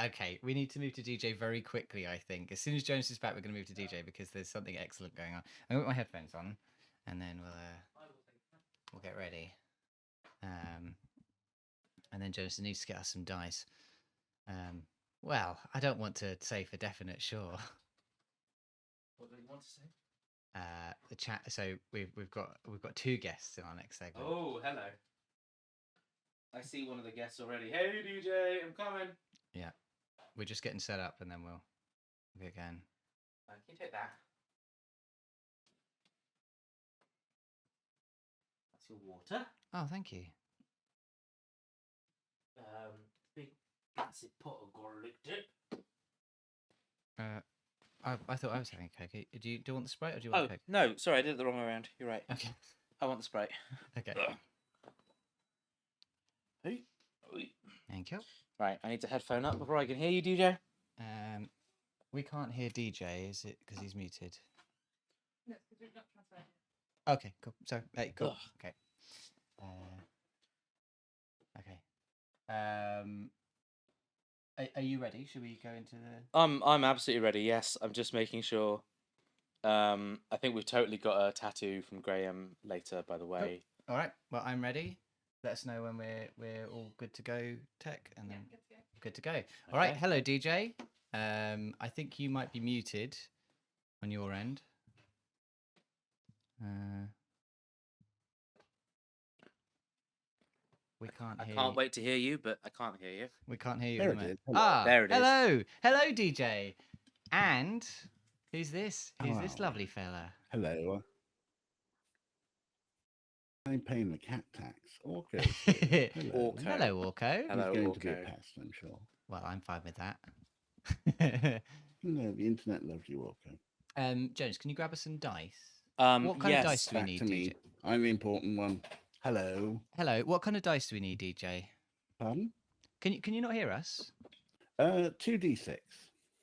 Okay, we need to move to DJ very quickly, I think. As soon as Jonas is back, we're going to move to DJ because there's something excellent going on. I'm going to put my headphones on, and then we'll get ready. And then Jonas needs to get us some dice. Well, I don't want to say for definite sure. What do you want to say? The chat. So we've got 2 guests in our next segment. Oh, hello. I see one of the guests already. Hey, DJ, I'm coming. Yeah, we're just getting set up, and then we'll get going. Can you take that? That's your water. Oh, thank you. Big massive pot of garlic dip. I thought I was having a Coke. Do you want the Sprite or do you want a Coke? No, sorry, I did it the wrong way around. You're right. Okay. I want the Sprite. Okay. Hey. Thank you. Right, I need to headphone up before I can hear you, DJ. We can't hear DJ, is it? Because he's muted. No, because we've not transferred. Okay, cool. So, hey, cool. Ugh. Okay. Okay. Are you ready? Should we go into the? I'm absolutely ready. Yes, I'm just making sure. I think we've totally got a tattoo from Graham later. By the way. All right. Well, I'm ready. Let us know when we're all good to go, Tech, and then good to go. All right. Hello, DJ. I think you might be muted on your end. We can't hear. I can't wait to hear you, but I can't hear you. We can't hear you. There it is. There it is. Hello, DJ. And who's this? Who's this lovely fella? Hello. I'm paying the cat tax. Orco. Hello. Orco. Hello, Orco. Hello, He's going to be a Orco. pest, I'm sure. Well, I'm fine with that. No, the internet loves you, Orco. Jones, can you grab us some dice? What What kind of dice do we Back need, to me. DJ? I'm the important one. Hello. Hello. What kind of dice do we need, DJ? Pardon? Can you not hear us? 2d6.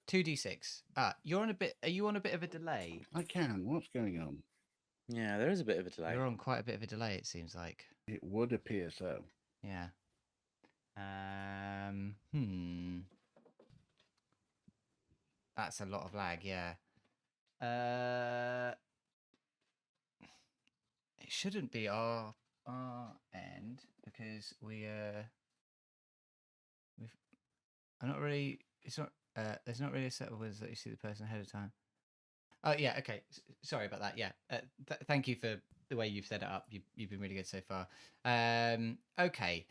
2d6. You're on a bit. Are you on a bit of a delay? I can. What's going on? Yeah, there is a bit of a delay. You're on quite a bit of a delay. It seems like. It would appear so. Yeah. That's a lot of lag. Yeah. It shouldn't be our end because we've. I'm not really. It's not. There's not really a set of words that you see the person ahead of time. Oh yeah. Okay. Sorry about that. Yeah. Thank you for the way you've set it up. You've been really good so far. Okay.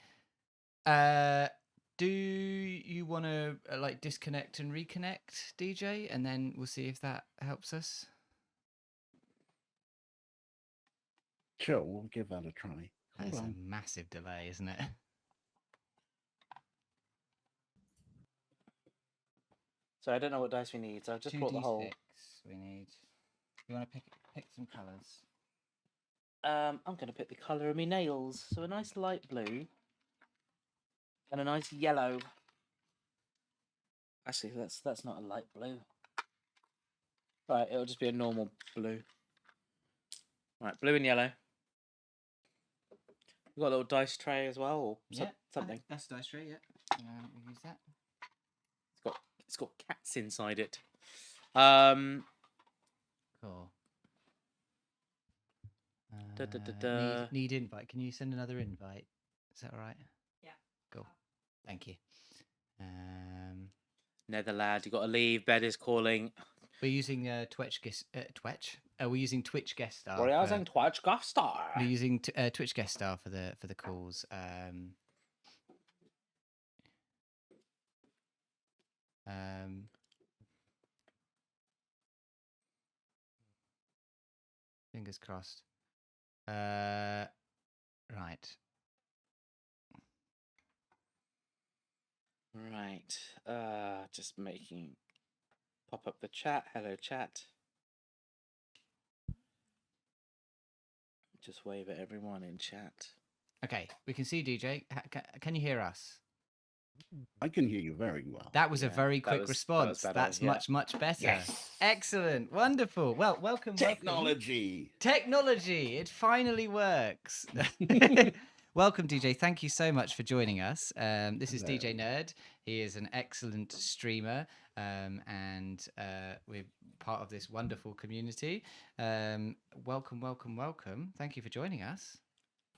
Do you want to like disconnect and reconnect, DJ, and then we'll see if that helps us. Sure, we'll give that a try. That's a massive delay, isn't it? So I don't know what dice we need. So I've just brought the whole. 2d6 we need. You want to pick some colours? I'm going to pick the colour of my nails. So a nice light blue. And a nice yellow. Actually, that's not a light blue. Right, it'll just be a normal blue. Right, blue and yellow. We've got a little dice tray as well, or something. That's dice tray. Yeah. We use that. It's got cats inside it. Cool. Need invite. Can you send another invite? Is that all right? Yeah. Cool. Thank you. Netherlad, you got to leave. Bed is calling. We're using Twitch guest. We're using Twitch guest star. We're using Twitch guest star. We're using Twitch guest star for the calls. Fingers crossed. Right. Right. Just making pop up the chat. Hello, chat. Just wave at everyone in chat. Okay, we can see DJ. Can you hear us? I can hear you very well. That was a Yeah, very that quick was response. better, That's yeah. much better. Yes. Excellent. Wonderful. Well, welcome. Technology. Technology. It finally works. welcome, DJ. Thank you so much for joining us. This is Hello. DJNrrd. He is an excellent streamer, and we're part of this wonderful community. Welcome, welcome, welcome. Thank you for joining us.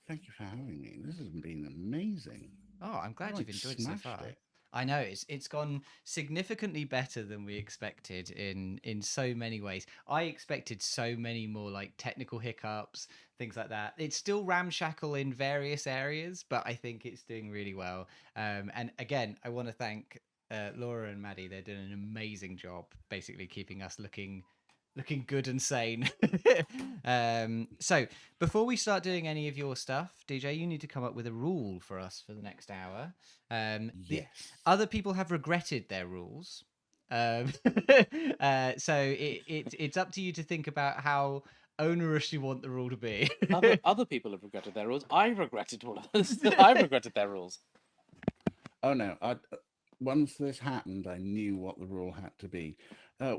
Thank you for having me. This has been amazing. Oh, I'm glad I, you've like, enjoyed it so smashed far. it. I know it's gone significantly better than we expected in so many ways. I expected so many more like technical hiccups, things like that. It's still ramshackle in various areas, but I think it's doing really well. And again, I want to thank Laura and Maddie. They're doing an amazing job, basically keeping us looking good and sane. So before we start doing any of your stuff, DJ, you need to come up with a rule for us for the next hour. The Yes. other people have regretted their rules. So it's up to you to think about how onerous you want the rule to be. Other people have regretted their rules. I regretted all of this. I regretted their rules. Oh no! Once this happened, I knew what the rule had to be.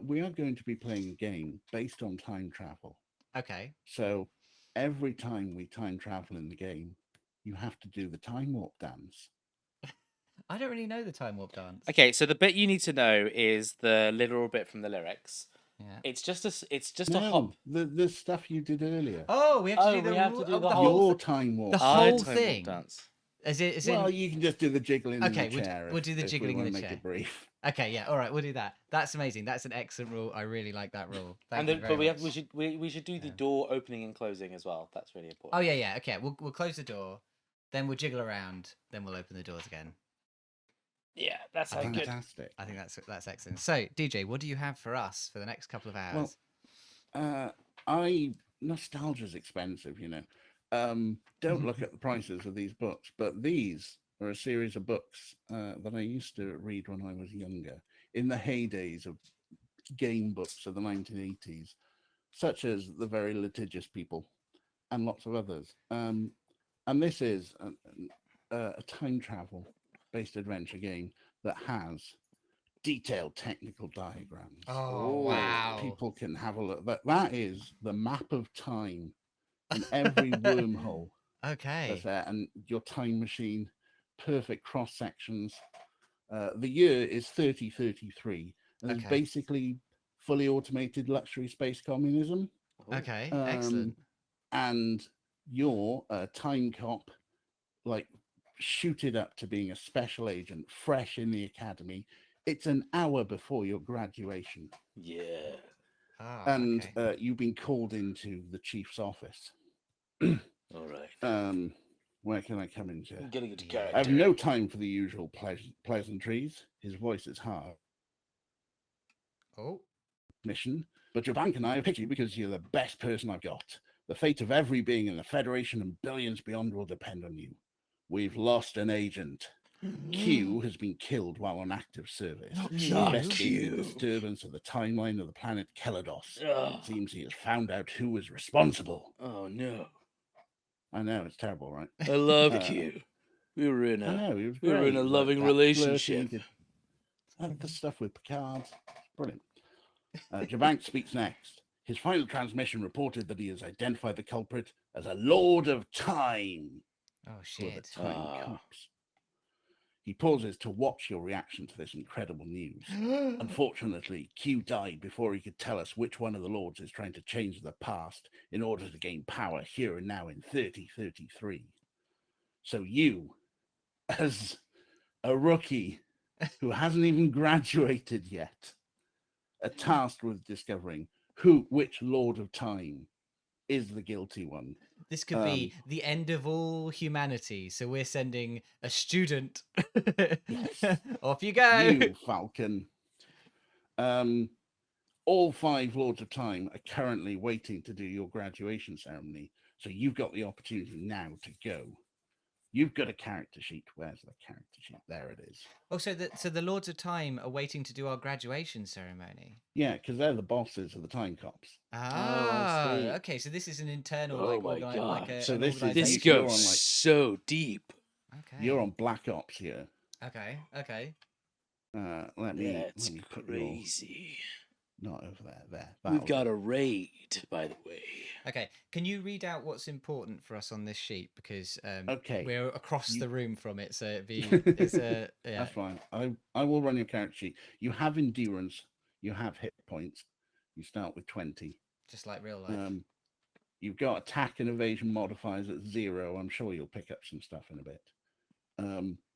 We are going to be playing a game based on time travel. Okay. So every time we time travel in the game, you have to do the time warp dance. I don't really know the time warp dance. Okay, so the bit you need to know is the literal bit from the lyrics. Yeah. It's just a No, hop. the stuff you did earlier. Oh, we have to Oh, do the we have rule- to do oh, the whole Your time warp. the Our whole time warp thing. dance. Is it? Well, you can just do the jiggling Okay, in the chair. we'll do the if jiggling we in want the to make chair. it brief. Okay, yeah, all right, we'll do that. That's amazing. That's an excellent rule. I really like that rule. Thank And you then, very but we much. have we should do the Yeah. door opening and closing as well. That's really important. Oh yeah. Okay, we'll close the door, then we'll jiggle around, then we'll open the doors again. Yeah, that sounds good. Fantastic. I think that's excellent. So, DJ, what do you have for us for the next couple of hours? Nostalgia's expensive, you know. Don't look at the prices of these books, but these are a series of books that I used to read when I was younger, in the heydays of game books of the 1980s, such as The Very Litigious People and lots of others. And this is a time travel based adventure game that has detailed technical diagrams. Oh, Ooh. wow. People can have a look. That is the map of time in every wormhole Okay. that's there, and your time machine, perfect cross sections. The year is 3033, and it's Okay. basically fully automated luxury space communism. Okay, excellent. And you're a time cop, like shooted up to being a special agent, fresh in the academy. It's an hour before your graduation, Yeah. Oh, and okay. you've been called into the chief's office. All right. Where can I come into? I'm getting into Yeah. I have character. no time for the usual pleasantries. His voice is hard. Oh, Mission, but your bank and I have picked you because you're the best person I've got. The fate of every being in the Federation and billions beyond will depend on you. We've lost an agent. Q has been killed while on active service. Not Investigating Q. the disturbance of the timeline of the planet Kelados. Ugh. It seems he has found out who was responsible. Oh no. I know, it's terrible, right? I love Uh, Q. We were in I a know, he was we were great. in a Like, loving that relationship. flirty, the stuff with Picard. Brilliant. Jabank speaks next. His final transmission reported that he has identified the culprit as a Lord of Time. oh For the shit. Time Ah. Cops. He pauses to watch your reaction to this incredible news. Unfortunately, Q died before he could tell us which one of the lords is trying to change the past in order to gain power here and now in 3033. So you, as a rookie who hasn't even graduated yet, are tasked with discovering which Lord of Time is the guilty one. This could be the end of all humanity. So we're sending a student. Yes. Off you go. You, Falcon. All 5 Lords of Time are currently waiting to do your graduation ceremony. So you've got the opportunity now to go. You've got a character sheet. Where's the character sheet? There it is. Oh, so the Lords of Time are waiting to do our graduation ceremony. Yeah, because they're the bosses of the Time Cops. Ah, see. okay. So this is an internal, Oh like, my like God. So an this is- This organisation. you're goes on, like- so deep. Okay. You're on Black Ops here. Okay. Okay. Let me That's put your crazy. Not over there. There. We've That'll got do. a raid, by the way. Okay, can you read out what's important for us on this sheet because Okay. we're across You- the room from it, so it's a yeah. That's fine. I will run your character sheet. You have endurance. You have hit points. You start with 20. Just like real life. You've got attack and evasion modifiers at 0. I'm sure you'll pick up some stuff in a bit.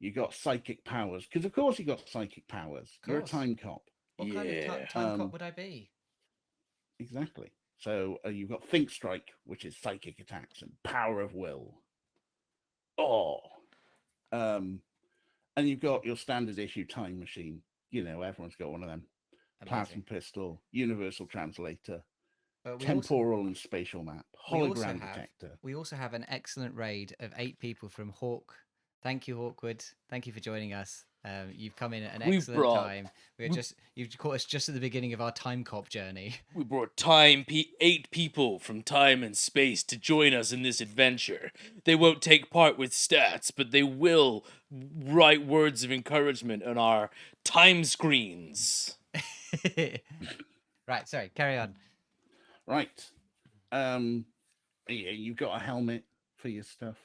You got psychic powers because, of course, you got psychic powers. You're a Course. time cop. What kind of Yeah. time cop would I be? Exactly. So you've got think strike, which is psychic attacks, and power of will. Oh. And you've got your standard issue time machine. You know, everyone's got one of them. Plasma Amazing. pistol, universal translator, But temporal and spatial map, we also hologram have- detector. we also have an excellent raid of 8 people from Hawk. Thank you, Hawkwood. Thank you for joining us. You've come in at an We've excellent brought- time. You've caught us just at the beginning of our time cop journey. We brought 8 people from time and space to join us in this adventure. They won't take part with stats, but they will write words of encouragement on our time screens. Right, sorry, carry on. Right. Yeah, you've got a helmet for your stuff.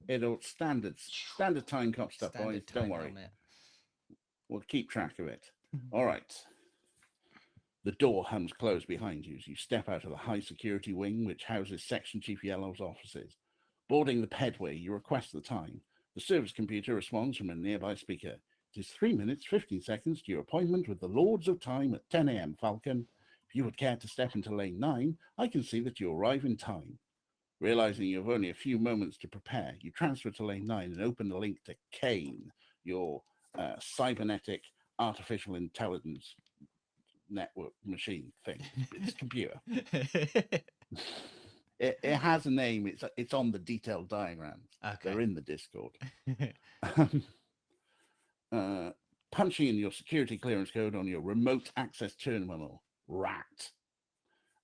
It'll standard time cop stuff, boys. Standard Don't time worry. helmet. We'll keep track of it. All right. The door hums closed behind you as you step out of the high security wing, which houses Section Chief Yellow's offices. Boarding the pedway, you request the time. The service computer responds from a nearby speaker. It is 3 minutes, 15 seconds to your appointment with the Lords of Time at 10 a.m., Falcon. If you would care to step into lane 9, I can see that you arrive in time. Realizing you have only a few moments to prepare, you transfer to lane 9 and open the link to Kane, your cybernetic artificial intelligence network machine thing. It's a computer. It has a name. It's on the detailed diagrams. They're Okay. in the Discord. Punching in your security clearance code on your remote access terminal, RAT.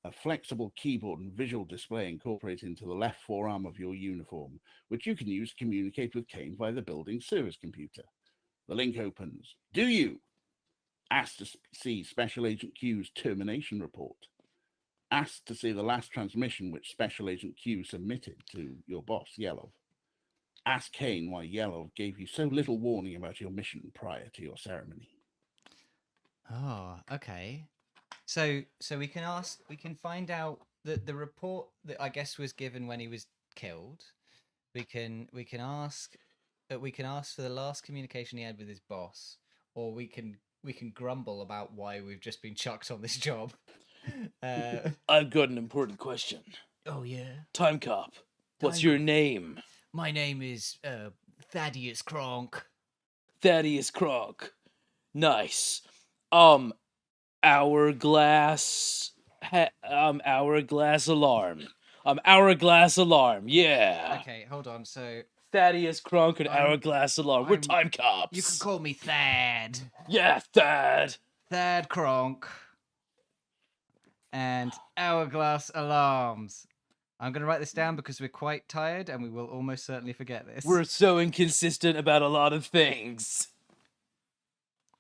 A flexible keyboard and visual display incorporated into the left forearm of your uniform, which you can use to communicate with Kane via the building's service computer. The link opens. Do you? Ask to see Special Agent Q's termination report. Ask to see the last transmission which Special Agent Q submitted to your boss, Yellow. Ask Kane why Yellow gave you so little warning about your mission prior to your ceremony. Oh, okay. So we can find out that the report that I guess was given when he was killed. We can ask for the last communication he had with his boss, or we can grumble about why we've just been chucked on this job. I've got an important question. Oh yeah. Time cop, what's Time your cop. name? My name is Thaddeus Kronk. Thaddeus Kronk. Nice. Hourglass alarm. Hourglass alarm. Yeah. Okay, hold on. So Thaddeus Kronk and I'm- Hourglass alarm. We're I'm- time cops. you can call me Thad. Yeah, Thad. Thad Kronk. And Hourglass Alarms. I'm going to write this down because we're quite tired and we will almost certainly forget this. We're so inconsistent about a lot of things.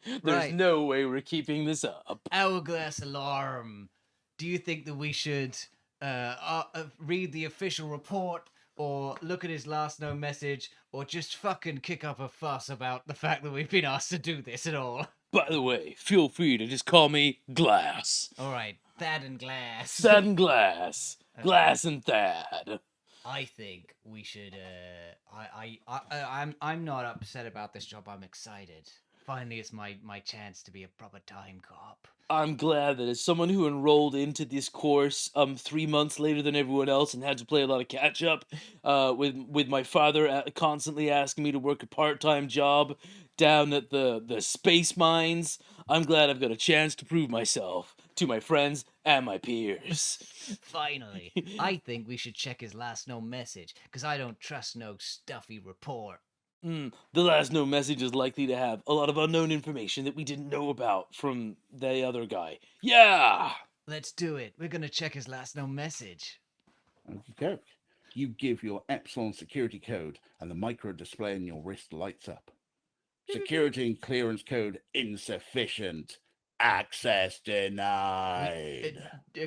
There's Right. no way we're keeping this up. Hourglass Alarm. Do you think that we should read the official report or look at his last known message or just fucking kick up a fuss about the fact that we've been asked to do this at all? By the way, feel free to just call me Glass. All right, Thad and Glass. Thad and Glass. Glass and Thad. I think we should. I'm not upset about this job. I'm excited. Finally, it's my chance to be a proper time cop. I'm glad that as someone who enrolled into this course 3 months later than everyone else and had to play a lot of catch up, with my father constantly asking me to work a part-time job down at the space mines, I'm glad I've got a chance to prove myself to my friends and my peers. Finally, I think we should check his last known message because I don't trust no stuffy report. The last known message is likely to have a lot of unknown information that we didn't know about from the other guy. Yeah! Let's do it. We're gonna check his last known message. Okay. You give your Epsilon security code, and the micro display on your wrist lights up. Security and clearance code insufficient. Access denied.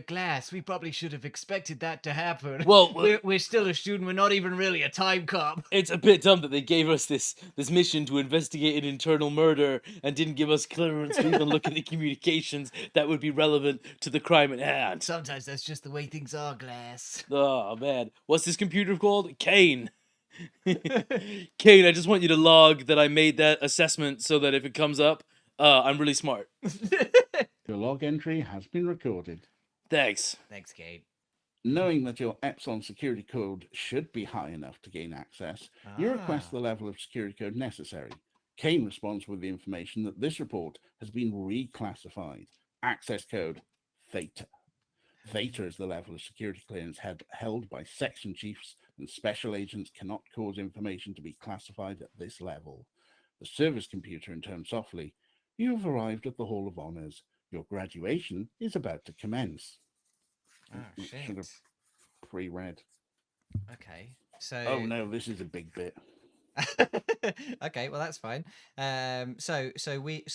Glass, we probably should have expected that to happen. Well, we're still a student. We're not even really a time cop. it's a bit dumb that they gave us this mission to investigate an internal murder and didn't give us clearance to even look at the communications that would be relevant to the crime at hand. Sometimes that's just the way things are, Glass. Oh man, what's this computer called? Kane. Kane, I just want you to log that I made that assessment so that if it comes up, I'm really smart. Your log entry has been recorded. Thanks. Thanks, Kate. Knowing that your Epsilon security code should be high enough to gain access, you request the level of security code necessary. Kane responds with the information that this report has been reclassified. Access code Theta. Theta is the level of security clearance held by section chiefs, and special agents cannot cause information to be classified at this level. The service computer intoned softly, "You have arrived at the Hall of Honors. Your graduation is about to commence." Oh, Should shit. have pre-read. Okay. So. Oh no, this is a big bit. Okay, well that's fine. So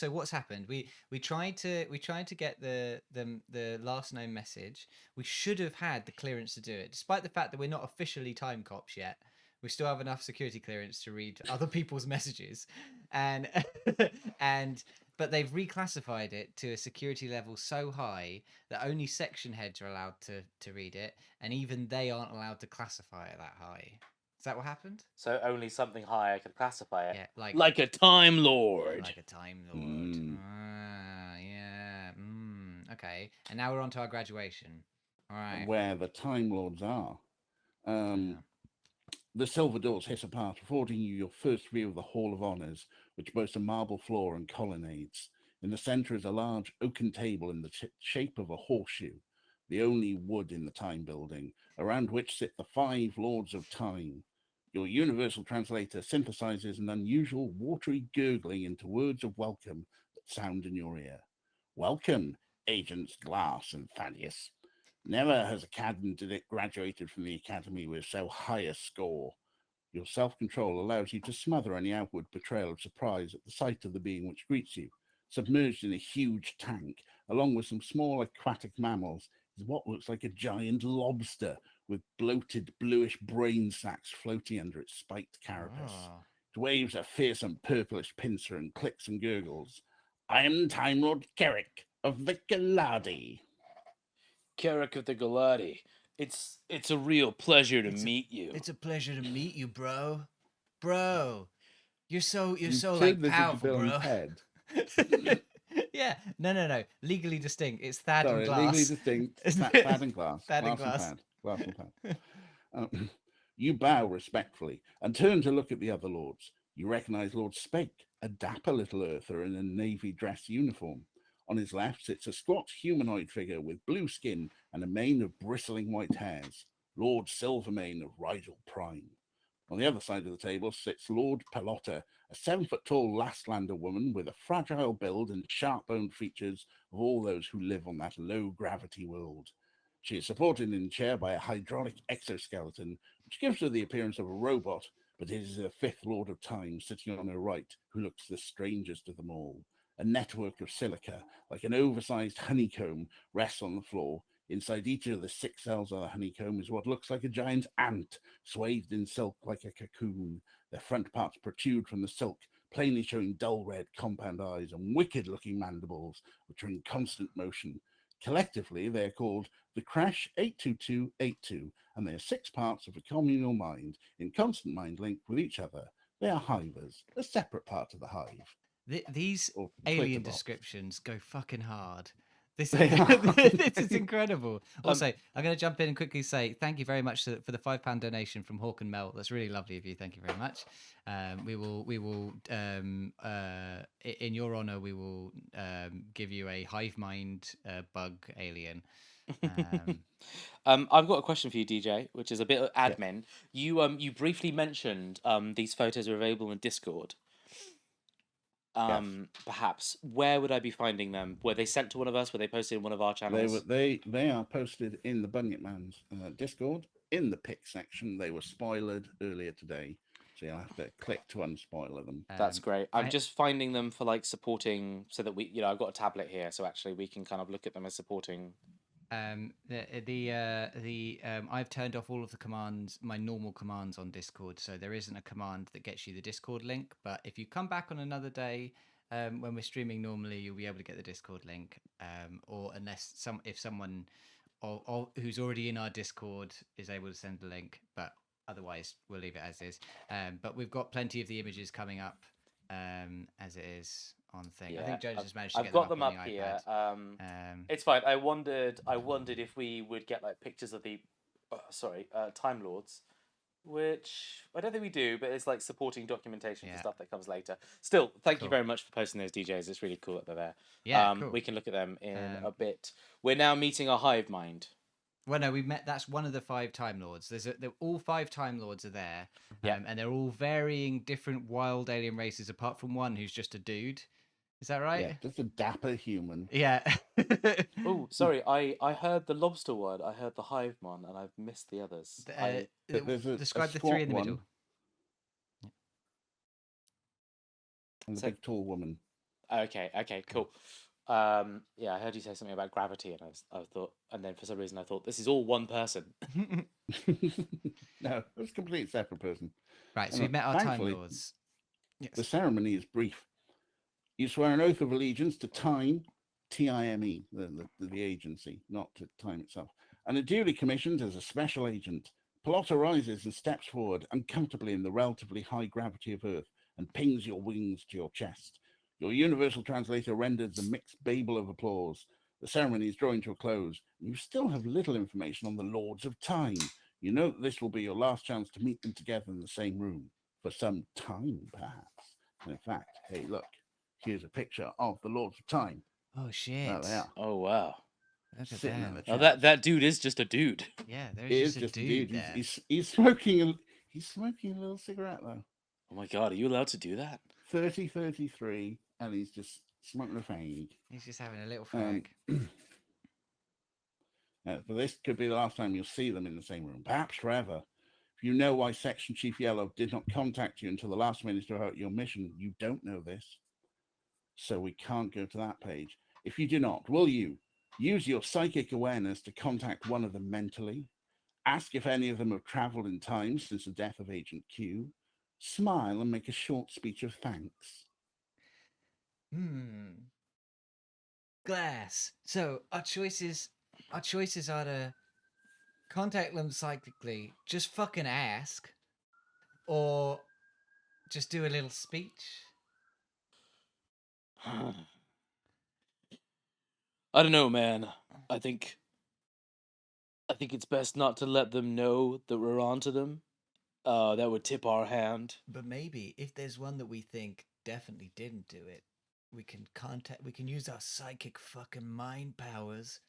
what's happened? We tried to get the last known message. We should have had the clearance to do it, despite the fact that we're not officially time cops yet. We still have enough security clearance to read other people's messages, and but they've reclassified it to a security level so high that only section heads are allowed to read it, and even they aren't allowed to classify it that high. Is that what happened? So only something higher can classify it. Yeah, like a Time Lord. Like a Time Lord. Yeah. Okay. And now we're on to our graduation. All right. Where the Time Lords are. The silver doors hiss apart, affording you your first view of the Hall of Honors, which boasts a marble floor and colonnades. In the center is a large oaken table in the shape of a horseshoe, the only wood in the Time building, around which sit the 5 Lords of Time. Your universal translator synthesizes an unusual watery gurgling into words of welcome that sound in your ear. Welcome, Agents Glass and Thaddeus. Never has a candidate graduated from the academy with so high a score. Your self-control allows you to smother any outward betrayal of surprise at the sight of the being which greets you. Submerged in a huge tank, along with some small aquatic mammals, is what looks like a giant lobster with bloated bluish brain sacs floating under its spiked carapace. It waves a fearsome purplish pincer and clicks and gurgles. I am Time Lord Carrick of the Galadi. Carrick of the Galadi. It's a real pleasure to meet you. It's a pleasure to meet you, bro. Bro, you're so Turn like this powerful, into bro. Dylan's head. Yeah, no. Legally distinct. It's Thad Sorry, and Glass. legally distinct. Thad and Glass. Thad and Glass Glass. and Glass and Thad. You bow respectfully and turn to look at the other lords. You recognize Lord Spake, a dapper little earther in a navy dress uniform. On his left sits a squat humanoid figure with blue skin and a mane of bristling white hairs, Lord Silvermane of Rigel Prime. On the other side of the table sits Lord Pelotta, a 7-foot-tall Lastlander woman with a fragile build and sharp-boned features of all those who live on that low-gravity world. She is supported in the chair by a hydraulic exoskeleton, which gives her the appearance of a robot, but it is the 5th Lord of Time sitting on her right who looks the strangest of them all. A network of silica, like an oversized honeycomb, rests on the floor. Inside each of the 6 cells of the honeycomb is what looks like a giant ant, swathed in silk like a cocoon. Their front parts protrude from the silk, plainly showing dull red compound eyes and wicked-looking mandibles, which are in constant motion. Collectively, they are called the Crash 82282, and they are 6 parts of a communal mind, in constant mind link with each other. They are hivers, a separate part of the hive. These Or alien Twitterbox. descriptions go fucking hard. This They is, are. this is incredible. Also, I'm going to jump in and quickly say thank you very much for the £5 donation from Hawk and Mel. That's really lovely of you. Thank you very much. We will in your honor, we will give you a hive mind bug alien. I've got a question for you, DJ, which is a bit of admin. You briefly mentioned these photos are available in Discord. Perhaps where would I be finding them? Were they sent to one of us? Were they posted in one of our channels? They are posted in the Bunyip Man's Discord in the pic section. They were spoiled earlier today. So you'll have to click to unspoiler them. That's great. I'm I- just finding them for like supporting, so that we, I've got a tablet here, so actually we can kind of look at them as supporting. I've turned off all of the commands, my normal commands on Discord, so there isn't a command that gets you the Discord link. But if you come back on another day, when we're streaming normally, you'll be able to get the Discord link. Or unless if someone or who's already in our Discord is able to send the link, but otherwise we'll leave it as is. But we've got plenty of the images coming up as it is on the thing. I think Jones has managed to I've get got them them up up on the here. iPad. It's fine. I wondered if we would get like pictures of the, Time Lords, which I don't think we do, but it's like supporting documentation for Yeah. stuff that comes later. Still, thank you Cool. very much for posting those, DJs. It's really cool that they're there. Yeah, cool. We can look at them in a Um, bit. We're now meeting our hive mind. Well, no, we've met. That's one of the 5 Time Lords. All 5 Time Lords are there, Yeah. and they're all varying different wild alien races, apart from one who's just a dude. Is that Yeah, right? just a dapper human. Yeah. Oh, sorry. I heard the lobster one. I heard the hive one, and I've missed the others. But there's a Describe the squat 3 in the one. middle. And the So- big tall woman. Okay, cool. Yeah, I heard you say something about gravity, and I thought, and then for some reason I thought this is all one person. No, it's a complete separate person. Right. So And, we met our Time thankfully, Lords. Yes. The ceremony is brief. You swear an oath of allegiance to Time, TIME, the agency, not to Time itself, and are duly commissioned as a special agent. Plot arises and steps forward uncomfortably in the relatively high gravity of Earth and pings your wings to your chest. Your universal translator renders a mixed babel of applause. The ceremony is drawing to a close, and you still have little information on the Lords of Time. You know that this will be your last chance to meet them together in the same room for some time, perhaps. And in fact, hey, look, here's a picture of the Lords of Time. Oh shit! There they are. Oh wow! Look at Sitting on them. the Oh, chairs. that dude is just a dude. Yeah, He there's is just a dude there. He's smoking a little cigarette though. Oh my god, are you allowed to do that? 33, and he's just smoking a fag. He's just having a little Um, fag. But this could be the last time you'll see them in the same room, perhaps forever. If you know why Section Chief Yellow did not contact you until the last minute about your mission, you don't know this. So we can't go to that page. If you do not, will you use your psychic awareness to contact one of them mentally? Ask if any of them have traveled in time since the death of Agent Q? Smile and make a short speech of thanks. Glass. So our choices are to contact them psychically, just fucking ask, or just do a little speech. I don't know, man. I think it's best not to let them know that we're onto them. That would tip our hand. But maybe if there's one that we think definitely didn't do it, we can use our psychic fucking mind powers,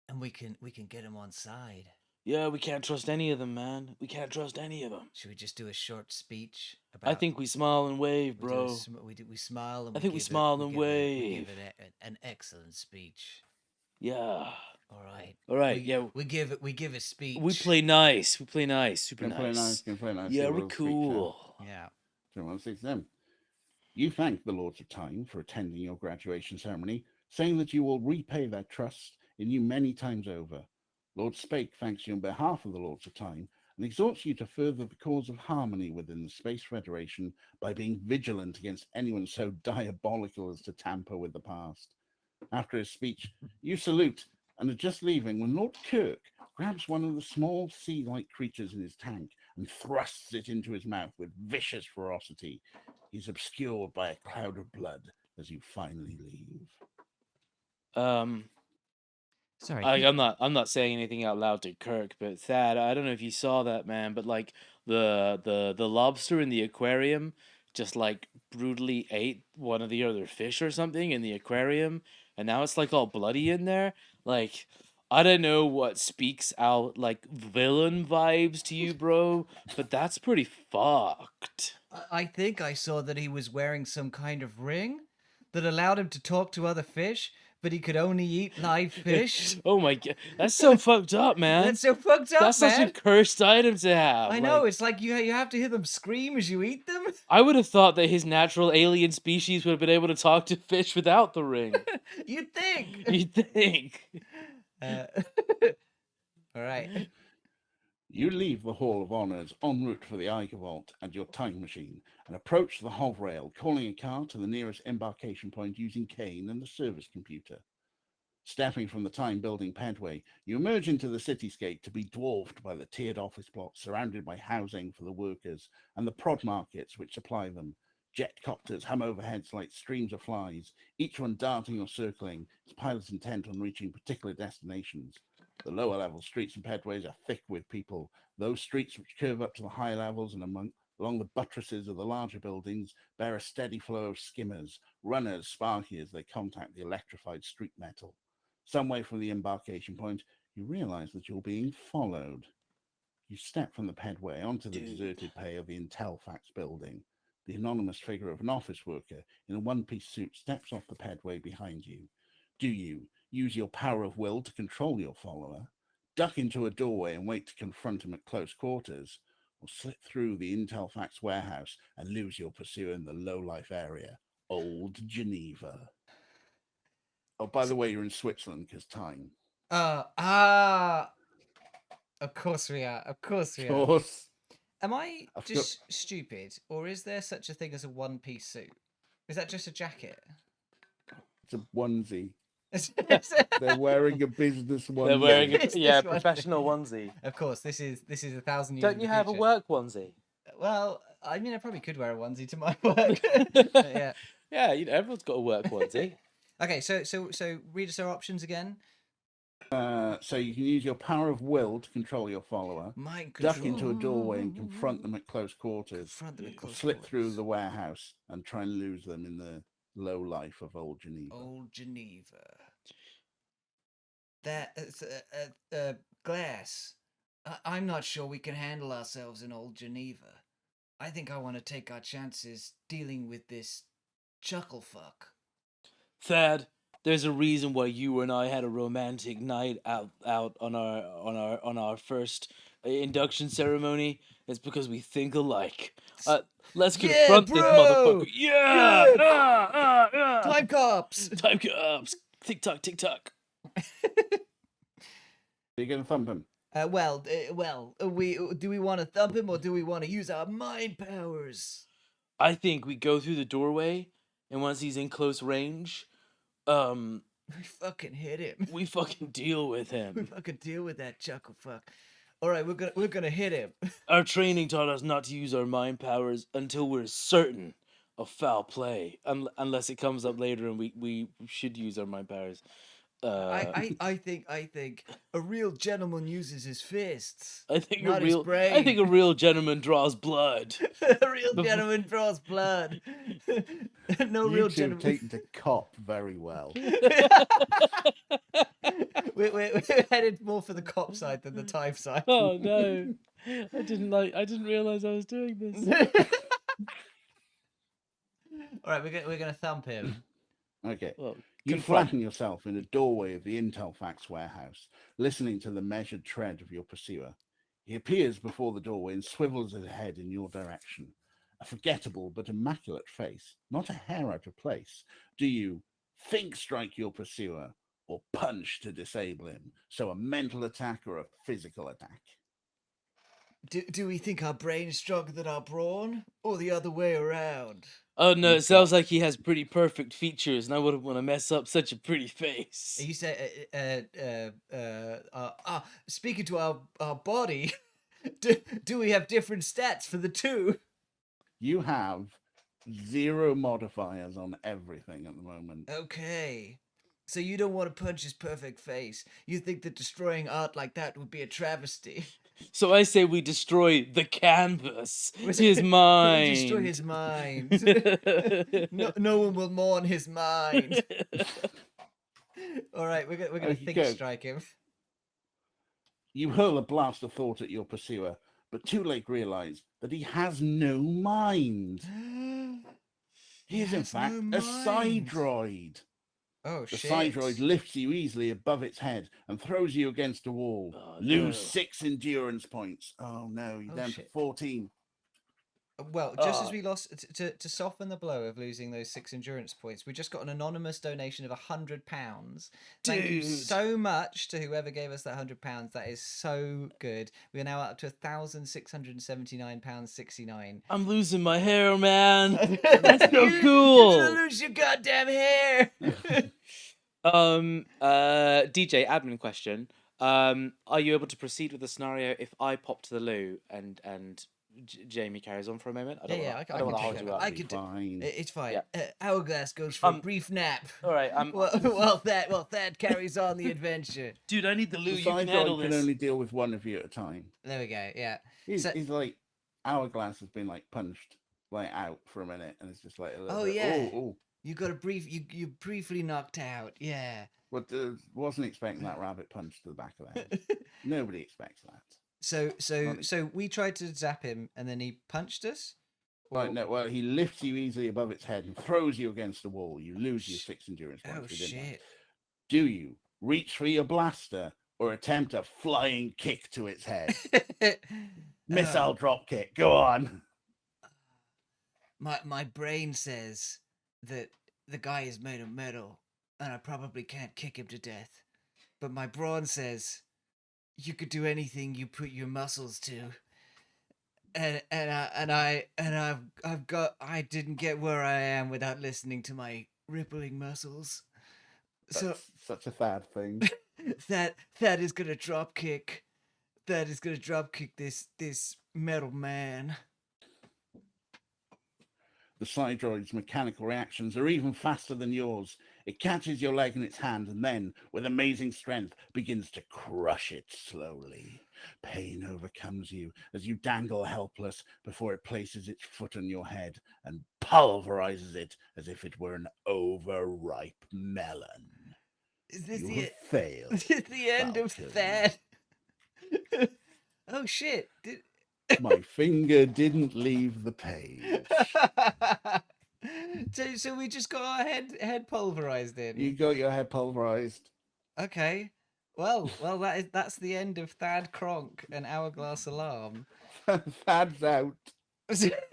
and we can get them on side. Yeah, we can't trust any of them, man. We can't trust any of them. Should we just do a short speech about? I think we smile and wave, we do a bro. we smile and I think we give smile and we wave. give it an excellent speech. Yeah. All right. All right. We, Yeah. We give a speech. We play nice. We play nice. Super Can play nice. Can play nice. Yeah, do a we're little speech, cool. Yeah. So on 6 them. You thank the Lords of Time for attending your graduation ceremony, saying that you will repay their trust in you many times over. Lord Spake thanks you on behalf of the Lords of Time and exhorts you to further the cause of harmony within the Space Federation by being vigilant against anyone so diabolical as to tamper with the past. After his speech, you salute and are just leaving when Lord Kirk grabs one of the small sea-like creatures in his tank and thrusts it into his mouth with vicious ferocity. He's obscured by a cloud of blood as you finally leave. Sorry. I'm not saying anything out loud to Kirk, but Thad, I don't know if you saw that, man, but like the lobster in the aquarium just like brutally ate one of the other fish or something in the aquarium, and now it's like all bloody in there. Like, I don't know what speaks out like villain vibes to you, bro, but that's pretty fucked. I think I saw that he was wearing some kind of ring that allowed him to talk to other fish, but he could only eat live fish. Oh my god, that's so fucked up, man. That's so fucked up, That's such man. a cursed item to have. I know. like- It's like you have to hear them scream as you eat them. I would have thought that his natural alien species would have been able to talk to fish without the ring. You'd think. You'd think. Uh, all right. You leave the Hall of Honors en route for the Eiger Vault and your time machine and approach the Hovrail, calling a car to the nearest embarkation point using Kane and the service computer. Stepping from the time-building pedway, you emerge into the cityscape to be dwarfed by the tiered office blocks surrounded by housing for the workers and the prod markets which supply them. Jet copters hum overheads like streams of flies, each one darting or circling, its pilots intent on reaching particular destinations. The lower level streets and pedways are thick with people. Those streets which curve up to the higher levels and along the buttresses of the larger buildings bear a steady flow of skimmers, runners sparking as they contact the electrified street metal. Some way from the embarkation point, you realize that you're being followed. You step from the pedway onto the deserted bay of the Intelfax building. The anonymous figure of an office worker in a one-piece suit steps off the pedway behind you. Do you use your power of will to control your follower, duck into a doorway and wait to confront him at close quarters, or slip through the Intelfax warehouse and lose your pursuer in the low-life area, Old Geneva? Oh, by the way, you're in Switzerland because time. Of course we are. Of course we Of are. course. Am I I've just stupid, or is there such a thing as a one-piece suit? Is that just a jacket? It's a onesie. Is They're wearing a business onesie. They're wearing a Business onesie. professional onesie. Of course, this is 1,000 years. Don't in you the have a future. work onesie? Well, I mean, I probably could wear a onesie to my work. But yeah. Yeah, everyone's got a work onesie. Okay, so read us our options again. So you can use your power of will to control your follower, Mind duck control. into a doorway and confront them at close quarters, Confront them at or close slip through quarters. the warehouse and try and lose them in the low life of Old Geneva. Old Geneva. That's Glass. I'm not sure we can handle ourselves in Old Geneva. I think I want to take our chances dealing with this chuckle fuck. Thad, there's a reason why you and I had a romantic night out on our first induction ceremony. It's because we think alike. Let's Yeah, confront this bro! motherfucker. Yeah! Yeah! Time cops! Time cops. Tick tock, tick tock. You're going to thump him. Do we want to thump him or do we want to use our mind powers? I think we go through the doorway, and once he's in close range, We fucking hit him. we fucking deal with We him. fucking deal with that chuckle fuck. All right, we're gonna hit him. Our training taught us not to use our mind powers until we're certain of foul play, unless it comes up later and we should use our mind powers. I think a real gentleman uses his fists. I think not a his real brain. I think a real gentleman draws blood. A real gentleman draws blood. No You real two have gentleman. taken to cop very well. We're headed more for the cop side than the time side. Oh no. I didn't realize I was doing this. All right, we're gonna thump him. Okay. Well, You confront. flatten yourself in a doorway of the Intelfax warehouse, listening to the measured tread of your pursuer. He appears before the doorway and swivels his head in your direction. A forgettable but immaculate face, not a hair out of place. Do you think strike your pursuer or punch to disable him? So a mental attack or a physical attack? Do we think our brain is stronger than our brawn, or the other way around? Oh no, You it sounds got- like he has pretty perfect features, and I wouldn't want to mess up such a pretty face. You say, speaking to our body, do we have different stats for the two? You have 0 modifiers on everything at the moment. Okay. So you don't want to punch his perfect face. You think that destroying art like that would be a travesty. So I say we destroy the canvas, Was his it- mind. Destroy his mind. No one will mourn his mind. All right, we're gonna Okay, think go. strike him. You hurl a blast of thought at your pursuer, but too late realize that he has no mind. He is in has fact no a side mind. droid. Oh The shit! Sidroid lifts you easily above its head and throws you against a wall. Oh, Lose no. 6 endurance points. Oh no, you're Oh, down shit. to 14. Well, just as Ah. we lost to soften the blow of losing those 6 endurance points, we just got an anonymous donation of £100. Thank you Dude. so much to whoever gave us that £100. That is so good. We are now up to £1,679.69. I'm losing my hair, man. That's so You're cool. gonna lose your goddamn hair. DJ, admin question. Are you able to proceed with the scenario if I pop to the loo and Jamie carries on for a moment? I don't Yeah, want I to can hold take you that. up. I can do. Fine. It's fine. Yeah. Hourglass goes for a Um, brief nap. All right, Well, Thad carries on the adventure. dude, I need the loo. The You can handle Sidroid can this. only deal with one of you at a time. There we go. Yeah. He's, So- he's like, Hourglass has been like punched like out for a minute, and it's just like a little Oh, bit, yeah. oh. You got a brief. You briefly knocked out. Yeah. But wasn't expecting that rabbit punch to the back of the head. Nobody expects that. So we tried to zap him, and then he punched us. Right, no, well, he lifts you easily above its head and throws you against the wall. You lose your 6 endurance points Oh within that. shit! Do you reach for your blaster or attempt a flying kick to its head? Missile drop kick. Go on. My brain says that the guy is made of metal, and I probably can't kick him to death. But my brawn says you could do anything you put your muscles to. And I didn't get where I am without listening to my rippling muscles. So That's such a sad thing. that is gonna drop kick. That is gonna drop kick this metal man. The Sidroid's mechanical reactions are even faster than yours. It catches your leg in its hand and then, with amazing strength, begins to crush it slowly. Pain overcomes you as you dangle helpless before it places its foot on your head and pulverizes it as if it were an overripe melon. Is this You have the failed. is this the end of Falcon. that? Oh shit! My finger didn't leave the page. So we just got our head pulverized in. You got your head pulverized. Okay. Well, that's the end of Thad Kronk and Hourglass Alarm. Thad's out.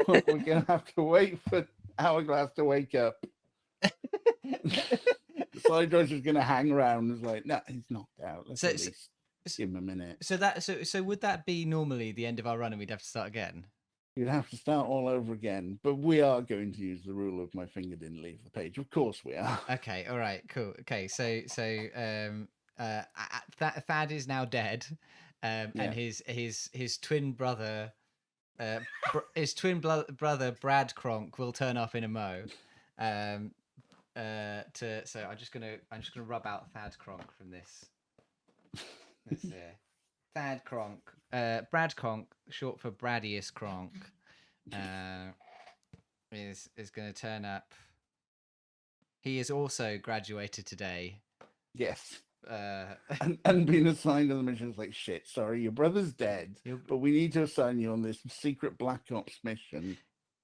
We're gonna have to wait for Hourglass to wake up. The Sidroid is gonna hang around. It's like, no, he's knocked out. Let's So- at least give him a minute. So would that be normally the end of our run and we'd have to start again? You'd have to start all over again. But we are going to use the rule of my finger didn't leave the page. Of course we are. Okay, all right, cool. Okay, so Thad is now dead, and Yeah. his twin brother, brother Brad Kronk will turn up in a mo. So I'm just gonna rub out Thad Kronk from this. Let's see. Thad Kronk, Brad Kronk, short for Bradius Kronk, is going to turn up. He is also graduated today. Yes. Uh, And being assigned to the mission is like, shit, sorry, your brother's dead. You'll- But we need to assign you on this secret Black Ops mission.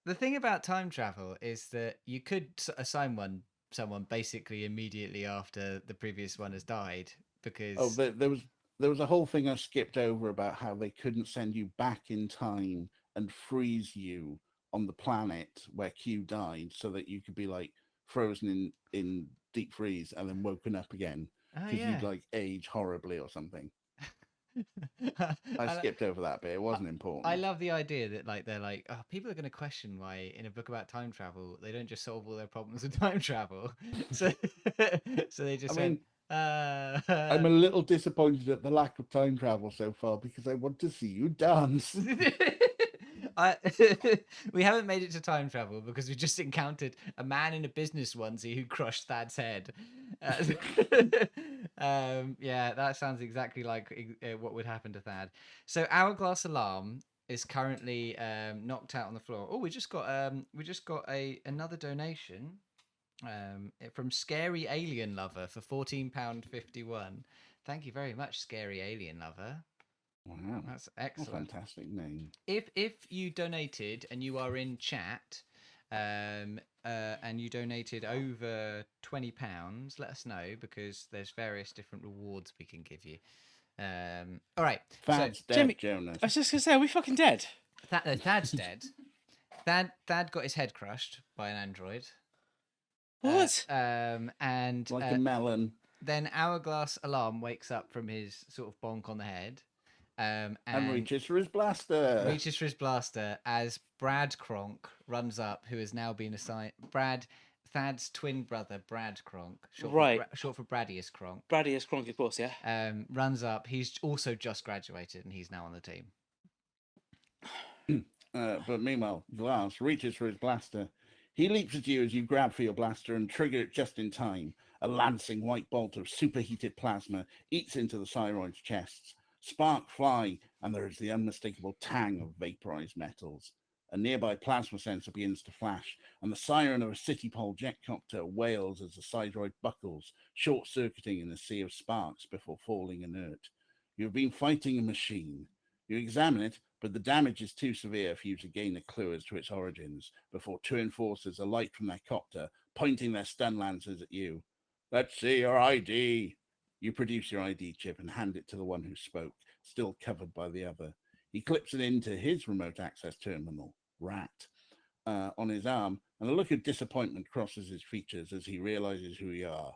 the thing about time travel is that you could assign someone basically immediately after the previous one has died because Oh, there was a whole thing I skipped over about how they couldn't send you back in time and freeze you on the planet where Q died, so that you could be like frozen in deep freeze and then woken up again oh because yeah. you'd like age horribly or something. I I skipped over that bit. It wasn't important. I love the idea that like they're like, oh, people are going to question why in a book about time travel they don't just solve all their problems with time travel. So they just I mean, I'm a little disappointed at the lack of time travel so far because I want to see you dance. We haven't made it to time travel because we just encountered a man in a business onesie who crushed Thad's head. Yeah, that sounds exactly like what would happen to Thad. So Hourglass Alarm is currently knocked out on the floor. Oh, we just got another donation from Scary Alien Lover for £14.51. Thank you very much, Scary Alien Lover. Wow, That's what a excellent. fantastic name. If you donated and you are in chat, and you donated over £20, let us know because there's various different rewards we can give you. All right. Thad's dead, Jimmy, Jonas. I was just gonna say, are we fucking dead? Thad's dead. Thad got his head crushed by an android. What? And Like a melon. then Hourglass Alarm wakes up from his sort of bonk on the head, And and reaches for his blaster. reaches for his blaster as Brad Kronk runs up, who has now been assigned Thad's twin brother, Brad Kronk, Right. short for Bradius Kronk. Bradius Kronk, of course, yeah. Runs up. He's also just graduated, and he's now on the team. But meanwhile, Glass reaches for his blaster. He leaps at you as you grab for your blaster and trigger it just in time. A lancing white bolt of superheated plasma eats into the Cyroid's chests. Sparks fly, and there is the unmistakable tang of vaporized metals. A nearby plasma sensor begins to flash, and the siren of a City-Pole jetcopter wails as the Cyroid buckles, short-circuiting in a sea of sparks before falling inert. You have been fighting a machine. You examine it, but the damage is too severe for you to gain a clue as to its origins before two enforcers alight from their copter, pointing their stun lancers at you. Let's see your ID. You produce your ID chip and hand it to the one who spoke, still covered by the other. He clips it into his remote access terminal, Rat, on his arm, and a look of disappointment crosses his features as he realizes who you are.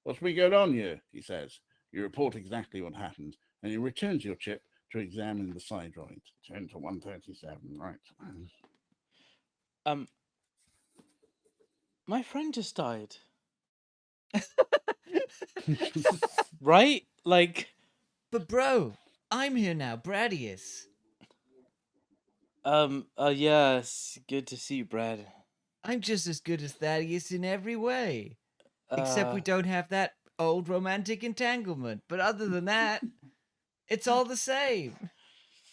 What's been going on here? He says. You report exactly what happened, and he returns your chip to examine the Cyroid. 10 to 137, right. My friend just died. Right? Like, But bro, I'm here now, Bradius. yeah, it's good to see you, Brad. I'm just as good as Thaddeus in every way, except we don't have that old romantic entanglement. But other than that, it's all the same.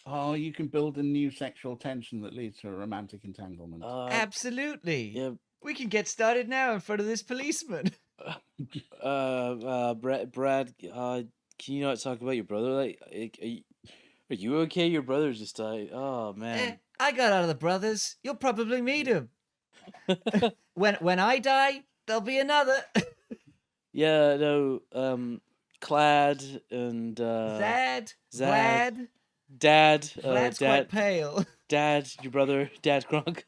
Oh, you can build a new sexual tension that leads to a romantic entanglement. Absolutely. Yeah, We can get started now in front of this policeman. Brad, can you not talk about your brother? Like, are you okay? Your brother just died. Oh man. I got out of the brothers. You'll probably meet him. When I die, there'll be another. Yeah, no. Clad and Zad, Zad. Vlad. Dad. Vlad's Dad. quite pale. Dad, your brother, Dad Kronk.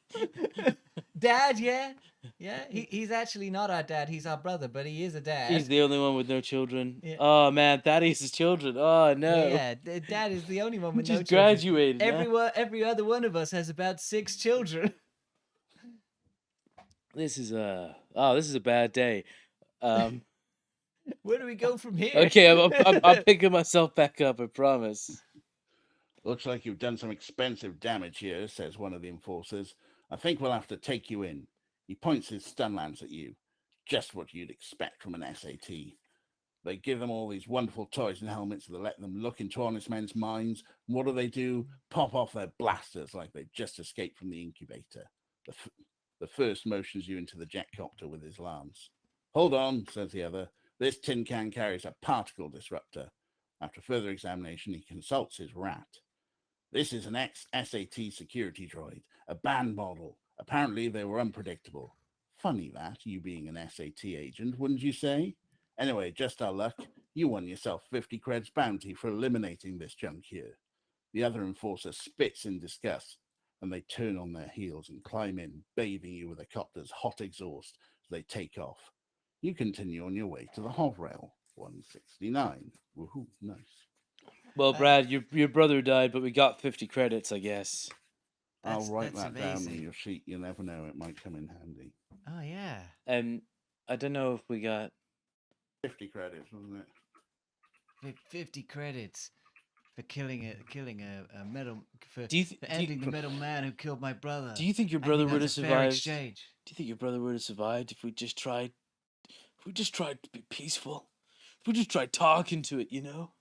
Dad, yeah. Yeah, he's actually not our dad. He's our brother, but he is a dad. He's the only one with no children. Yeah. Oh man, Thaddeus' his children. Oh no. Yeah, Dad is the only one with no Just children. graduated. man. Every other one of us has about 6 children. This is a bad day. Where do we go from here? Okay, I'm picking myself back up. I promise. Looks like you've done some expensive damage here, says one of the enforcers. I think we'll have to take you in. He points his stun lance at you. Just what you'd expect from an SAT. They give them all these wonderful toys and helmets that let them look into honest men's minds. And what do? Pop off their blasters like they've just escaped from the incubator. The first motions you into the jetcopter with his lance. Hold on, says the other. This tin can carries a particle disruptor. After further examination, he consults his Rat. This is an ex-SAT security droid, a band model. Apparently, they were unpredictable. Funny that, you being an SAT agent, wouldn't you say? Anyway, just our luck, you won yourself 50 creds bounty for eliminating this junk here. The other enforcer spits in disgust, and they turn on their heels and climb in, bathing you with the copter's hot exhaust as they take off. You continue on your way to the Hovrail, 169. Woohoo, nice. Well, Brad, your brother died, but we got 50 credits, I guess. I'll write that's that down on amazing. your sheet. You never know, it might come in handy. Oh yeah. I don't know if we got 50 credits, wasn't it? 50 credits for killing a metal for, Do you for ending the metal man who killed my brother. Do you think your I brother think would have that's a fair survived? exchange. Do you think your brother would have survived if we just tried to be peaceful? If we just tried talking to it, you know?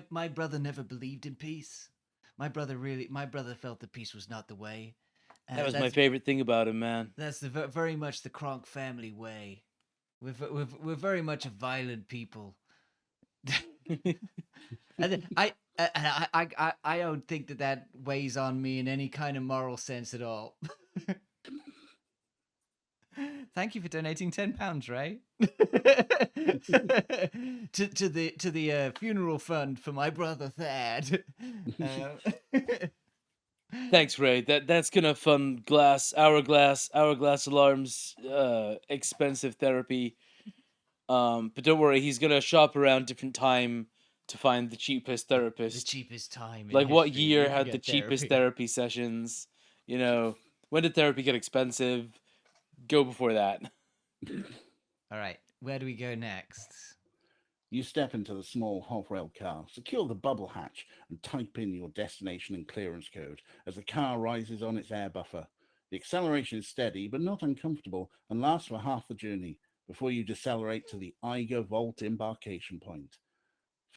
My brother never believed in peace. My brother felt that peace was not the way. That was my That's- favorite thing about him, man. That's very much the Kronk family way. We're very much a violent people. And I don't think that weighs on me in any kind of moral sense at all. Thank you for donating £10, Ray. to the funeral fund for my brother Thad. Thanks, Ray. That's gonna fund hourglass alarms, expensive therapy. But don't worry, he's gonna shop around different time to find the cheapest the therapist. cheapest time. In Like what history year you can had the get cheapest therapy. therapy sessions? You know, when did therapy get expensive? Go before that. All right, where do we go next? You step into the small half-rail car, secure the bubble hatch, and type in your destination and clearance code as the car rises on its air buffer. The acceleration is steady but not uncomfortable and lasts for half the journey before you decelerate to the Eiger Vault embarkation point.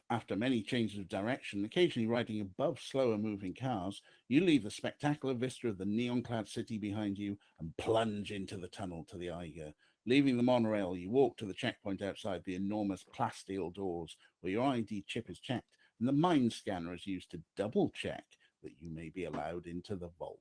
After many changes of direction, occasionally riding above slower moving cars, you leave the spectacular vista of the neon-clad city behind you and plunge into the tunnel to the Eiger. Leaving the monorail, you walk to the checkpoint outside the enormous plasteel doors where your ID chip is checked and the mind scanner is used to double check that you may be allowed into the vault.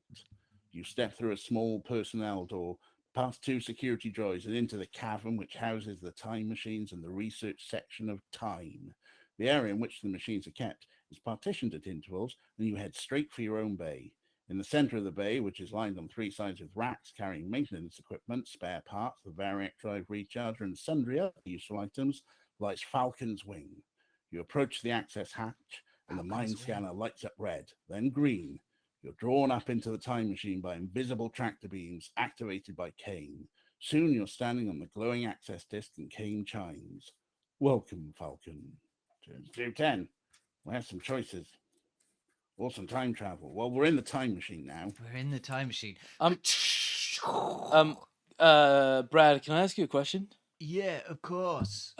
You step through a small personnel door, past 2 security droids and into the cavern which houses the time machines and the research section of Time. The area in which the machines are kept is partitioned at intervals, and you head straight for your own bay. In the center of the bay, which is lined on 3 sides with racks carrying maintenance equipment, spare parts, the variac drive recharger, and sundry other useful items, lies Falcon's Wing. You approach the access hatch, and the mind scanner lights up red, then green. You're drawn up into the time machine by invisible tractor beams activated by Kane. Soon you're standing on the glowing access disc, and Kane chimes. Welcome, Falcon. Turns 210. We have some choices. Or some time travel. Well, we're in the time machine now. We're in the time machine. Brad, can I ask you a question? Yeah, of course.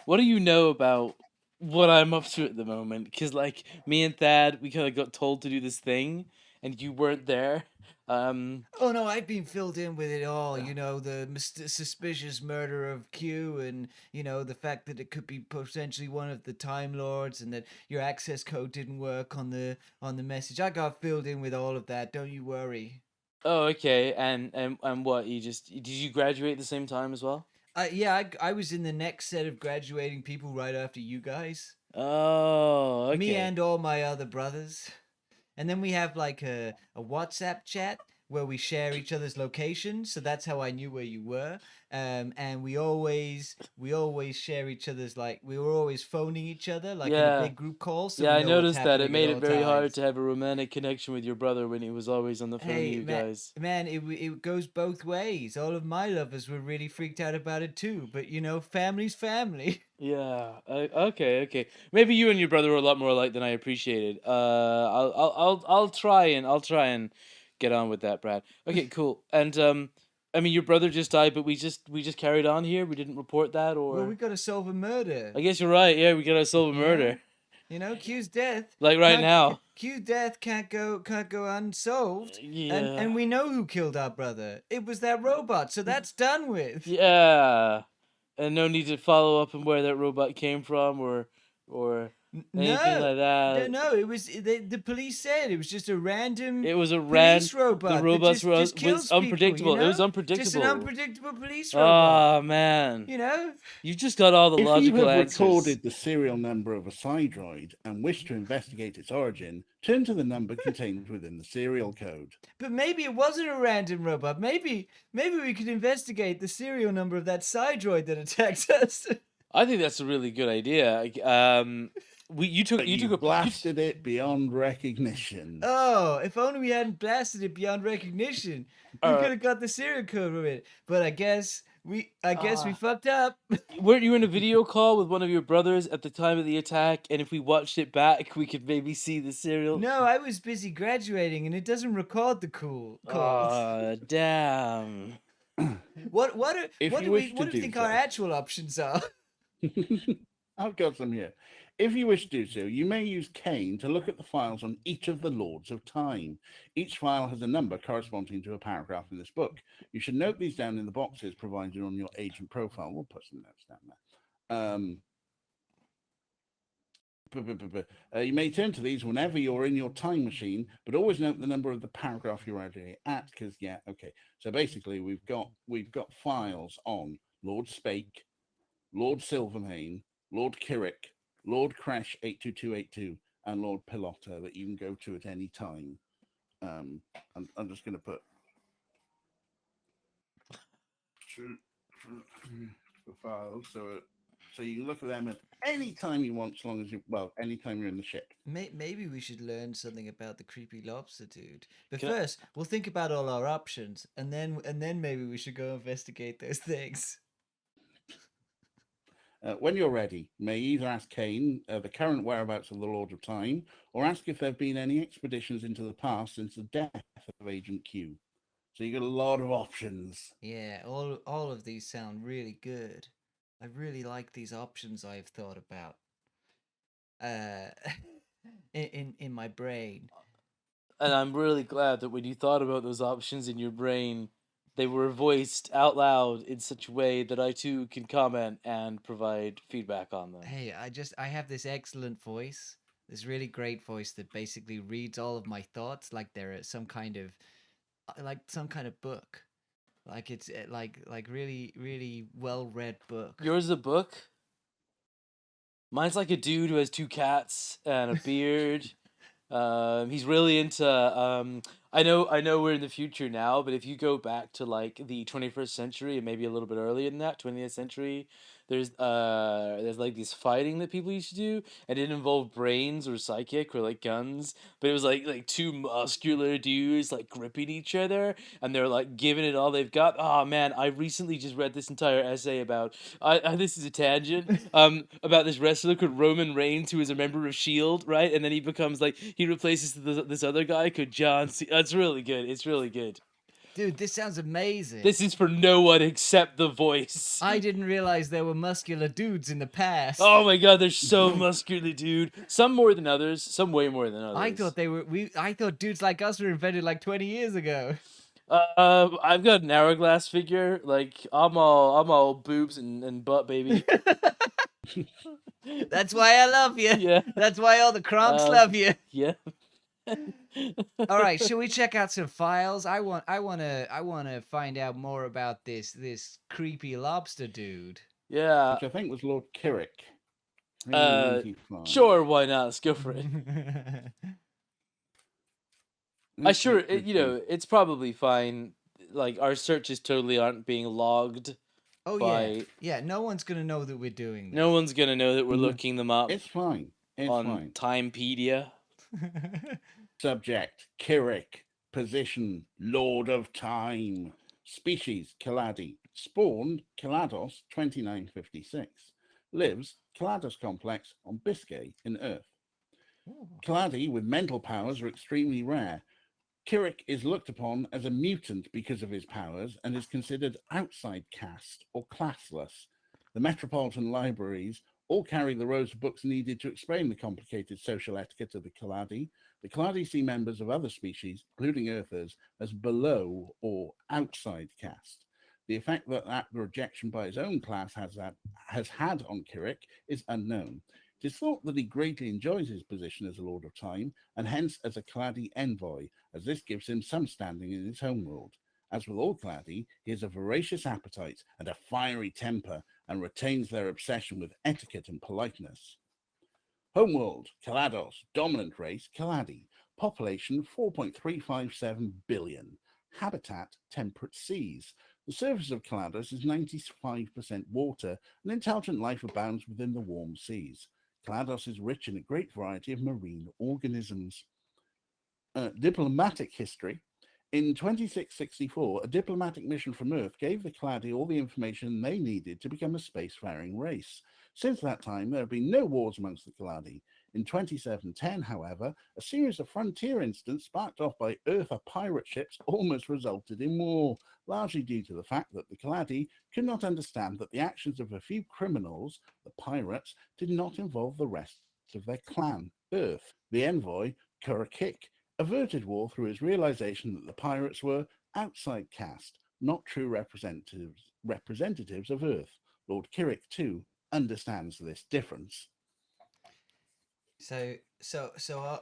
What do you know about what I'm up to at the moment? Because, like, me and Thad, we kind of got told to do this thing, and you weren't there. Oh no, I've been filled in with it all. You know, the suspicious murder of Q, and you know the fact that it could be potentially one of the Time Lords, and that your access code didn't work on the message. I got filled in with all of that. Don't you worry. Oh, okay. And what? Did you graduate at the same time as well? Yeah, I was in the next set of graduating people right after you guys. Oh, okay. Me and all my other brothers. And then we have like a WhatsApp chat where we share each other's locations. So that's how I knew where you were. And we always share each other's, like, we were always phoning each other like in a big group call. So yeah, we I know what's noticed that. It happening made at it all very hard times. to have a romantic connection with your brother when he was always on the phone with you guys. Man, it goes both ways. All of my lovers were really freaked out about it too. But you know, family's family. Yeah. Okay. Maybe you and your brother were a lot more alike than I appreciated. I'll try and get on with that, Brad. Okay, cool. And I mean, your brother just died, but we just carried on here. We didn't report that, or Well, we got to solve a murder. I guess you're right. Yeah, we gotta solve a murder. You know, Q's death. Like right now. Q's death can't go unsolved. Yeah. And we know who killed our brother. It was that robot, so that's done with. Yeah. And no need to follow up on where that robot came from or anything like that. No, it was the police said it was just a random. It was a police robot. The robot just kills was unpredictable. People, you know? It was unpredictable. Just an unpredictable police robot. Oh man! You know, you've just got all the If logical you have answers. recorded the serial number of a Sidroid and wish to investigate its origin, turn to the number contained within the serial code. But maybe it wasn't a random robot. Maybe we could investigate the serial number of that Sidroid that attacked us. I think that's a really good idea. You blasted it beyond recognition. Oh, if only we hadn't blasted it beyond recognition, we could have got the serial code from it. But I guess we fucked up. Weren't you in a video call with one of your brothers at the time of the attack? And if we watched it back, we could maybe see the serial. No, I was busy graduating, and it doesn't record the calls. Oh, damn. What do you think our actual options are? I've got them here. If you wish to do so, you may use Kane to look at the files on each of the Lords of Time. Each file has a number corresponding to a paragraph in this book. You should note these down in the boxes provided on your agent profile. We'll put some notes down there. You may turn to these whenever you're in your time machine, but always note the number of the paragraph you're already at, because okay. So basically, we've got files on Lord Spake, Lord Silvermane, Lord Kirik, Lord Crash 82282, and Lord Pilotta that you can go to at any time. I'm just going to put for files, so you can look at them at any time you want, as long as anytime you're in the ship. Maybe we should learn something about the creepy lobster dude. But Can I- first, we'll think about all our options, and then maybe we should go investigate those things. When you're ready, you may either ask Kane the current whereabouts of the Lord of Time, or ask if there have been any expeditions into the past since the death of Agent Q. So you got a lot of options. Yeah, all of these sound really good. I really like these options I've thought about. Uh, in my brain. And I'm really glad that when you thought about those options in your brain, they were voiced out loud in such a way that I too can comment and provide feedback on them. Hey, I have this excellent voice, this really great voice that basically reads all of my thoughts like they're some kind of book. Like it's like really well read book. Yours is a book? Mine's like a dude who has 2 cats and a beard. He's really into. I know we're in the future now, but if you go back to like the 21st century and maybe a little bit earlier than that, 20th century, there's like this fighting that people used to do, and it involved brains or psychic or like guns, but it was like 2 muscular dudes like gripping each other, and they're like giving it all they've got. Oh man, I recently just read this entire essay about. This is a tangent. About this wrestler called Roman Reigns, who is a member of Shield, right? And then he becomes like he replaces this other guy called John C. It's really good. It's really good. Dude, this sounds amazing. This is for no one except the voice. I didn't realize there were muscular dudes in the past. Oh my god, they're so muscular, dude. Some more than others. Some way more than others. I thought dudes like us were invented like 20 years ago. I've got an hourglass figure. Like I'm all boobs and butt, baby. That's why I love you. Yeah. That's why all the Kronks love you. Yeah. All right, should we check out some files? I want to find out more about this creepy lobster dude. Yeah. Which I think was Lord Kirik. Sure, why not? Let's go for it. It's probably fine. Like our searches totally aren't being logged. Oh yeah. No one's gonna know that we're doing this. No one's gonna know that we're looking them up. It's fine. It's on fine. Timepedia. Subject, Kirik. Position, Lord of Time. Species, Kaladi. Spawned, Kalados, 2956. Lives, Kalados Complex on Biscay in Earth. Kaladi with mental powers are extremely rare. Kirik is looked upon as a mutant because of his powers and is considered outside caste or classless. The metropolitan libraries all carry the rows of books needed to explain the complicated social etiquette of the Kaladi. The Kaladi see members of other species, including Earthers, as below or outside caste. The effect that rejection by his own class has had on Kirik is unknown. It is thought that he greatly enjoys his position as a Lord of Time, and hence as a Kaladi envoy, as this gives him some standing in his homeworld. As with all Kaladi, he has a voracious appetite and a fiery temper, and retains their obsession with etiquette and politeness. Homeworld, Kalados, dominant race, Kaladi, population 4.357 billion, habitat, temperate seas. The surface of Kalados is 95% water, and intelligent life abounds within the warm seas. Kalados is rich in a great variety of marine organisms. Diplomatic history. In 2664, a diplomatic mission from Earth gave the Kaladi all the information they needed to become a spacefaring race. Since that time, there have been no wars amongst the Kaladi. In 2710, however, a series of frontier incidents sparked off by Earther pirate ships almost resulted in war, largely due to the fact that the Kaladi could not understand that the actions of a few criminals, the pirates, did not involve the rest of their clan, Earth. The envoy, Kurakik, averted war through his realization that the pirates were outside caste, not true representatives of Earth. Lord Kirik, too, understands this difference. So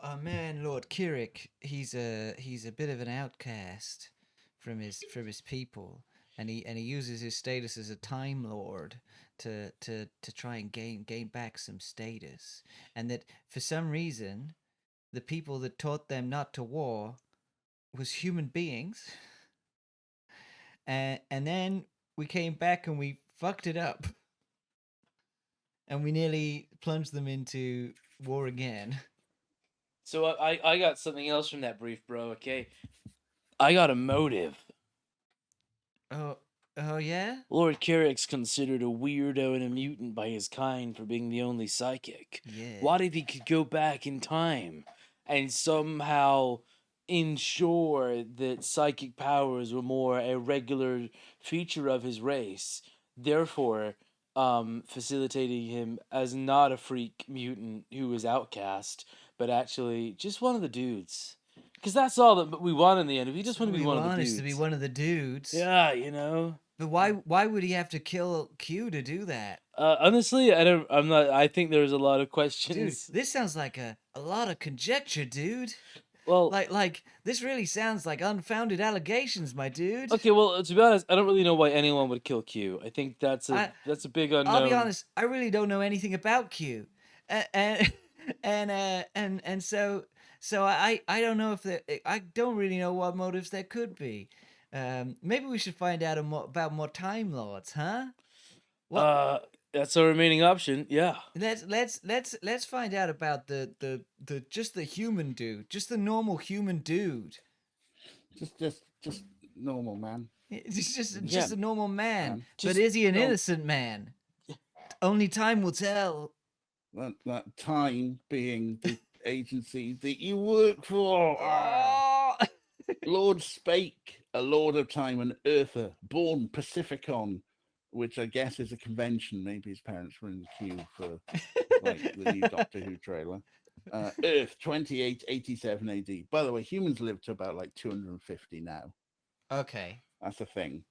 our man Lord Kirik, he's a bit of an outcast from his people, and he uses his status as a Time Lord to try and gain back some status, and that for some reason, the people that taught them not to war was human beings, and then we came back and we fucked it up, and we nearly plunged them into war again. So I got something else from that brief, bro. Okay, I got a motive. Oh yeah? Lord Carrick's considered a weirdo and a mutant by his kind for being the only psychic. Yeah. What if he could go back in time and somehow ensure that psychic powers were more a regular feature of his race, therefore facilitating him as not a freak mutant who was outcast, but actually just one of the dudes. Because that's all that we want in the end. We just want to be one of the dudes. To be one of the dudes. Yeah, you know. But why would he have to kill Q to do that? Honestly, I think there's a lot of Dude, questions. this sounds like a lot of conjecture, dude. Well, Like this really sounds like unfounded allegations, my dude. okay, well, to be honest, I don't really know why anyone would kill Q. I think that's a big unknown. I'll be honest, I really don't know anything about Q. And so I don't know if I don't really know what motives there could be. Maybe we should find out about more Time Lords, huh? That's our remaining option. Yeah. Let's find out about the just the human dude, just the normal human dude. Just normal man. He's just a normal man. Just But is he an no- innocent man? Only time will tell. That time being the agency that you work for. Oh! Lord Spake, a lord of time, and Earther, born Pacificon, which I guess is a convention. Maybe his parents were in the queue for like the new Doctor Who trailer. Earth 2887 AD. By the way, humans live to about like 250 now. Okay. That's the thing.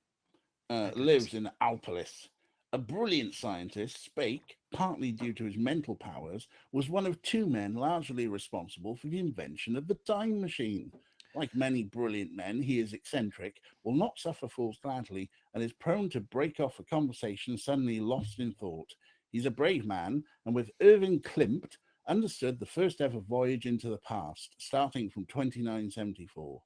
goodness. Lives in Alpolis. A brilliant scientist, Spake, partly due to his mental powers, was one of two men largely responsible for the invention of the time machine. Like many brilliant men, he is eccentric, will not suffer fools gladly, and is prone to break off a conversation suddenly lost in thought. He's a brave man, and with Irving Klimt, understood the first ever voyage into the past, starting from 2974.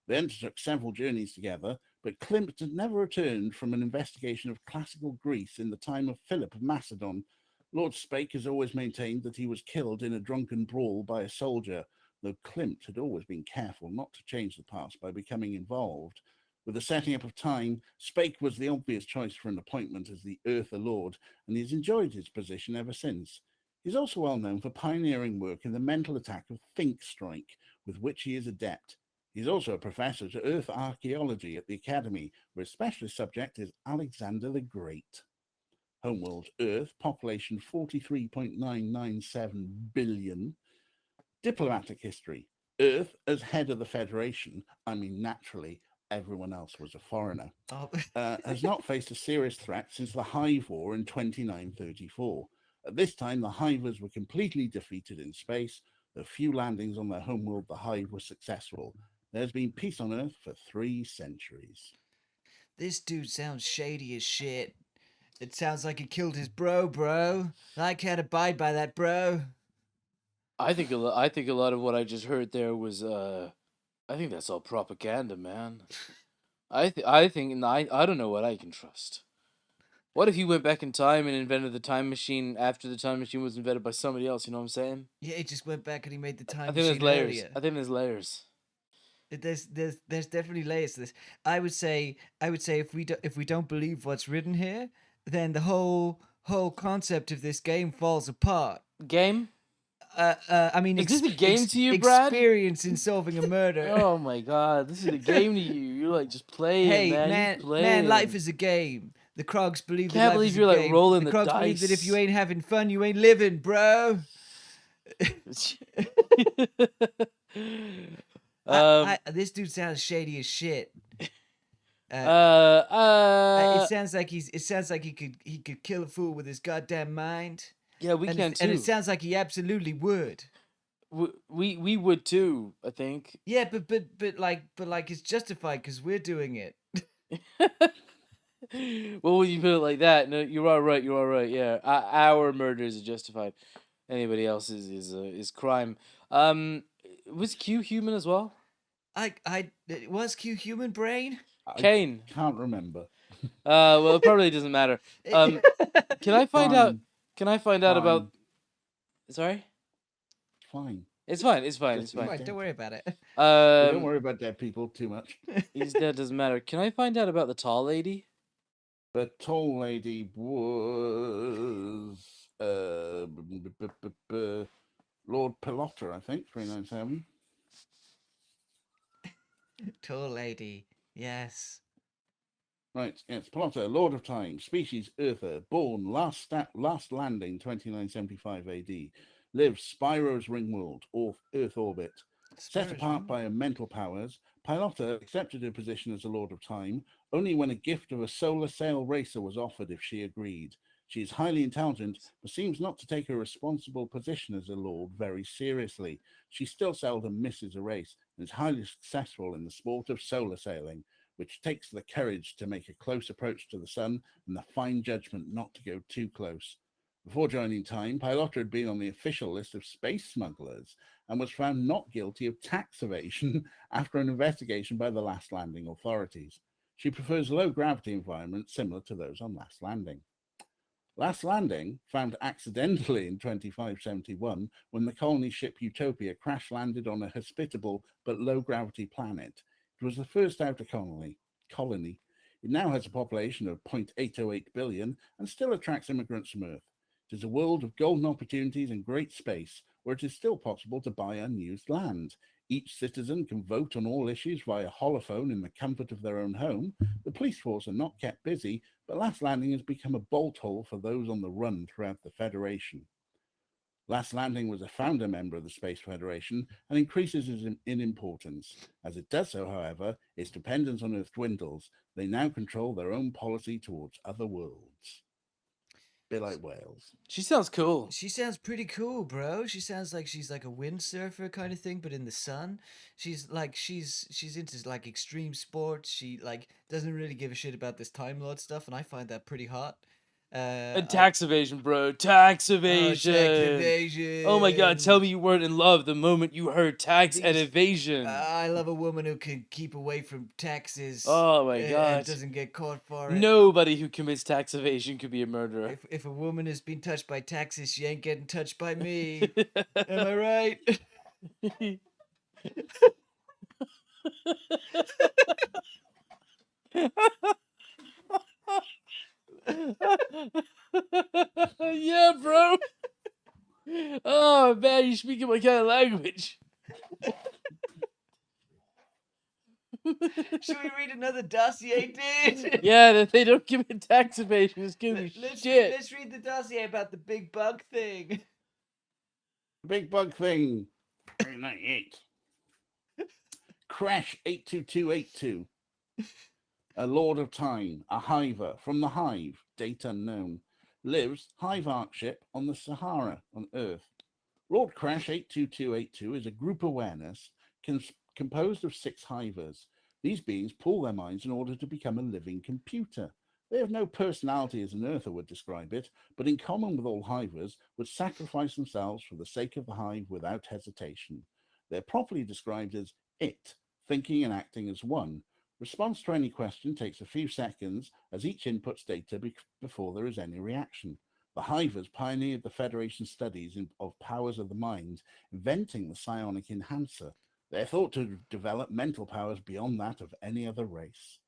They undertook several journeys together, but Klimt had never returned from an investigation of classical Greece in the time of Philip of Macedon. Lord Spake has always maintained that he was killed in a drunken brawl by a soldier, though Klimt had always been careful not to change the past by becoming involved. With the setting up of time, Spake was the obvious choice for an appointment as the Earther Lord, and he's enjoyed his position ever since. He's also well known for pioneering work in the mental attack of Think Strike, with which he is adept. He's also a professor to Earth archaeology at the Academy, where his specialist subject is Alexander the Great. Homeworld Earth, population 43.997 billion. Diplomatic history. Earth, as head of the Federation, I mean, naturally, everyone else was a foreigner, has not faced a serious threat since the Hive War in 2934. At this time, the Hivers were completely defeated in space. The few landings on their homeworld, the Hive, were successful. There's been peace on Earth for 3 centuries. This dude sounds shady as shit. It sounds like he killed his bro. I can't abide by that, bro. I think a lot of what I just heard there was I think that's all propaganda, man. I think I don't know what I can trust. What if he went back in time and invented the time machine after the time machine was invented by somebody else? You know what I'm saying? Yeah, he just went back and he made the time I think machine there's layers. earlier. I think there's layers. There's definitely layers to this. I would say if we don't believe what's written here, then the whole concept of this game falls apart. Game? I mean, Is this a game to you, Brad? Experience in solving a murder. Oh my god, this is a game to you. You're like just playing, Hey, man. You're playing. man, life is a game. The Krogs believe Can't that life believe is you're a like game. rolling the the Krogs believe that if dice. you ain't having fun, you ain't living, bro. This dude sounds shady as shit. It sounds like he could kill a fool with his goddamn mind. Yeah, we can And it too. sounds like he absolutely would. We would too, I think. Yeah, but like it's justified because we're doing it. Well, when you put it like that, no, you are right. You are right. Yeah, our murders are justified. Anybody else's is crime. Was Q human as well? Was Q human brain? I Kane. can't remember. Well, it probably doesn't matter. Can I find out? Fine, Can I find out about? fine, Sorry. fine. It's fine. It's fine. It's Just fine. Fine, don't worry about it. Don't worry about dead people too much. He's dead. Doesn't matter. Can I find out about the tall lady? The tall lady was Lord Pilotter, I think, 397. Tall lady. Yes. Right, yes, Pilotter, Lord of Time, species Earther, born last landing 2975 AD, lives Spyro's Ringworld, or Earth orbit. Set Spyro's apart Ring? by her mental powers, Pilotter accepted her position as a Lord of Time only when a gift of a solar sail racer was offered if she agreed. She is highly intelligent, but seems not to take her responsible position as a Lord very seriously. She still seldom misses a race and is highly successful in the sport of solar sailing, which takes the courage to make a close approach to the sun and the fine judgment not to go too close. Before joining Time, Pilotter had been on the official list of space smugglers and was found not guilty of tax evasion after an investigation by the Last Landing authorities. She prefers low-gravity environments similar to those on Last Landing. Last Landing, found accidentally in 2571 when the colony ship Utopia crash-landed on a hospitable but low-gravity planet. It was the first outer colony. It now has a population of 0.808 billion and still attracts immigrants from Earth. It is a world of golden opportunities and great space, where it is still possible to buy unused land. Each citizen can vote on all issues via holophone in the comfort of their own home. The police force are not kept busy, but Last Landing has become a bolt hole for those on the run throughout the Federation. Last Landing was a founder member of the Space Federation and increases in importance. As it does so, however, its dependence on Earth dwindles. They now control their own policy towards other worlds. Bit like whales. She sounds cool. She sounds pretty cool, bro. She sounds like she's like a windsurfer kind of thing, but in the sun. She's into like extreme sports. She like doesn't really give a shit about this Time Lord stuff, and I find that pretty hot. And tax evasion, bro. Tax evasion. Tax evasion. Oh my god, tell me you weren't in love the moment you heard tax and Because, evasion. I love a woman who can keep away from taxes. Oh my and god. doesn't get caught for it. Nobody who commits tax evasion could be a murderer. If a woman has been touched by taxes, she ain't getting touched by me. Am I right? Yeah, bro. Oh man, you're speaking my kind of language. Should we read another dossier, dude? Yeah, that they don't commit tax evasion. It's gonna be shit. Let's read the dossier about the big bug thing. Big bug thing. 398. Crash 82282. A Lord of Time, a hiver from the Hive, date unknown, lives Hive Ark ship on the Sahara on Earth. Lord Crash 82282 is a group awareness composed of 6 hivers. These beings pool their minds in order to become a living computer. They have no personality as an Earther would describe it, but in common with all hivers, would sacrifice themselves for the sake of the hive without hesitation. They're properly described as it, thinking and acting as one. Response to any question takes a few seconds as each inputs data before there is any reaction. The hivers pioneered the Federation's studies of powers of the mind, inventing the psionic enhancer. They're thought to develop mental powers beyond that of any other race.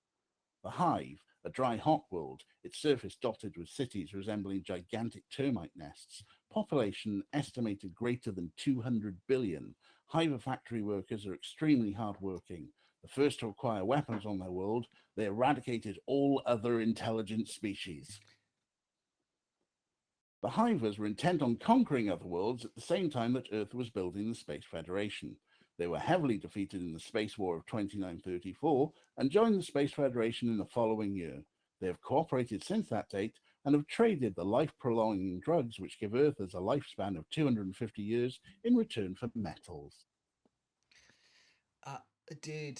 The Hive, a dry, hot world, its surface dotted with cities resembling gigantic termite nests, population estimated greater than 200 billion. Hive factory workers are extremely hardworking. The first to acquire weapons on their world, they eradicated all other intelligent species. The Hivers were intent on conquering other worlds at the same time that Earth was building the Space Federation. They were heavily defeated in the Space War of 2934 and joined the Space Federation in the following year. They have cooperated since that date and have traded the life-prolonging drugs which give Earthers a lifespan of 250 years in return for metals. Uh, dude,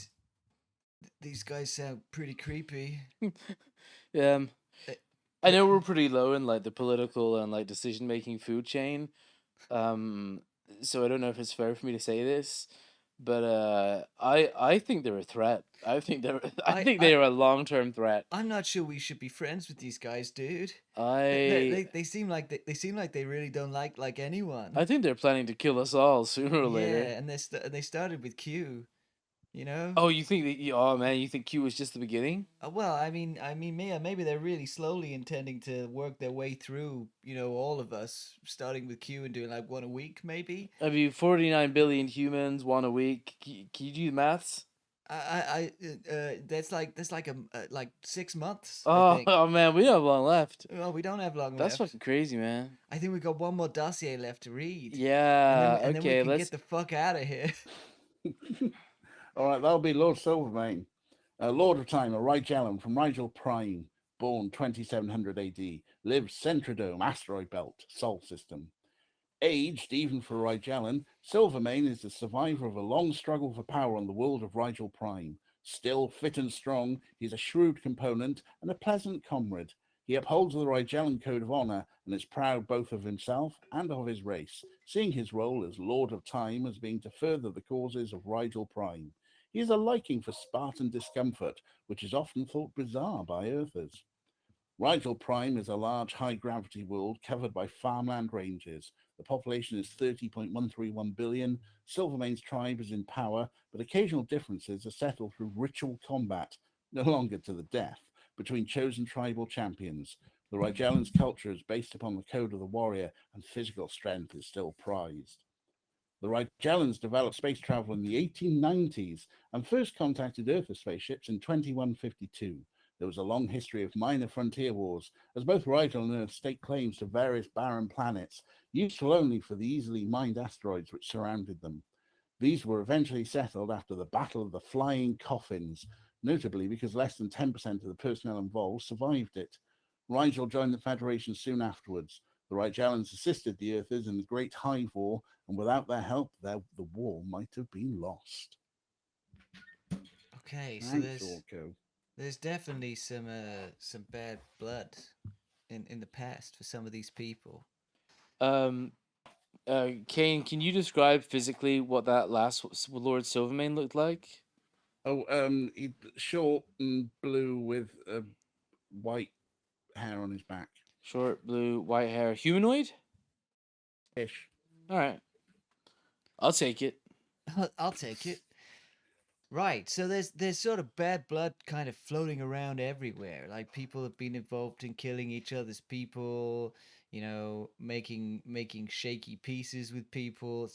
these guys sound pretty creepy. Um, Uh, I know we're pretty low in like the political and like decision-making food chain. So I don't know if it's fair for me to say this, but I think they're a threat. I think they're they are a long-term threat. I'm not sure we should be friends with these guys, dude. I They seem like they really don't like anyone. I think they're planning to kill us all sooner or Yeah, later. and they started with Q, you know. Oh, you think that? Oh man, you think Q was just the beginning? Well, I mean, maybe they're really slowly intending to work their way through, all of us, starting with Q and doing like one a week, maybe. I mean, 49 billion humans, one a week. Can you do the maths? That's like like 6 months, I Oh, think. oh man, we don't have long left. Well, we don't have long That's left. fucking crazy, man. I think we got one more dossier left to read. Yeah. And then we Okay. can Let's. get the fuck out of here. All right, that'll be Lord Silvermane. Lord of Time, a Rigel from Rigel Prime, born 2700 AD, lives Centrodome, asteroid belt, Sol system. Aged, even for Rigelan, Silvermane is the survivor of a long struggle for power on the world of Rigel Prime. Still fit and strong, he's a shrewd component and a pleasant comrade. He upholds the Rigelan code of honor and is proud both of himself and of his race, seeing his role as Lord of Time as being to further the causes of Rigel Prime. He has a liking for Spartan discomfort, which is often thought bizarre by Earthers. Rigel Prime is a large high-gravity world covered by farmland ranges. The population is 30.131 billion. Silvermane's tribe is in power, but occasional differences are settled through ritual combat, no longer to the death, between chosen tribal champions. The Rigelan's culture is based upon the code of the warrior, and physical strength is still prized. The Rigelans developed space travel in the 1890s and first contacted Earth spaceships in 2152. There was a long history of minor frontier wars, as both Rigel and Earth staked claims to various barren planets, useful only for the easily mined asteroids which surrounded them. These were eventually settled after the Battle of the Flying Coffins, notably because less than 10% of the personnel involved survived it. Rigel joined the Federation soon afterwards. The Rigelans assisted the Earthers in the Great Hive War, and without their help, the war might have been lost. Okay, so Thanks, Orko. there's definitely some bad blood in the past for some of these people. Kane, can you describe physically what that last Lord Silvermane looked like? Oh, he's short and blue with white hair on his back. Short, blue, white hair, humanoid? Ish. All right. I'll take it. I'll take it. Right, so there's sort of bad blood kind of floating around everywhere. Like people have been involved in killing each other's people, making shaky pieces with people.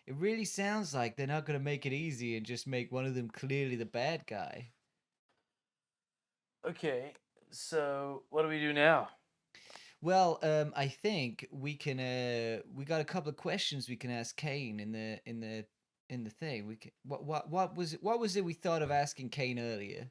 It really sounds like they're not going to make it easy and just make one of them clearly the bad guy. Okay, so what do we do now? Well, I think we can. We got a couple of questions we can ask Kane in the thing. We can. What was it we thought of asking Kane earlier?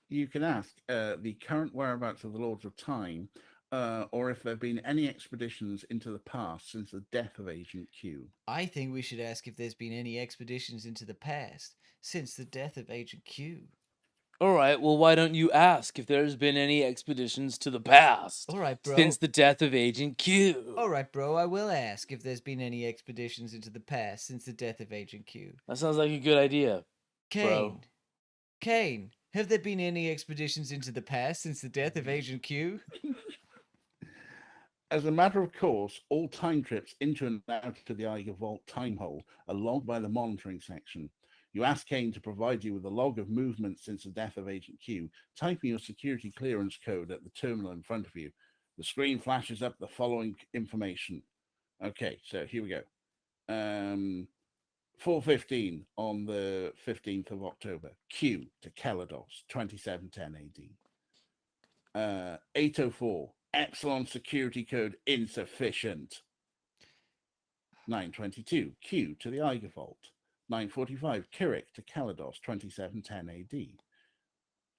You can ask the current whereabouts of the Lords of Time, or if there have been any expeditions into the past since the death of Agent Q. I think we should ask if there's been any expeditions into the past since the death of Agent Q. All right, well, why don't you ask if there's been any expeditions to the past All right, bro. since the death of Agent Q? All right, bro. I will ask if there's been any expeditions into the past since the death of Agent Q. That sounds like a good idea. Kane. Kane, have there been any expeditions into the past since the death of Agent Q? As a matter of course, all time trips into and out of the Eiger Vault time hole are logged by the monitoring section. You ask Kane to provide you with a log of movement since the death of Agent Q, typing your security clearance code at the terminal in front of you. The screen flashes up the following information. Okay, so here we go. 4:15 on the 15th of October. Q to Kelados, 2710 AD. 8:04. Epsilon security code insufficient. 9:22. Q to the Eiger Vault. 9:45. Kirik to Kelados, 2710 AD.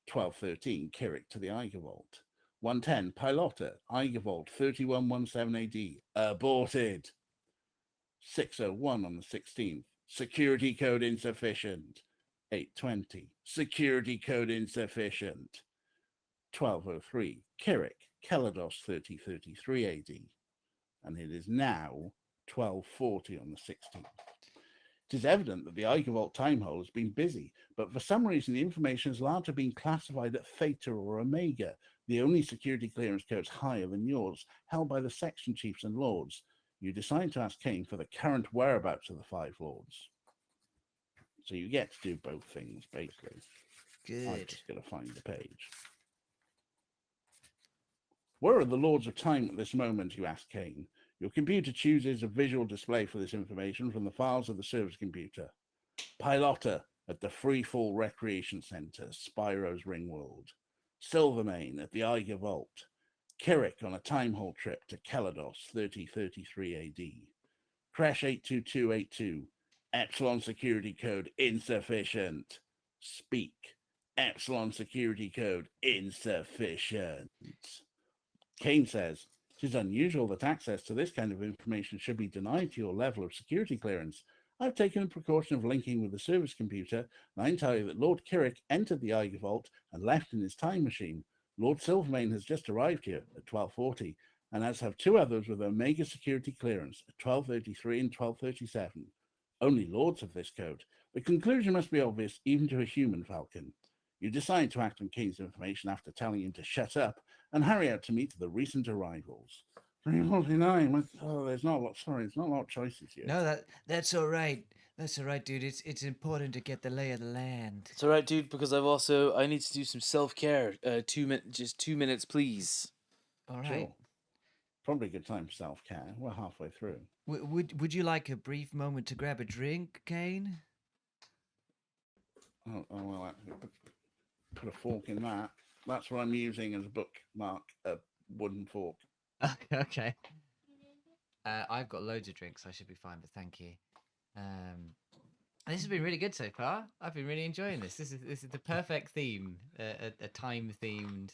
12:13. Kirik to the Eiger Vault. 110, Pilota, Eigervolt, 3117 AD, aborted. 601 on the 16th, security code insufficient. 820, security code insufficient. 1203, Kirik, Kelados, 3033 AD. And it is now 1240 on the 16th. It is evident that the Eigervolt timehole has been busy, but for some reason the information has largely been classified at Theta or Omega, the only security clearance codes higher than yours, held by the section chiefs and lords. You decide to ask Kane for the current whereabouts of the 5 lords. So you get to do both things, basically. I'm Good. just going to find the page. Where are the Lords of Time at this moment, you ask Kane. Your computer chooses a visual display for this information from the files of the service computer. Pilota at the Freefall Recreation Center, Spyro's Ringworld. Silvermane at the Eiger Vault. Kirik on a timehole trip to Kelados, 3033 AD. Crash 82282. Epsilon security code insufficient. Speak. Epsilon security code insufficient. Kane says, it is unusual that access to this kind of information should be denied to your level of security clearance. I've taken the precaution of linking with the service computer, and I can tell you that Lord Kirik entered the Eiger Vault and left in his time machine. Lord Silvermane has just arrived here at 1240, and as have 2 others with Omega security clearance at 1233 and 1237. Only lords have this code. The conclusion must be obvious even to a human falcon. You decide to act on Kane's information after telling him to shut up and hurry out to meet the recent arrivals. 349. Oh, there's not a lot. Sorry, there's not a lot of choices here. No, that's all right. That's all right, dude. It's important to get the lay of the land. It's all right, dude, because I need to do some self-care. 2 minutes, please. All right. Sure. Probably a good time for self-care. We're halfway through. Would you like a brief moment to grab a drink, Kane? Oh well, put a fork in that. That's what I'm using as a bookmark, a wooden fork. Okay. I've got loads of drinks. I should be fine, but thank you. This has been really good so far. I've been really enjoying this. This is the perfect theme. A time themed.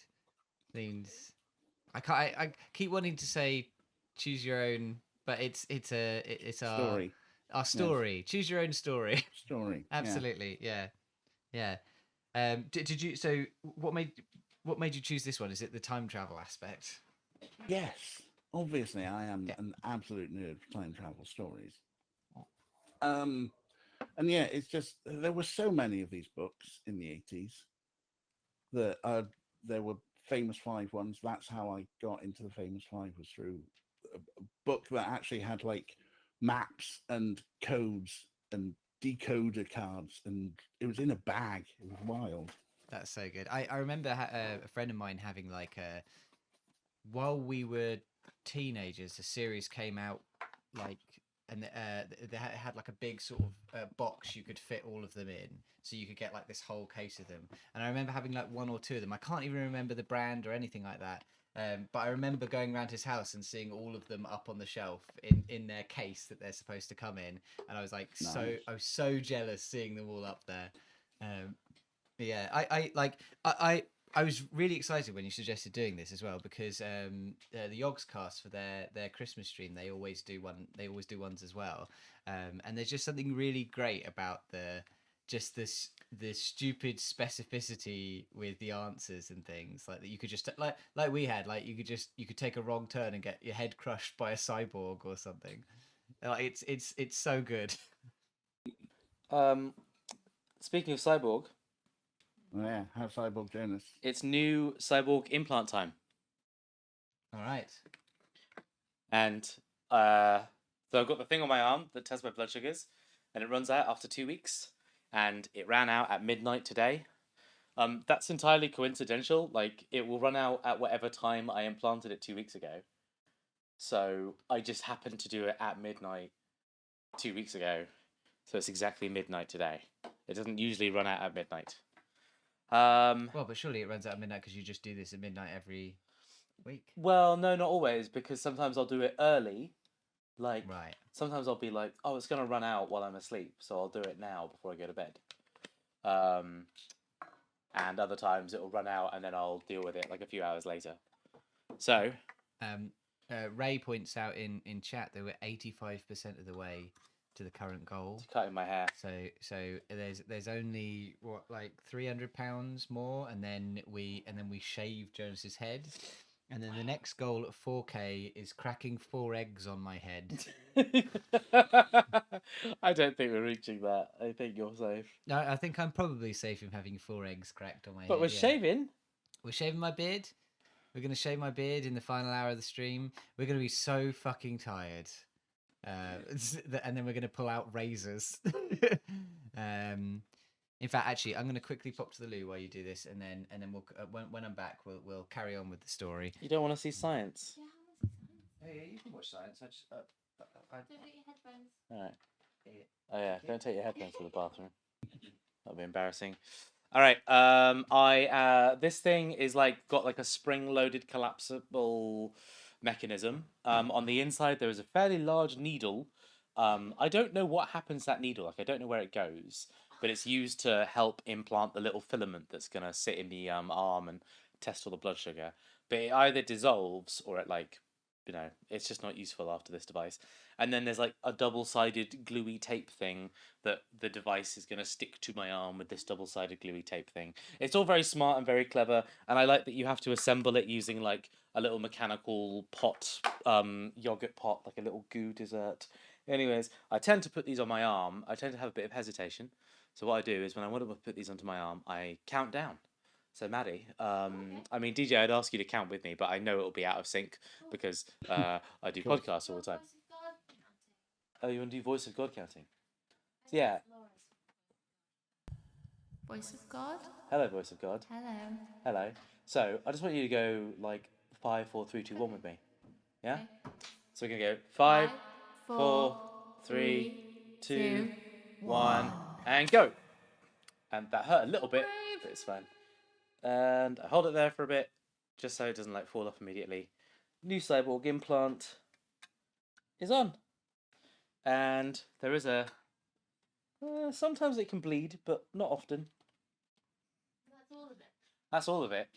I keep wanting to say choose your own, but it's our Story. Our story. Yes. Choose your own story. Story. Absolutely. Yeah. Did you? So what made you choose this one? Is it the time travel aspect? Yes. Obviously, I am an absolute nerd for time travel stories. And yeah, it's just there were so many of these books in the 80s that there were famous 5 ones. That's how I got into the famous 5, was through a book that actually had like maps and codes and decoder cards, and it was in a bag. It was wild. That's so good. I remember a friend of mine having like while we were teenagers, a series came out like, and they had like a big sort of box you could fit all of them in, so you could get like this whole case of them. And I remember having like 1 or 2 of them. I can't even remember the brand or anything like that. But I remember going around his house and seeing all of them up on the shelf in their case that they're supposed to come in, and I was like, Nice. I was so jealous seeing them all up there. Yeah, I was really excited when you suggested doing this as well, because the Yogs cast for their Christmas stream, they always do ones as well, and there's just something really great about the stupid specificity with the answers and things like that. You could just like we had, like you could take a wrong turn and get your head crushed by a cyborg or something. Like it's so good. Speaking of cyborg, Yeah, how Cyborg Jonas. it's new cyborg implant time, All right. and so I've got the thing on my arm that tests my blood sugars, and it runs out after 2 weeks, and it ran out at midnight today. That's entirely coincidental. Like, it will run out at whatever time I implanted it 2 weeks ago. So I just happened to do it at midnight 2 weeks ago. So it's exactly midnight today. It doesn't usually run out at midnight. Well, but surely it runs out at midnight because you just do this at midnight every week. Well, no, not always, because sometimes I'll do it early. Like, Right. sometimes I'll be like, oh, it's going to run out while I'm asleep, so I'll do it now before I go to bed. And other times it'll run out and then I'll deal with it like a few hours later. So, Ray points out in chat that we're 85% of the way to the current goal. cutting my hair. So there's only what, like £300 more, and then we shave Jonas's head, and then the next goal at 4K is cracking 4 eggs on my head. I don't think we're reaching that. I think you're safe. No, I think I'm probably safe in having 4 eggs cracked on my head. But we're yeah. shaving. We're shaving my beard. We're gonna shave my beard in the final hour of the stream. We're gonna be so fucking tired, and then we're gonna pull out razors. In fact, actually, I'm gonna quickly pop to the loo while you do this, and then we'll when I'm back, we'll carry on with the story. You don't want to see science. Yeah, how much is Oh yeah, you can watch science. I just Don't get your headphones. All right. Oh yeah, don't take your headphones to the bathroom. That'll be embarrassing. All right. This thing is like got like a spring-loaded collapsible mechanism. On the inside there is a fairly large needle. I don't know what happens to that needle. Like I don't know where it goes, but it's used to help implant the little filament that's gonna sit in the arm and test all the blood sugar. But it either dissolves or it like, it's just not useful after this device. And then there's like a double-sided gluey tape thing that the device is going to stick to my arm with this double-sided gluey tape thing. It's all very smart and very clever, and I like that you have to assemble it using like a little mechanical pot, yogurt pot, like a little goo dessert. Anyways, I tend to put these on my arm. I tend to have a bit of hesitation. So what I do is when I want to put these onto my arm, I count down. So Maddie, I mean DJ, I'd ask you to count with me, but I know it'll be out of sync because I do podcasts all the time. Oh, you want to do Voice of God counting? So, yeah. Voice of God. Hello, Voice of God. Hello. Hello. So I just want you to go like 5, 4, 3, 2, 1 with me. Yeah. Okay. So we're gonna go 5, 4, 3, 2, 1, and go. And that hurt a little bit, but it's fine. And I hold it there for a bit, just so it doesn't like fall off immediately. New cyborg implant is on. And there is a... sometimes it can bleed, but not often. That's all of it. That's all of it.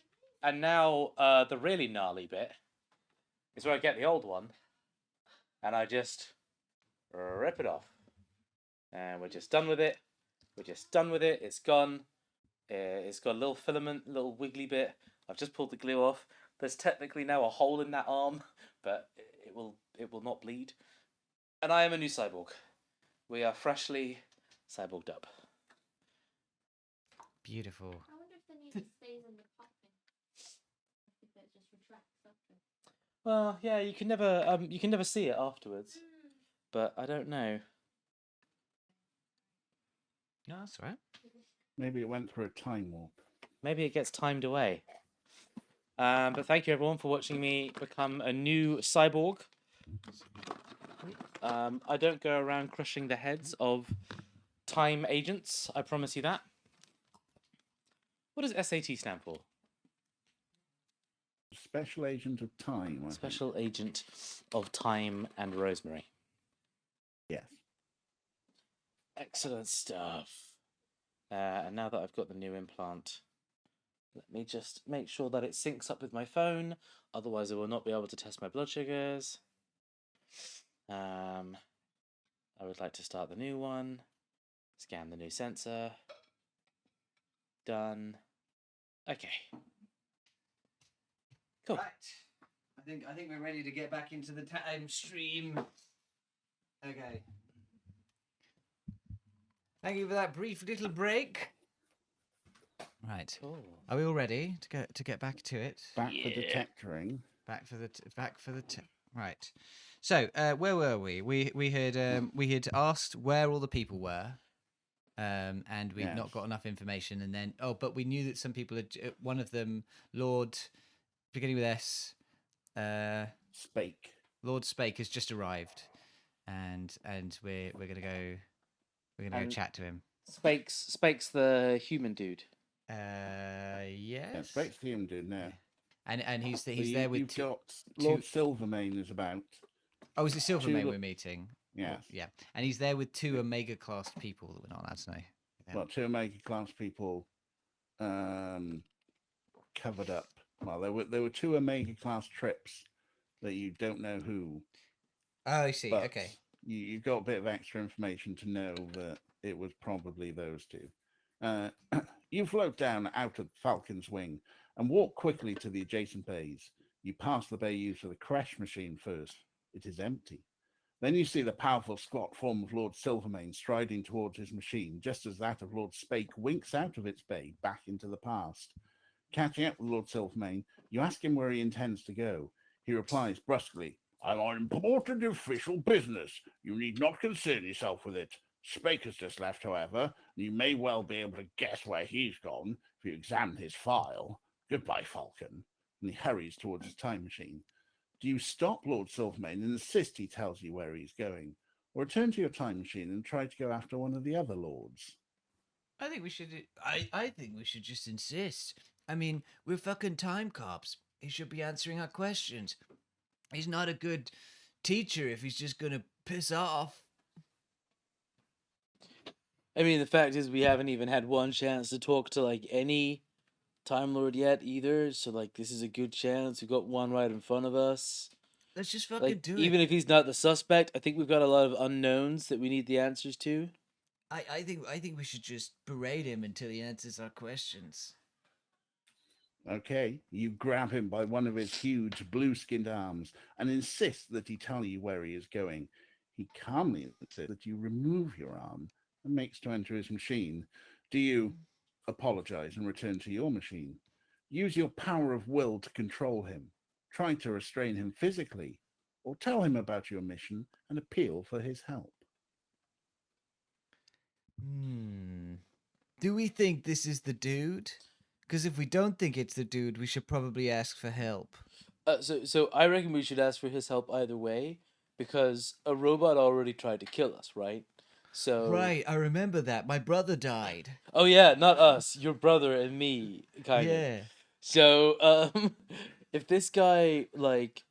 And now the really gnarly bit is where I get the old one, and I just rip it off. And we're just done with it. We're just done with it. It's gone. It's got a little filament, little wiggly bit. I've just pulled the glue off. There's technically now a hole in that arm, but it will not bleed. And I am a new cyborg. We are freshly cyborged up. Beautiful. I wonder if the needle stays in the popping. If it just retracts after. Well, yeah, you can never see it afterwards, but I don't know. No, that's all right. Maybe it went through a time warp. Maybe it gets timed away. But thank you everyone for watching me become a new cyborg. I don't go around crushing the heads of time agents, I promise you that. What does SAT stand for? Special Agent of Time. I think. Special Agent of Time and Rosemary. Yes. Excellent stuff. And now that I've got the new implant, let me just make sure that it syncs up with my phone. Otherwise, I will not be able to test my blood sugars. I would like to start the new one. Scan the new sensor. Done. Okay. Cool. Right. I think we're ready to get back into the time stream. Okay. Thank you for that brief little break. Right. Cool. Are we all ready to get back to it? Back for detectoring. Back for the right. So where were we? We had asked where all the people were, and we'd not got enough information. And then but we knew that some people had. One of them, Lord, beginning with S. Spake. Lord Spake has just arrived, and we're gonna go. We're gonna go chat to him. Spake's the human dude. Yes. Yeah, Spake's the human dude now. And he's there with you've got Lord Silvermane is about. Oh, is it Silvermane we're meeting? Yeah. Yeah. And he's there with 2 Omega class people that we're not allowed to know. Yeah. Well, 2 Omega class people covered up Well, there were two Omega class trips that you don't know who, Oh, I see. but Okay. you got a bit of extra information to know that it was probably those two. Uh, you float down out of Falcon's Wing and walk quickly to the adjacent bays. You pass the bay used for the crash machine first. It is empty. Then you see the powerful squat form of Lord Silvermane striding towards his machine, just as that of Lord Spake winks out of its bay back into the past. Catching up with Lord Silvermane, you ask him where he intends to go. He replies brusquely, I'm on important official business. You need not concern yourself with it. Spake has just left, however, and you may well be able to guess where he's gone if you examine his file. Goodbye, Falcon. And he hurries towards his time machine. Do you stop Lord Silvermane and insist he tells you where he's going? Or return to your time machine and try to go after one of the other lords? I think we should. I think we should just insist. I mean, we're fucking time cops. He should be answering our questions. He's not a good teacher if he's just gonna piss off. I mean, the fact is we haven't even had one chance to talk to like any Time Lord yet either. So like, this is a good chance. We've got one right in front of us. Let's just fucking Like, do even it. if he's not the suspect, I think we've got a lot of unknowns that we need the answers to. I think we should just berate him until he answers our questions. Okay, you grab him by one of his huge blue-skinned arms and insist that he tell you where he is going. He calmly insists that you remove your arm and makes to enter his machine. Do you apologize and return to your machine? Use your power of will to control him, try to restrain him physically, or tell him about your mission and appeal for his help. Do we think this is the dude? Because if we don't think it's the dude, we should probably ask for help. So I reckon we should ask for his help either way, because a robot already tried to kill us, right? So Right, I remember that. My brother died. Oh yeah, not us, your brother and me, kind of. Yeah. So if this guy like,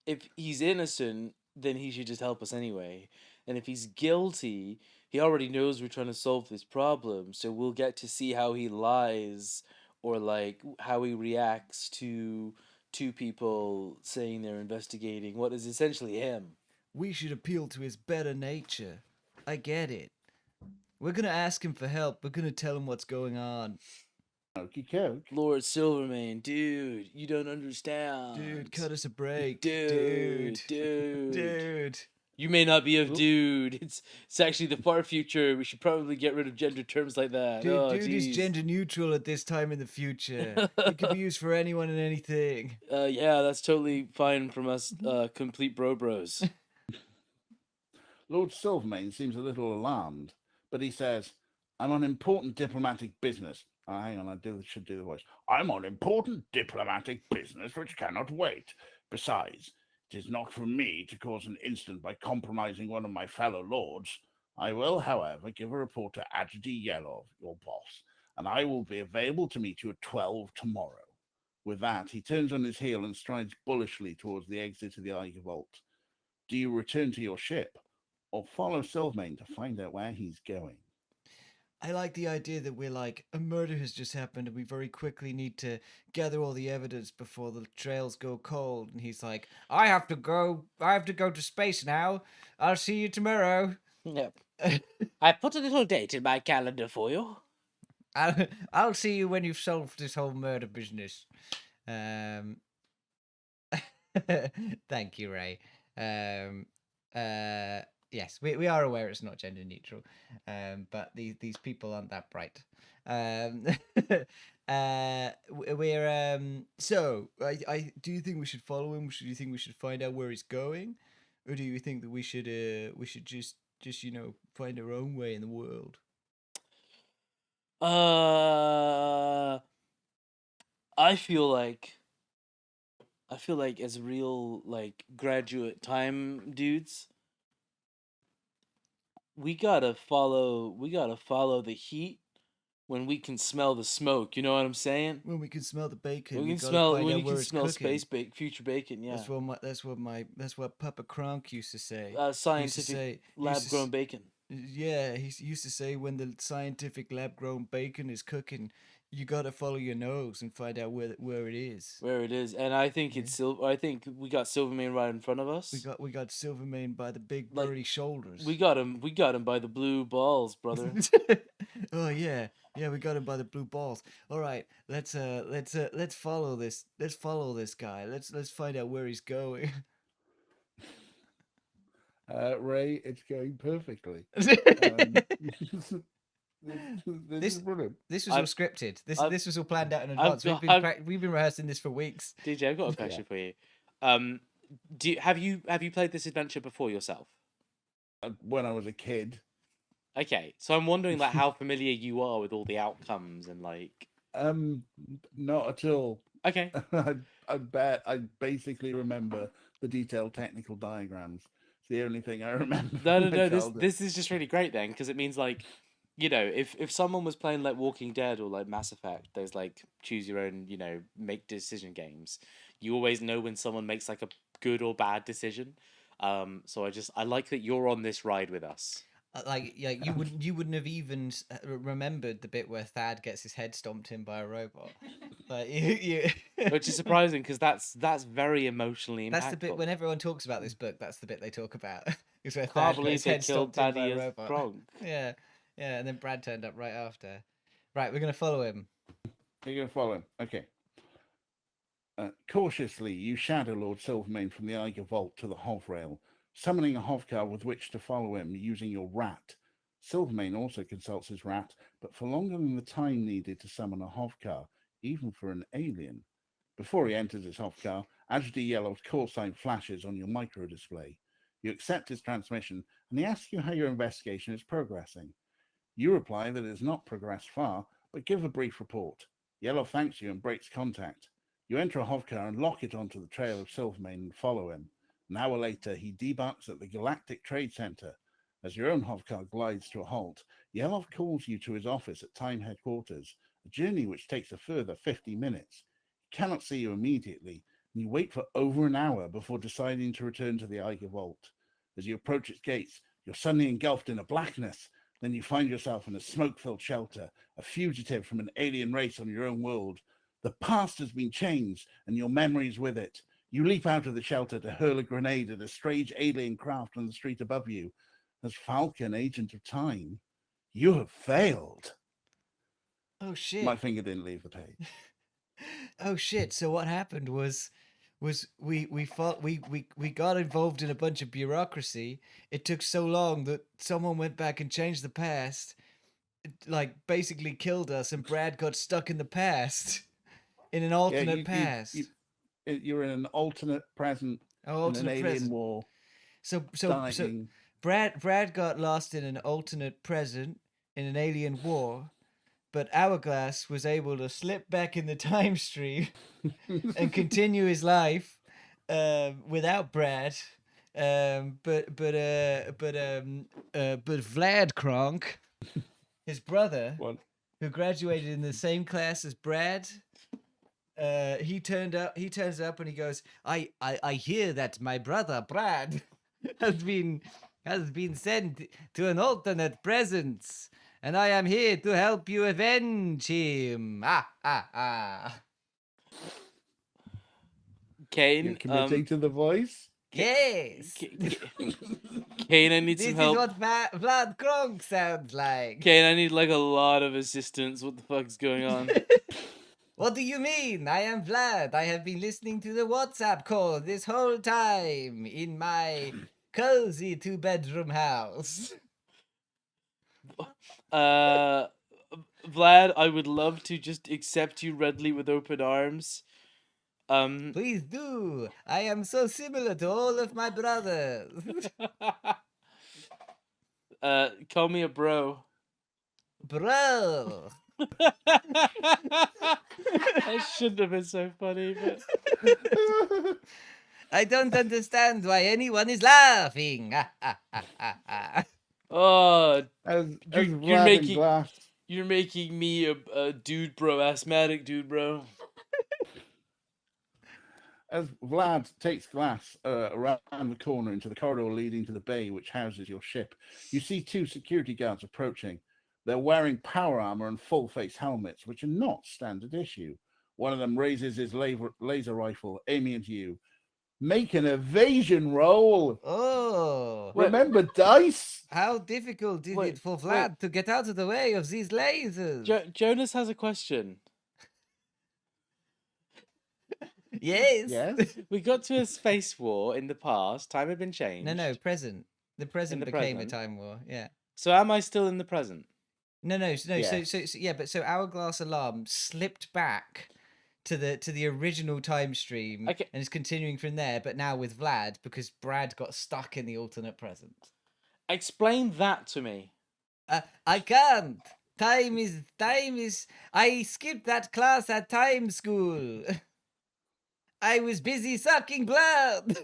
if he's innocent, then he should just help us anyway. And if he's guilty, he already knows we're trying to solve this problem, so we'll get to see how he lies or like how he reacts to two people saying they're investigating what is essentially him. We should appeal to his better nature. I get it. We're gonna ask him for help. We're gonna tell him what's going on. Okie coke. Lord Silvermane, dude, you don't understand. Dude, cut us a break. Dude. Dude. You may not be a Oop. dude. It's actually the far future. We should probably get rid of gender terms like that. Dude, Oh, dude is jeez. gender neutral at this time in the future. It could be used for anyone and anything. Yeah, that's totally fine from us, complete bros. Lord Silvermane seems a little alarmed, but he says, I'm on important diplomatic business. Oh, hang on, should do the voice. I'm on important diplomatic business which cannot wait. Besides, it is not for me to cause an incident by compromising one of my fellow lords. I will, however, give a report to Adjutant Yellow, your boss, and I will be available to meet you at 12 tomorrow. With that, he turns on his heel and strides bullishly towards the exit of the Eiger Vault. Do you return to your ship, or follow Silvermane to find out where he's going? I like the idea that we're like, a murder has just happened and we very quickly need to gather all the evidence before the trails go cold. And he's like, I have to go to space now. I'll see you tomorrow. Yep. I put a little date in my calendar for you. I'll see you when you've solved this whole murder business. Thank you, Ray. Yes, we are aware it's not gender neutral, but these people aren't that bright. So I do you think we should follow him? Do you think we should find out where he's going, or do you think that we should just find our own way in the world? I feel like as real like graduate time dudes, we gotta follow the heat when we can smell the smoke. You know what I'm saying? When we can smell the bacon, When we you can gotta smell find when out you where can it's smell cooking. future bacon. Yeah, That's what Papa Kronk used to say. scientific lab grown bacon. Yeah, he used to say when the scientific lab grown bacon is cooking, you gotta follow your nose and find out where it is. Where it is, and I think Yeah. it's Silver. I think we got Silvermane right in front of us. We got Silvermane by the big Like, burly shoulders. We got him. We got him by the blue balls, brother. Oh yeah, we got him by the blue balls. All right, let's follow this. Let's follow this guy. Let's find out where he's going. Ray, it's going perfectly. This is brilliant. This was all scripted. This was all planned out in advance. We've been rehearsing this for weeks. DJ, I've got a question for you. Have you played this adventure before yourself? When I was a kid. Okay, so I'm wondering like how familiar you are with all the outcomes and like. Not at all. Okay. I bet I basically remember the detailed technical diagrams. It's the only thing I remember. No. This is just really great then, because it means like, you know, if someone was playing like Walking Dead or like Mass Effect, there's like choose your own, you know, make decision games. You always know when someone makes like a good or bad decision. So I like that you're on this ride with us. Like you wouldn't have even remembered the bit where Thad gets his head stomped in by a robot. Like Which is surprising because that's very emotionally impactful. That's the bit when everyone talks about this book. That's the bit they talk about. Is where Can't Thad got believe his they head killed stomped in by Daddy a as robot. Gronk. Yeah, and then Brad turned up right after. Right, we're gonna follow him. You're going to follow him. Okay. Cautiously, you shadow Lord Silvermane from the Eiger Vault to the Hovrail, summoning a Hovcar with which to follow him using your rat. Silvermane also consults his rat, but for longer than the time needed to summon a Hovcar, even for an alien. Before he enters his Hovcar, Agity Yellow's call sign flashes on your micro display. You accept his transmission, and he asks you how your investigation is progressing. You reply that it has not progressed far, but give a brief report. Yellow thanks you and breaks contact. You enter a Hovcar and lock it onto the trail of Silvermane and follow him. An hour later, he debarks at the Galactic Trade Center. As your own Hovcar glides to a halt, Yellow calls you to his office at Time Headquarters, a journey which takes a further 50 minutes. He cannot see you immediately, and you wait for over an hour before deciding to return to the Eiger Vault. As you approach its gates, you're suddenly engulfed in a blackness. Then you find yourself in a smoke-filled shelter, a fugitive from an alien race on your own world. The past has been changed, and your memories with it. You leap out of the shelter to hurl a grenade at a strange alien craft on the street above you. As Falcon, agent of time, you have failed. Oh shit! My finger didn't leave the page. Oh shit! So what happened was we got involved in a bunch of bureaucracy. It took so long that someone went back and changed the past, like basically killed us, and Brad got stuck in the past, in an alternate past. You're in an alternate present, in an alien war. So dying. Brad got lost in an alternate present in an alien war, but Hourglass was able to slip back in the time stream and continue his life without Brad. But Vlad Kronk, his brother, who graduated in the same class as Brad, he turns up and he goes, I hear that my brother Brad has been sent to an alternate presence, and I am here to help you avenge him. Kane, You're committing to the voice? Yes. Kane, I need some help. This is what Vlad Kronk sounds like. Kane, I need like a lot of assistance. What the fuck's going on? What do you mean? I am Vlad. I have been listening to the WhatsApp call this whole time in my cozy 2-bedroom house. Vlad, I would love to just accept you readily with open arms. Please do. I am so similar to all of my brothers. Call me a bro. Bro. That shouldn't have been so funny, but I don't understand why anyone is laughing. oh, Glass. you're making me a dude bro, asthmatic dude bro. As Vlad takes Glass around the corner into the corridor leading to the bay which houses your ship, you see two security guards approaching. They're wearing power armor and full-face helmets, which are not standard issue. One of them raises his laser rifle, aiming at you. Make an evasion roll. Oh, Wait. Remember dice? how difficult is Wait, it for wait. Vlad to get out of the way of these lasers? Jonas has a question. Yes. Yes. We got to a space war in the past. Time had been changed. No, present. The present the became present? a time war. Yeah. So am I still in the present? No. Yeah. So yeah, but so Hourglass Alarm slipped back to the original time stream Okay. and is continuing from there, but now with Vlad because Brad got stuck in the alternate present. Explain that to me. I can't. Time is. I skipped that class at time school. I was busy sucking blood.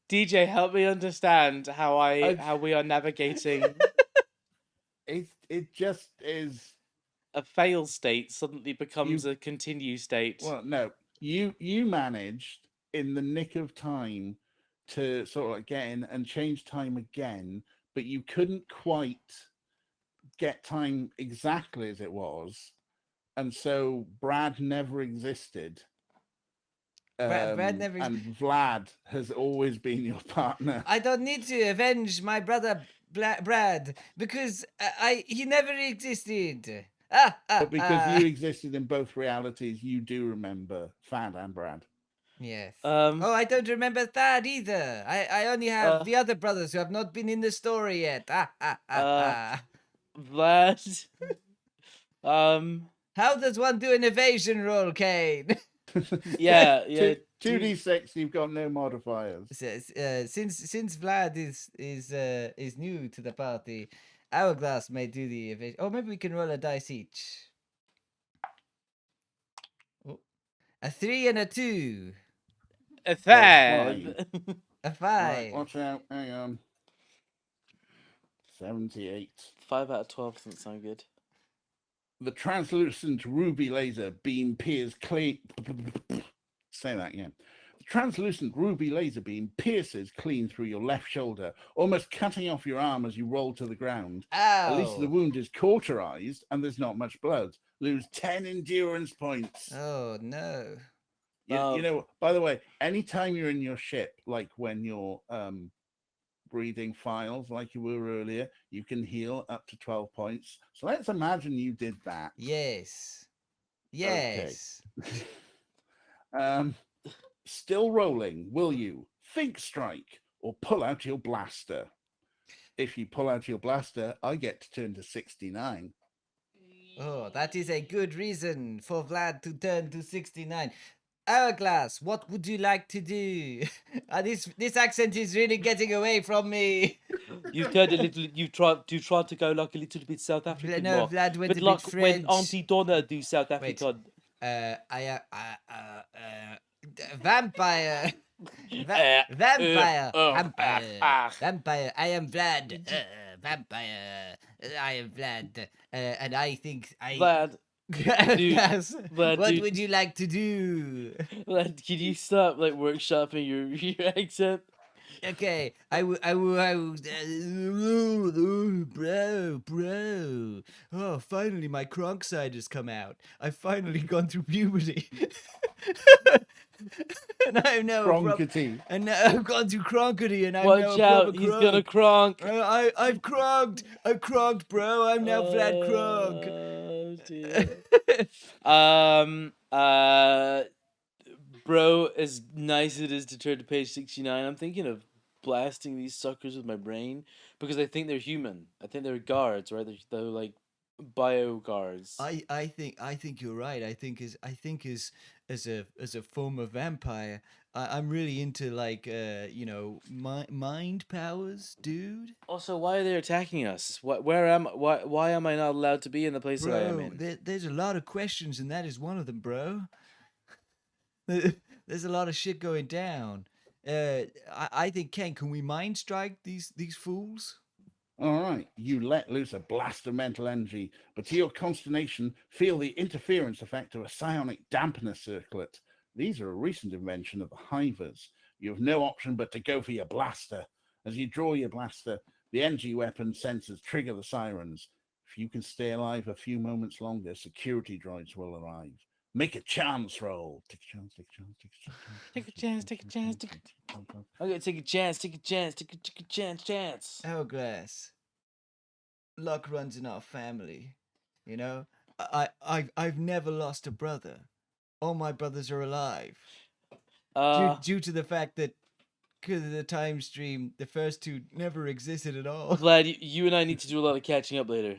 DJ, help me understand how we are navigating It just is. a fail state suddenly becomes a continue state. Well, no, you managed in the nick of time to sort of like get in and change time again, but you couldn't quite get time exactly as it was, and so Brad never existed. Brad never and Vlad has always been your partner. I don't need to avenge my brother Brad because he never existed. But because you existed in both realities, you do remember Thad and Brad. Yes. Oh, I don't remember Thad either. I only have the other brothers who have not been in the story yet. Vlad. How does one do an evasion roll, Kane? Yeah. 2d6. You've got no modifiers. Since Vlad is new to the party, Hourglass may do the evasion. Oh, maybe we can roll a dice each. Oh, a 3 and a 2. A third. A 5. Right, watch out. Hang on. 78. 5 out of 12 doesn't sound good. The translucent ruby laser beam pierces clean. Say that again. The translucent ruby laser beam pierces clean through your left shoulder, almost cutting off your arm as you roll to the ground. Ow. At least the wound is cauterized and there's not much blood. Lose 10 endurance points. Oh no. You know, by the way, anytime you're in your ship, like when you're breathing files like you were earlier, you can heal up to 12 points. So let's imagine you did that. Yes. Still rolling, will you think strike or pull out your blaster? If you pull out your blaster, I get to turn to 69. Oh, that is a good reason for Vlad to turn to 69. Hourglass, what would you like to do? This accent is really getting away from me. You've turned a little. You tried to go like a little bit South African. No, more. Vlad went but a like bit French. when Auntie Donna do South Wait. African. Vampire. Vampire. Vampire. I am Vlad. Vampire. I am Vlad. And I think Vlad, Yes. Vlad, What dude. would you like to do? Vlad, can you stop like workshopping your accent? Okay, I will, bro. Oh, finally my Kronk side has come out. I've finally gone through puberty. And I know. Cronkety. And now I've gone through Cronkety and I'm now Watch a out, proper he's Kronk. gonna cronk. I've cronked. I've cronked, bro. I'm now Vlad Kronk. Oh dear. Bro, as nice as it is to turn to page 69, I'm thinking of blasting these suckers with my brain because I think they're human. I think they're guards, right? They're like bio guards. I think you're right. I think as a former vampire, I'm really into like mind powers, dude. Also, why are they attacking us? Why am I not allowed to be in the place that I am in? There's a lot of questions, and that is one of them, bro. There's a lot of shit going down. I think, Ken, can we mind strike these fools? All right, you let loose a blast of mental energy, but to your consternation, feel the interference effect of a psionic dampener circlet. These are a recent invention of the Hivers. You have no option but to go for your blaster. As you draw your blaster, The NG weapon sensors trigger the sirens. If you can stay alive a few moments longer, security droids will arrive. Make a chance roll. Take a chance, take a chance, take a chance. Take a chance, take a chance, take a... I'm gonna take a chance, take a chance, take a chance. Hourglass. Luck runs in our family. You know, I've never lost a brother. All my brothers are alive. Due to the fact that, because of the time stream, the first two never existed at all. Vlad, you and I need to do a lot of catching up later.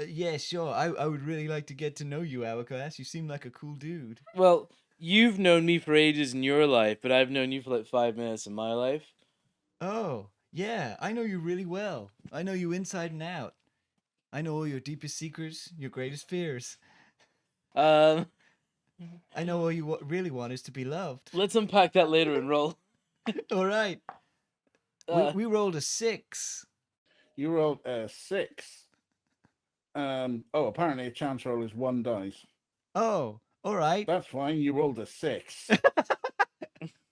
Yeah, sure. I would really like to get to know you, Hourglass. You seem like a cool dude. Well, you've known me for ages in your life, but I've known you for like 5 minutes in my life. Oh, yeah. I know you really well. I know you inside and out. I know all your deepest secrets, your greatest fears. Um, I know all you really want is to be loved. let's unpack that later and roll. All right. We rolled a 6. You rolled a 6. Apparently a chance roll is 1 dice. Oh, all right. That's fine. You rolled a 6.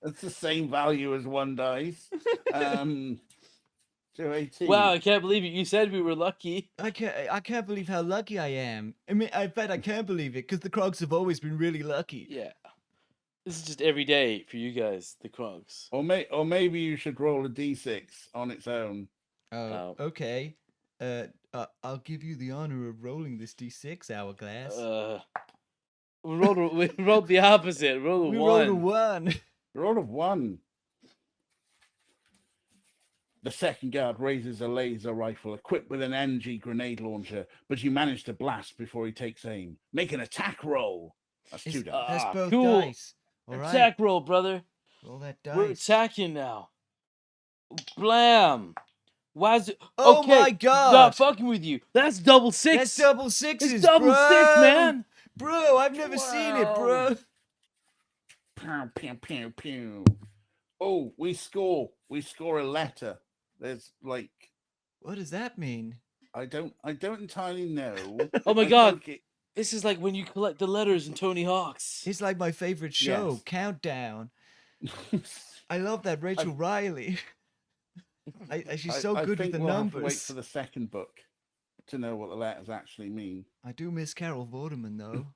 That's the same value as 1 dice. 218. Wow, I can't believe it. You said we were lucky. I can't believe how lucky I am. I mean, I bet I can't believe it because the Krogs have always been really lucky. Yeah. This is just every day for you guys, the Krogs. Or maybe you should roll a d6 on its own. Oh, okay. I'll give you the honor of rolling this d6, Hourglass. We rolled the opposite. Roll a 1. We rolled a 1. Roll of 1. The second guard raises a laser rifle equipped with an NG grenade launcher, but you manage to blast before he takes aim. Make an attack roll. That's 2 dice. That's both cool. dice. All right. Attack roll, brother. Roll that dice. We're attacking now. Blam. Why is it? Oh okay, my God. Not fucking with you. That's double 6. That's double 6s, It's double 6, man. Bro, I've never seen it, bro. Pew, pew, pew, pew. Oh, we score. We score a letter. There's like, What does that mean? I don't entirely know. Oh my I God. think This is like when you collect the letters in Tony Hawk's. It's like my favorite show, Yes. Countdown. it- I love that Rachel Riley. She's so I good with think the we'll have to wait numbers. for the second book to know what the letters actually mean. I do miss Carol Vorderman, though.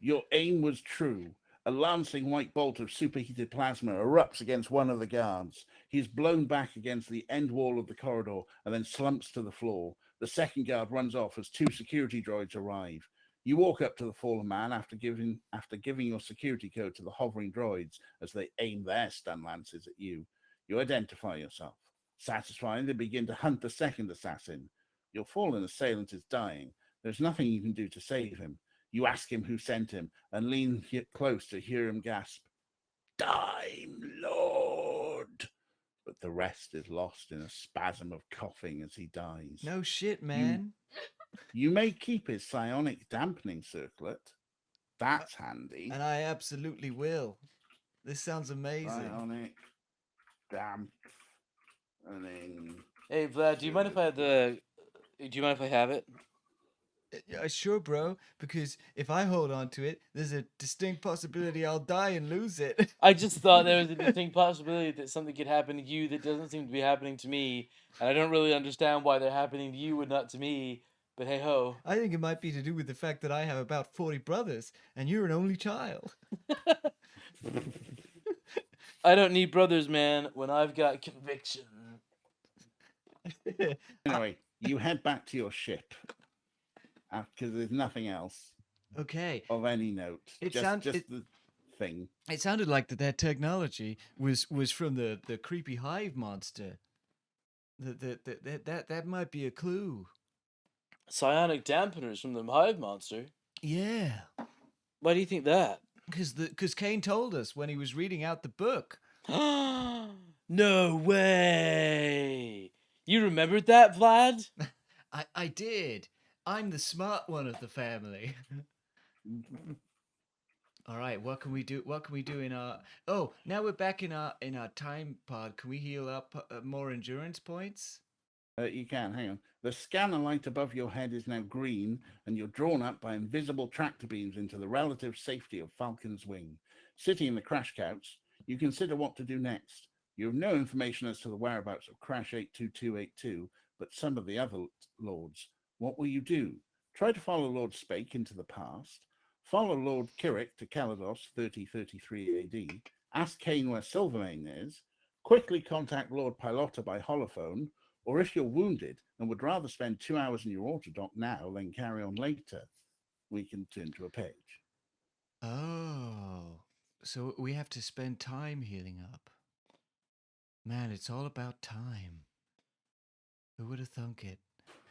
Your aim was true. A lancing white bolt of superheated plasma erupts against one of the guards. He is blown back against the end wall of the corridor and then slumps to the floor. The second guard runs off as 2 security droids arrive. You walk up to the fallen man after giving your security code to the hovering droids as they aim their stun lances at you. You identify yourself. Satisfied, they begin to hunt the second assassin. Your fallen assailant is dying. There's nothing you can do to save him. You ask him who sent him and lean close to hear him gasp, "Time Lord!" But the rest is lost in a spasm of coughing as he dies. No shit, man. You may keep his psionic dampening circlet. That's handy. And I absolutely will. This sounds amazing. Psionic dampening. Hey Vlad, do you mind if I have it? Yeah, sure, bro. Because if I hold on to it, there's a distinct possibility I'll die and lose it. I just thought there was a distinct possibility that something could happen to you that doesn't seem to be happening to me, and I don't really understand why they're happening to you and not to me. But hey ho. I think it might be to do with the fact that I have about 40 brothers, and you're an only child. I don't need brothers, man, when I've got conviction. Anyway, you head back to your ship because there's nothing else Okay. of any note. Just the thing. It sounded like that technology was from the creepy hive monster. That might be a clue. Psionic dampeners from the hive monster. Yeah. Why do you think that? Because Kane told us when he was reading out the book. No way! You remembered that, Vlad? I did. I'm the smart one of the family. All right, what can we do? What can we do in our? Oh, now we're back in our time pod. Can we heal up more endurance points? You can. Hang on. The scanner light above your head is now green, and you're drawn up by invisible tractor beams into the relative safety of Falcon's Wing. Sitting in the crash couch, you consider what to do next. You have no information as to the whereabouts of Crash 82282, but some of the other lords. What will you do? Try to follow Lord Spake into the past. Follow Lord Kirik to Calados 3033 AD. Ask Kane where Silvermane is. Quickly contact Lord Pilota by holophone. Or if you're wounded and would rather spend 2 hours in your autodoc now than carry on later, we can turn to a page. Oh, so we have to spend time healing up. Man, it's all about time. Who would have thunk it?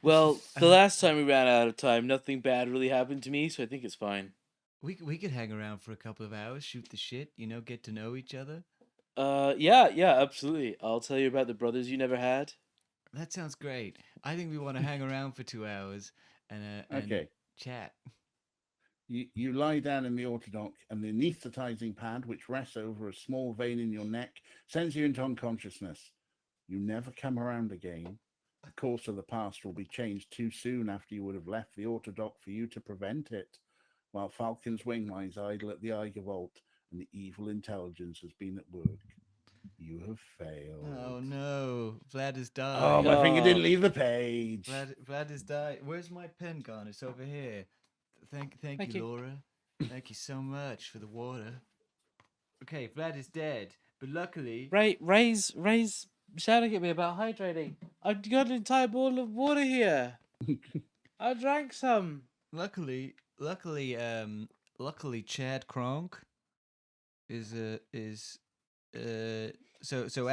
Well, the Uh, last time we ran out of time, nothing bad really happened to me, so I think it's fine. We could hang around for a couple of hours, shoot the shit, get to know each other. Yeah, absolutely. I'll tell you about the brothers you never had. That sounds great. I think we want to hang around for 2 hours and Okay. chat. You lie down in the autodoc, and the anesthetizing pad, which rests over a small vein in your neck, sends you into unconsciousness. You never come around again. The course of the past will be changed too soon after you would have left the autodoc for you to prevent it, while Falcon's wing lies idle at the Eiger Vault, and the evil intelligence has been at work. You have failed. Oh no, Vlad has died. Oh, my finger Oh. didn't leave the page. Vlad has died. Where's my pen gone? It's over here. Thank you, Laura. Thank you so much for the water. Okay, Vlad is dead, but luckily, Ray's shouting at me about hydrating. I've got an entire bottle of water here. I drank some. luckily, Chad Kronk is so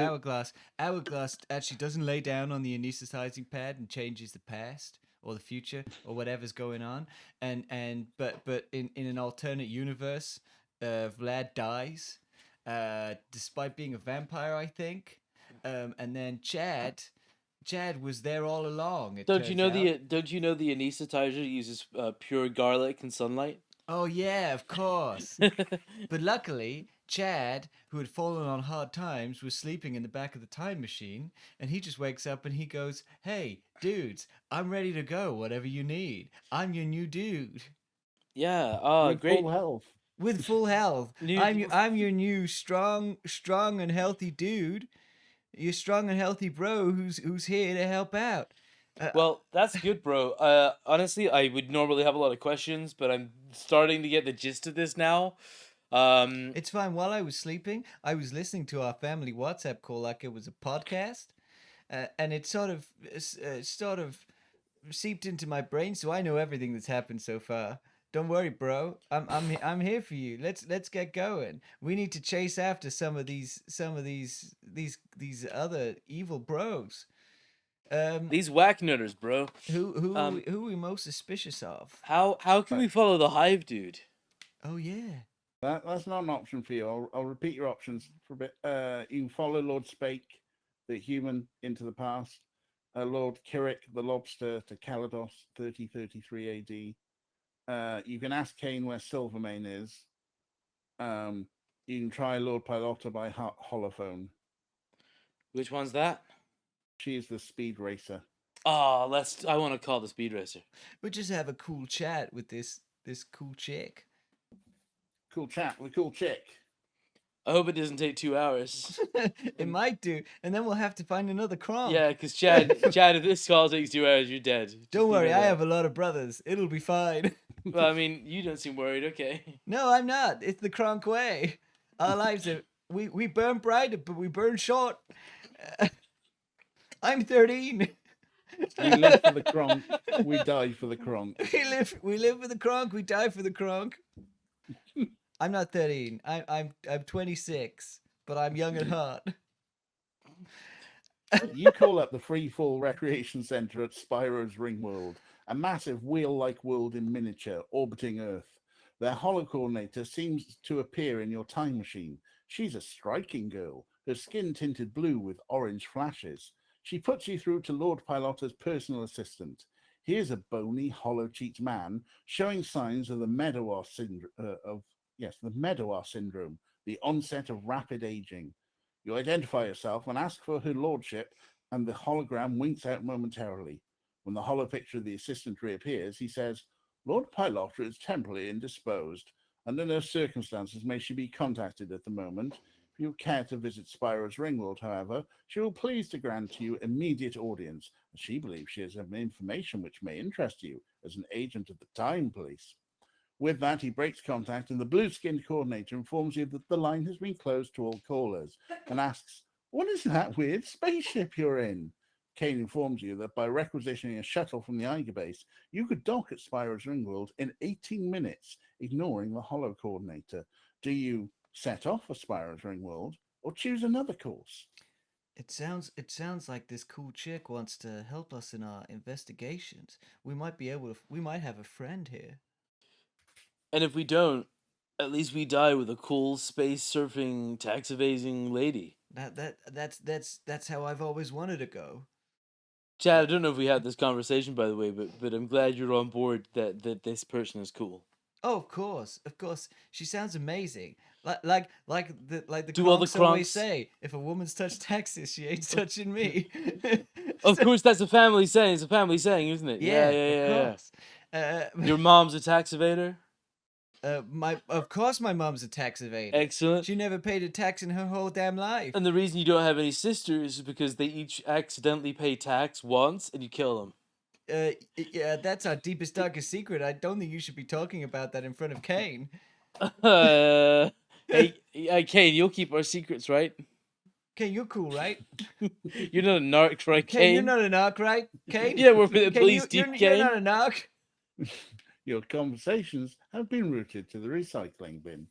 Hourglass actually doesn't lay down on the anesthetizing pad and changes the past or the future or whatever's going on, but in an alternate universe, Vlad dies, despite being a vampire, I think, and then Chad was there all along. Don't you know the anesthetizer uses pure garlic and sunlight? Oh yeah, of course. But luckily, Chad, who had fallen on hard times, was sleeping in the back of the time machine, and he just wakes up and he goes, "Hey, dudes, I'm ready to go. Whatever you need, I'm your new dude Yeah. With Great. full health. with full health. New- I'm your new strong and healthy dude. Your strong and healthy bro who's here to help out." Well, that's good, bro. Honestly, I would normally have a lot of questions, but I'm starting to get the gist of this now. It's fine. While I was sleeping, I was listening to our family WhatsApp call like it was a podcast, and it sort of seeped into my brain, so I know everything that's happened so far. Don't worry, bro. I'm here for you. Let's get going. We need to chase after some of these other evil bros. These whack nutters, bro. Who are we most suspicious of? How can we follow the hive, dude? Oh yeah. That's not an option for you. I'll repeat your options for a bit. You can follow Lord Spake, the human, into the past. Lord Kirik, the lobster, to Calados, 3033 AD. You can ask Kane where Silvermane is. You can try Lord Pilota by holophone. Which one's that? She is the speed racer. Oh, I want to call the speed racer. We'll just have a cool chat with this cool chick. Cool chat with a cool chick. I hope it doesn't take 2 hours. It might do, and then we'll have to find another Kronk. Yeah, because Chad, if this call takes 2 hours, you're dead. Just Don't leave worry, it I at have a lot of brothers. It'll be fine. that. Well, I mean, you don't seem worried. Okay. No, I'm not. It's the Kronk way. Our lives are we burn bright, but we burn short. I'm 13. We live for the Kronk. We die for the Kronk. we live for the Kronk. We die for the Kronk. I'm not 13. I'm 26, but I'm young at heart. You call up the Free Fall Recreation Center at Spyro's Ring World, a massive wheel-like world in miniature orbiting Earth. Their holo-coordinator seems to appear in your time machine. She's a striking girl, her skin tinted blue with orange flashes. She puts you through to Lord Pilota's personal assistant. He is a bony, hollow-cheeked man showing signs of the Medoir syndrome, the onset of rapid aging. You identify yourself and ask for her lordship, and the hologram winks out momentarily. When the hollow picture of the assistant reappears, he says, Lord Pilota is temporarily indisposed. Under no circumstances may she be contacted at the moment. If you care to visit Spyro's Ringworld, however, she will please to grant you immediate audience, as she believes she has some information which may interest you as an agent of the Time Police. With that, he breaks contact, and the blue-skinned coordinator informs you that the line has been closed to all callers and asks, "What is that weird spaceship you're in?" Kane informs you that by requisitioning a shuttle from the Eiger base, you could dock at Spyro's Ringworld in 18 minutes, ignoring the holo coordinator. Do you set off for Spyro's Ringworld or choose another course? It sounds like this cool chick wants to help us in our investigations. We might have a friend here. And if we don't, at least we die with a cool space surfing tax evading lady. That's how I've always wanted to go. Chad, I don't know if we had this conversation, by the way, but I'm glad you're on board that this person is cool. Oh, of course. She sounds amazing. Like the Do all the Kronks always Kronks- say, if a woman's touched Texas, she ain't touching me. Of course, that's a family saying. It's a family saying, isn't it? Yeah, Yeah. of course. Your mom's a tax evader? Of course my mom's a tax evader. Excellent. She never paid a tax in her whole damn life. And the reason you don't have any sisters is because they each accidentally pay tax once and you kill them. Yeah, that's our deepest, darkest secret. I don't think you should be talking about that in front of Kane. Hey, Kane, you'll keep our secrets, right? Kane, you're cool, right? You're not a narc, right, Kane? Kane, you're not a narc, right? Kane? Yeah, we're the Kane, police you're deep, Kane. not a narc. Your conversations have been routed to the recycling bin.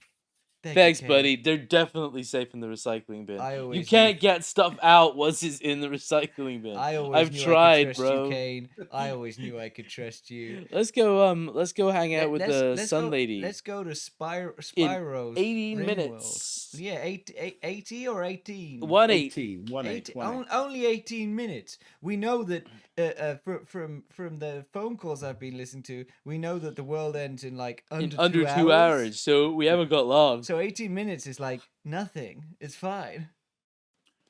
Thanks, Kane. buddy. They're definitely safe in the recycling bin. I You always can't knew- get stuff out once it's in the recycling bin. I've tried, I could trust bro. You, Kane. I always knew I could trust you. Let's go hang out with the let's Sun go, Lady. Let's go to Spyro's 80 Ringworld. minutes. Yeah, 80 or 18? 1-8. 18. Only 18 minutes. We know that from the phone calls I've been listening to, we know that the world ends in like under 2 hours, so we haven't got long. So 18 minutes is like nothing. It's fine.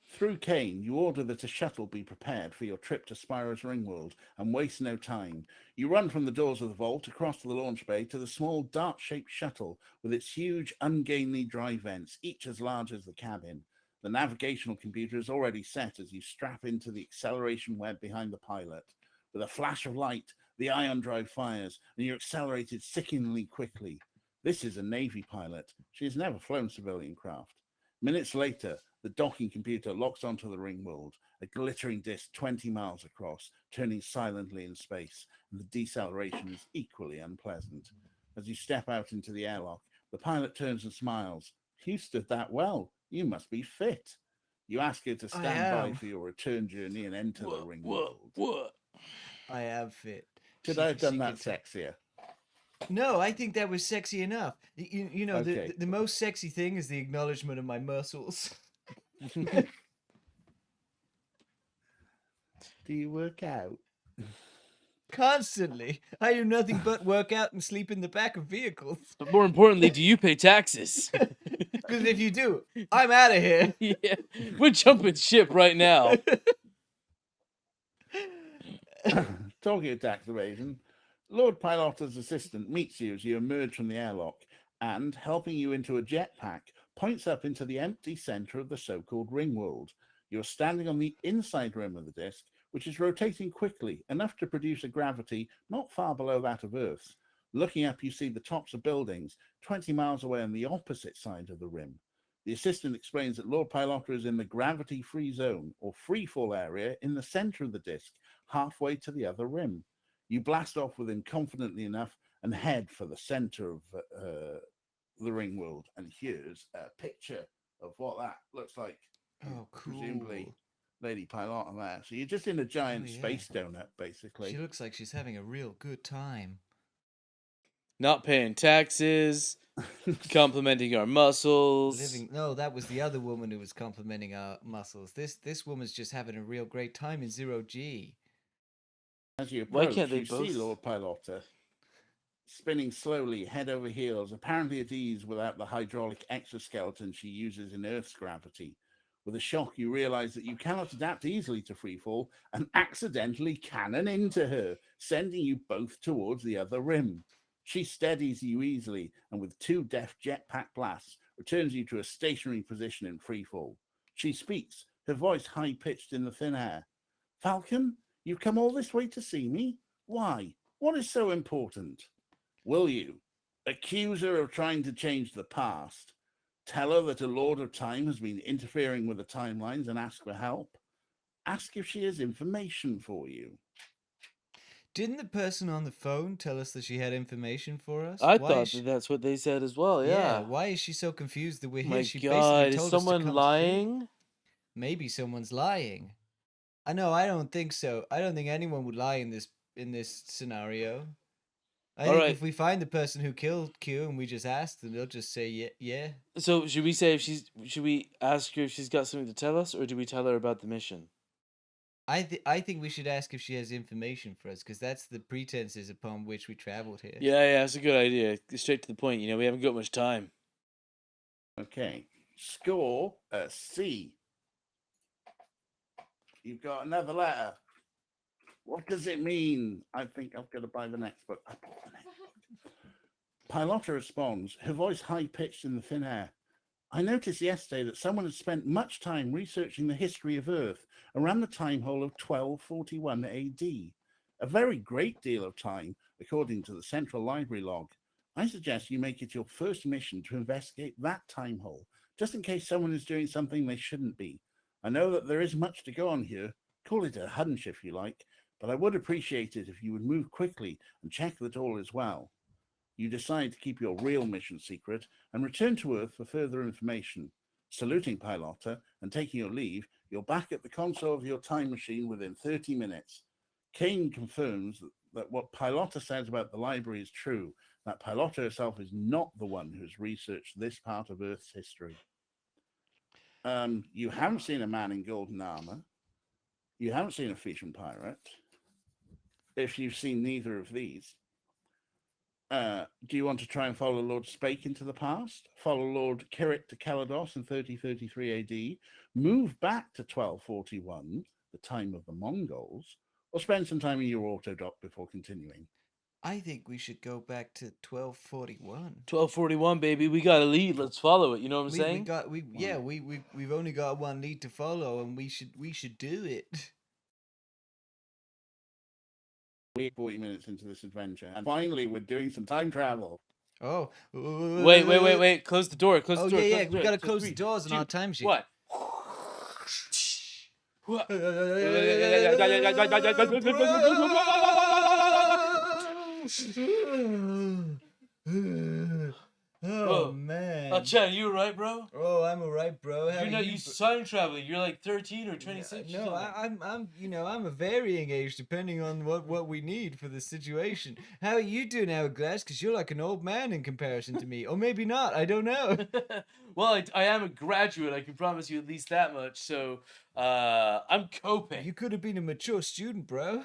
Through Kane, you order that a shuttle be prepared for your trip to Spyro's Ringworld and waste no time. You run from the doors of the vault across the launch bay to the small dart-shaped shuttle with its huge ungainly drive vents, each as large as the cabin. The navigational computer is already set as you strap into the acceleration web behind the pilot. With a flash of light, the ion drive fires, and you're accelerated sickeningly quickly. This is a Navy pilot. She has never flown civilian craft. Minutes later, the docking computer locks onto the Ringworld, a glittering disk 20 miles across, turning silently in space, and the deceleration is equally unpleasant. As you step out into the airlock, the pilot turns and smiles. "You stood that well. You must be fit." You ask her to stand by am. for your return journey and enter the Ringworld. What? I am fit. Could She- I have done she that could take- sexier? No, I think that was sexy enough. You know, Okay. the most sexy thing is the acknowledgement of my muscles. Do you work out? Constantly. I do nothing but work out and sleep in the back of vehicles. But more importantly, do you pay taxes? Because if you do, I'm out of here. Yeah, we're jumping ship right now. Talking of tax evasion, Lord Pilota's assistant meets you as you emerge from the airlock and, helping you into a jetpack, points up into the empty center of the so-called Ringworld. You're standing on the inside rim of the disk, which is rotating quickly, enough to produce a gravity not far below that of Earth's. Looking up, you see the tops of buildings 20 miles away on the opposite side of the rim. The assistant explains that Lord Pilota is in the gravity-free zone, or freefall area, in the center of the disk, halfway to the other rim. You blast off with him confidently enough and head for the center of the Ringworld. And here's a picture of what that looks like. Oh, cool. Presumably Lady Pilota there. So you're just in a giant Oh, yeah. space donut, basically. She looks like she's having a real good time. Not paying taxes, complimenting our muscles. No, that was the other woman who was complimenting our muscles. This woman's just having a real great time in 0G. As you Why approach, can't they you both? see Lord Pilota spinning slowly, head over heels, apparently at ease without the hydraulic exoskeleton she uses in Earth's gravity. With a shock, you realize that you cannot adapt easily to freefall and accidentally cannon into her, sending you both towards the other rim. She steadies you easily and with 2 deft jetpack blasts returns you to a stationary position in freefall. She speaks, her voice high-pitched in the thin air. Falcon, you've come all this way to see me? Why? What is so important? Will you accuse her of trying to change the past? Tell her that a Lord of Time has been interfering with the timelines and ask for help? Ask if she has information for you. Didn't the person on the phone tell us that she had information for us? I Why thought is she... that's what they said as well. Yeah. Why is she so confused that we're My here? She God, basically is told us to someone come lying? Maybe someone's lying. I don't think so. I don't think anyone would lie in this scenario. I All think right. if we find the person who killed Q and we just ask them, they'll just say yeah. So should we say should we ask her if she's got something to tell us, or do we tell her about the mission? I think we should ask if she has information for us, because that's the pretenses upon which we traveled here. Yeah, that's a good idea. Get straight to the point. We haven't got much time. Okay. Score a C. You've got another letter. What does it mean? I think I've got to buy the next book. I bought the next book. Pilota responds, her voice high-pitched in the thin air. I noticed yesterday that someone had spent much time researching the history of Earth around the time hole of 1241 AD. A very great deal of time, according to the Central Library log. I suggest you make it your first mission to investigate that time hole, just in case someone is doing something they shouldn't be. I know that there is much to go on here. Call it a hunch if you like, but I would appreciate it if you would move quickly and check that all is well. You decide to keep your real mission secret and return to Earth for further information. Saluting Pilota and taking your leave, you're back at the console of your time machine within 30 minutes. Kane confirms that what Pilota says about the library is true, that Pilota herself is not the one who's researched this part of Earth's history. You haven't seen a man in golden armor. You haven't seen a Fission pirate. If you've seen neither of these, do you want to try and follow Lord Spake into the past? Follow Lord Kirit to Calados in 3033 AD? Move back to 1241, the time of the Mongols? Or spend some time in your autodoc before continuing? I think we should go back to 1241. 1241, baby. We got a lead. Let's follow it. You know what I'm saying? We've only got one lead to follow, and we should do it. We're 40 minutes into this adventure, and finally we're doing some time travel. Oh. Wait. Close the door. Close the door. Yeah. Close the We door. gotta So close three, the doors on two, our time sheet. What? Oh man. Chad, you alright, bro? Oh, I'm alright, bro. How You're are not you, used to time traveling. You're like 13 or 26. No, I'm a varying age depending on what we need for the situation. How are you doing, Hourglass? Because you're like an old man in comparison to me, or maybe not. I don't know. Well, I am a graduate. I can promise you at least that much. So, I'm coping. You could have been a mature student, bro.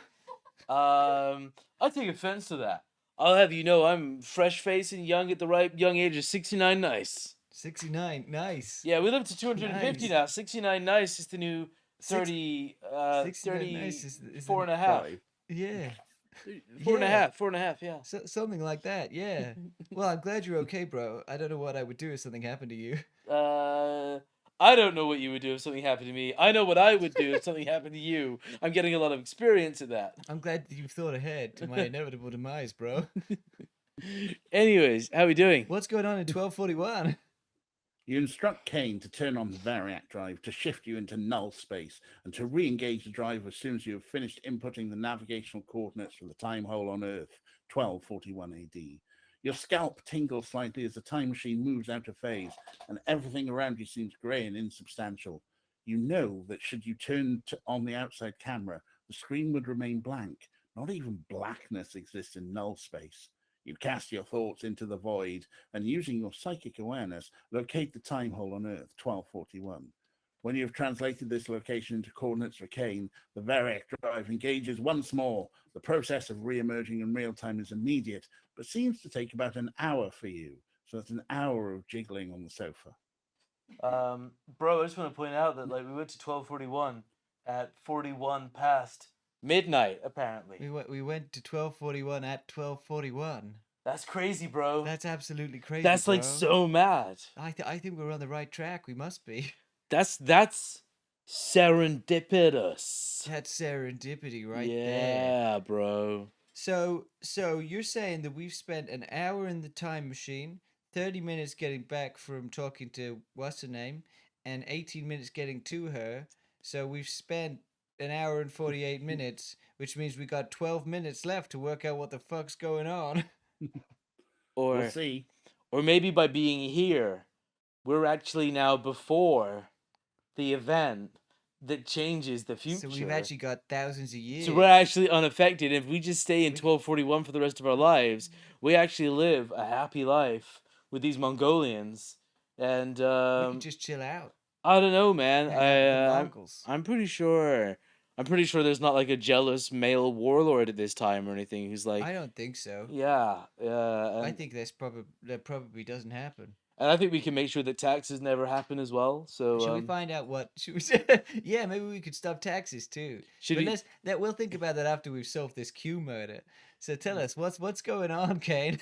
I take offense to that. I'll have you know I'm fresh-faced and young at the right young age of 69 nice. 69, nice. Yeah, we live to 250 Nice. now. 69 nice is the new 30, 69 nice is the 34 and a half. Five. Yeah. 4 and a half, yeah. Something like that, yeah. Well, I'm glad you're okay, bro. I don't know what I would do if something happened to you. I don't know what you would do if something happened to me. I know what I would do if something happened to you. I'm getting a lot of experience in that. I'm glad that you've thought ahead to my inevitable demise, bro. Anyways, how we doing? What's going on in 1241? You instruct Kane to turn on the Variac drive to shift you into null space and to re-engage the drive as soon as you have finished inputting the navigational coordinates for the time hole on Earth, 1241 AD. Your scalp tingles slightly as the time machine moves out of phase and everything around you seems grey and insubstantial. You know that should you turn on the outside camera, the screen would remain blank. Not even blackness exists in null space. You cast your thoughts into the void and, using your psychic awareness, locate the time hole on Earth, 1241. When you have translated this location into coordinates for Kane, the Variac drive engages once more. The process of re-emerging in real time is immediate, but seems to take about an hour for you. So it's an hour of jiggling on the sofa. Bro, I just want to point out that we went to 1241 at 41 past midnight, apparently. We went to 1241 at 1241. That's crazy, bro. That's absolutely crazy. That's like bro. so mad. I think we're on the right track. We must be. That's serendipitous. That's serendipity right there. Yeah, bro. So you're saying that we've spent an hour in the time machine, 30 minutes getting back from talking to what's her name, and 18 minutes getting to her. So we've spent an hour and 48 minutes, which means we got 12 minutes left to work out what the fuck's going on. Or We'll see. or maybe by being here, we're actually now before the event that changes the future. So we've actually got thousands of years. So we're actually unaffected. If we just stay in We- 1241 for the rest of our lives, we actually live a happy life with these Mongolians. And we could just chill out. I don't know, man. Hang out with the I'm Mongols. pretty sure. I'm pretty sure there's not like a jealous male warlord at this time or anything who's like, I don't think so. yeah, I and, think that probably doesn't happen. and I think we can make sure that taxes never happen as well. So Should we find out what? Should we? Yeah, maybe we could stop taxes too. should But we? we'll think about that after we've solved this Q murder. So tell us what's going on, Kane.